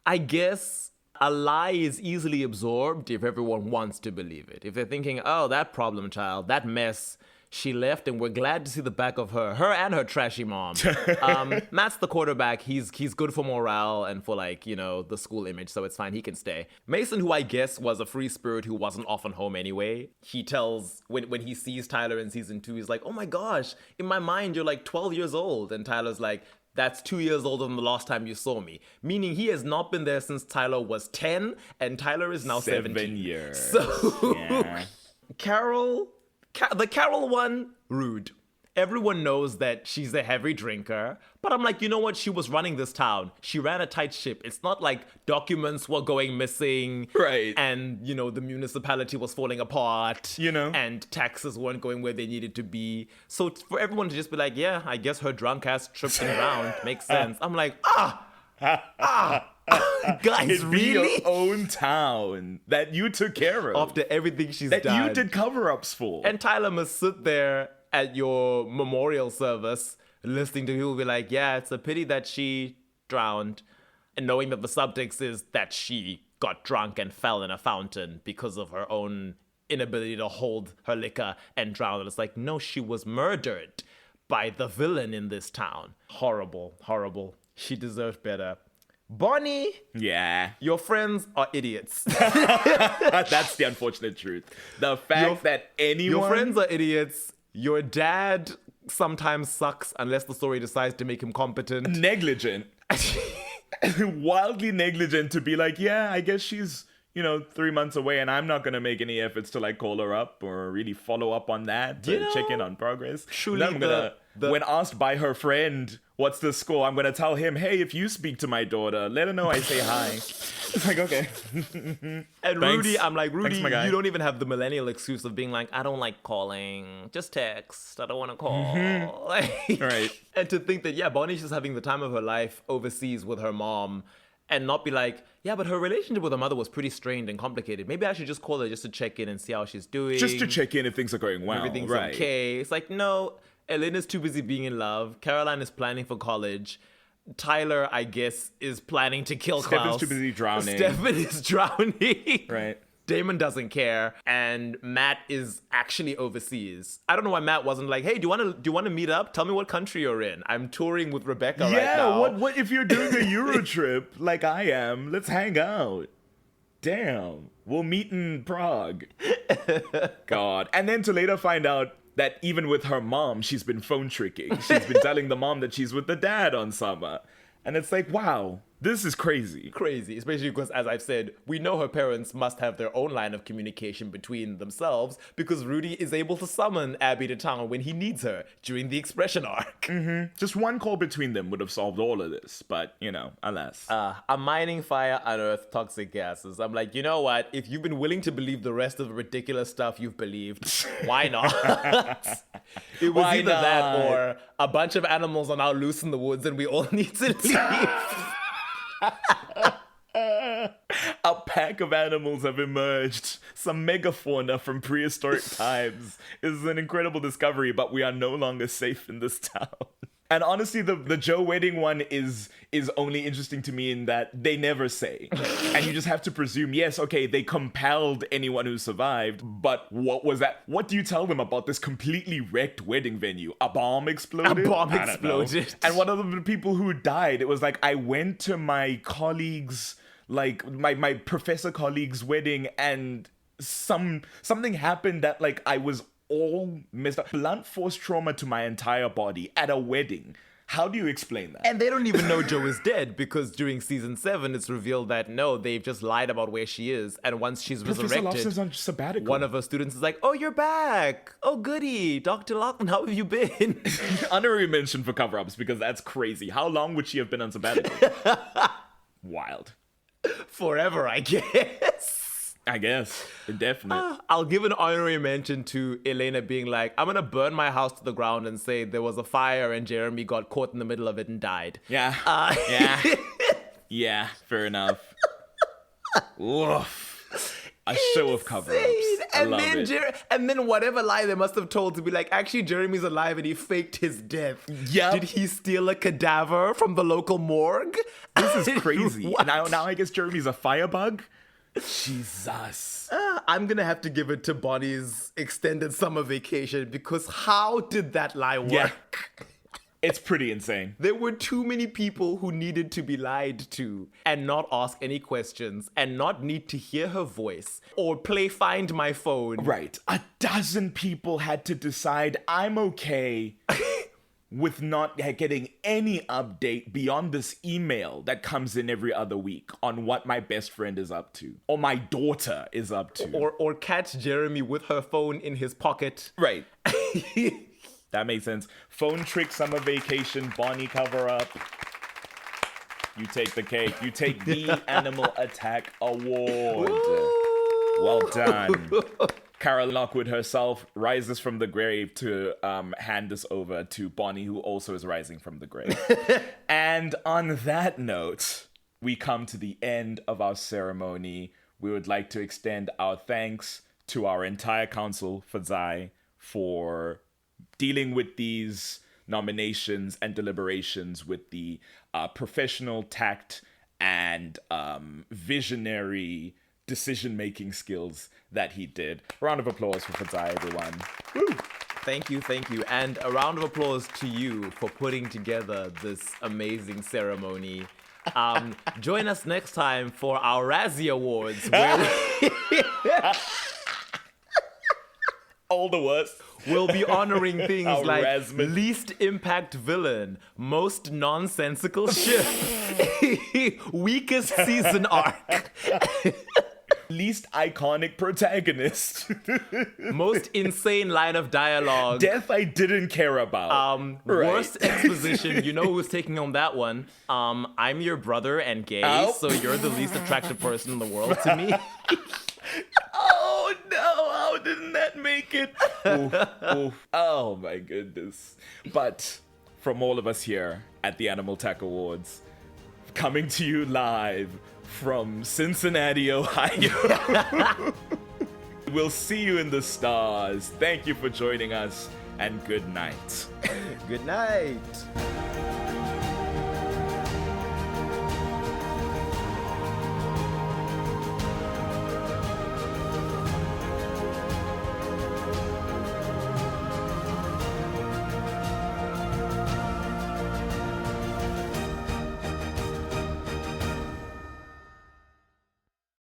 I guess a lie is easily absorbed if everyone wants to believe it. If they're thinking, oh, that problem child, that mess, she left and we're glad to see the back of her and her trashy mom. Matt's the quarterback. He's good for morale and for the school image, so it's fine. He can stay. Mason, who I guess was a free spirit who wasn't often home anyway, he tells, when he sees Tyler in season 2, he's like, oh my gosh, in my mind, you're like 12 years old. And Tyler's like, that's 2 years older than the last time you saw me. Meaning he has not been there since Tyler was 10 and Tyler is now 17. 7 years. So yeah. Carol The Carol one, rude. Everyone knows that she's a heavy drinker, but I'm like, you know what? She was running this town. She ran a tight ship. It's not like documents were going missing. Right. And, the municipality was falling apart. And taxes weren't going where they needed to be. So for everyone to just be like, yeah, I guess her drunk ass tripped and drowned makes sense. I'm like, guys, It'd be really? your own town that you took care of. After everything she's that done. you did cover-ups for. And Tyler must sit there at your memorial service listening to people be like, yeah, it's a pity that she drowned. And knowing that the subtext is that she got drunk and fell in a fountain because of her own inability to hold her liquor and drowned. And it's like, no, she was murdered by the villain in this town. Horrible, horrible. She deserved better. Bonnie, yeah, your friends are idiots. That's the unfortunate truth. The fact that your friends are idiots. Your dad sometimes sucks unless the story decides to make him competent. Negligent. Wildly negligent to be like, yeah, I guess she's, 3 months away and I'm not going to make any efforts to like call her up or really follow up on that, to check in on progress. Truly, I'm going to, when asked by her friend, what's the score? I'm going to tell him, hey, if you speak to my daughter, let her know I say hi. It's like, okay. And Thanks. Rudy, I'm like, Rudy, Thanks, my guy. you don't even have the millennial excuse of being like, I don't like calling. Just text. I don't want to call. Right. And to think that, yeah, Bonnie's just having the time of her life overseas with her mom and not be like, yeah, but her relationship with her mother was pretty strained and complicated. Maybe I should just call her just to check in and see how she's doing. Just to check in if things are going well. Everything's right. okay. It's like, no, Elena's too busy being in love. Caroline is planning for college. Tyler, I guess, is planning to kill Klaus. Stefan's too busy drowning. Stefan is drowning. Right. Damon doesn't care, and Matt is actually overseas. I don't know why Matt wasn't like, "Hey, do you want to meet up? Tell me what country you're in. I'm touring with Rebecca right now." Yeah, what if you're doing a Euro trip like I am? Let's hang out. Damn, we'll meet in Prague. God, and then to later find out that even with her mom, she's been phone tricking. She's been telling the mom that she's with the dad on summer, and it's like, wow. This is crazy. Crazy, especially because, as I've said, we know her parents must have their own line of communication between themselves because Rudy is able to summon Abby to town when he needs her during the expression arc. Mm-hmm. Just one call between them would have solved all of this, but, alas. I'm mining fire, unearth toxic gases. I'm like, you know what? If you've been willing to believe the rest of the ridiculous stuff you've believed, why not? It was Why either not? that or a bunch of animals are now loose in the woods and we all need to leave. A pack of animals have emerged. Some megafauna from prehistoric times. This is an incredible discovery, but we are no longer safe in this town. And honestly, the Joe wedding one is only interesting to me in that they never say. And you just have to presume, yes, okay, they compelled anyone who survived, but what was that? What do you tell them about this completely wrecked wedding venue? A bomb exploded? A bomb I don't know. exploded. And one of the people who died, it was like, I went to my colleague's, like, my professor colleague's wedding, and something happened that, like, I was all messed up. Blunt force trauma to my entire body at a wedding. How do you explain that? And they don't even know Joe is dead because during season 7, it's revealed that no, they've just lied about where she is. And once she's Professor Lobster's resurrected, on sabbatical. one of her students is like, "Oh, you're back. Oh, goody. Dr. Lachlan, how have you been?" Honorary mention for cover-ups because that's crazy. How long would she have been on sabbatical? Wild. Forever, I guess. I guess. Indefinite. I'll give an honorary mention to Elena being like, I'm going to burn my house to the ground and say there was a fire and Jeremy got caught in the middle of it and died. Yeah. Yeah. Yeah, fair enough. Oof. A show of cover-ups. I love it. And then whatever lie they must have told to be like, actually, Jeremy's alive and he faked his death. Yep. Did he steal a cadaver from the local morgue? This is crazy. What? Now I guess Jeremy's a firebug? Jesus. I'm going to have to give it to Bonnie's extended summer vacation because how did that lie work? Yeah. It's pretty insane. There were too many people who needed to be lied to and not ask any questions and not need to hear her voice or play Find My Phone. Right. 12 people had to decide I'm okay with not getting any update beyond this email that comes in every other week on what my best friend is up to or my daughter is up to. Or catch Jeremy with her phone in his pocket. Right. That makes sense. Phone trick summer vacation, Bonnie cover up. You take the cake. You take the Animal Attack Award. Well done. Carol Lockwood herself rises from the grave to hand this over to Bonnie, who also is rising from the grave. And on that note, we come to the end of our ceremony. We would like to extend our thanks to our entire council, Fadzai, for dealing with these nominations and deliberations with the professional tact and visionary decision-making skills that he did. Round of applause for Fadzai, everyone. Woo! Thank you. And a round of applause to you for putting together this amazing ceremony. Join us next time for our Razzie Awards, where all the worst. We'll be honoring things Our like Rasmus. least impact villain, most nonsensical ship, weakest season arc, Least iconic protagonist. most insane line of dialogue, Death I didn't care about. worst exposition. You know who's taking on that one? I'm your brother and gay, Ow. so you're the least attractive person in the world to me. Oh no, how didn't that make it? Oof, oof. Oh my goodness. But from all of us here at the Animal Attack Awards, coming to you live from Cincinnati, Ohio. We'll see you in the stars. Thank you for joining us, and good night. Good night.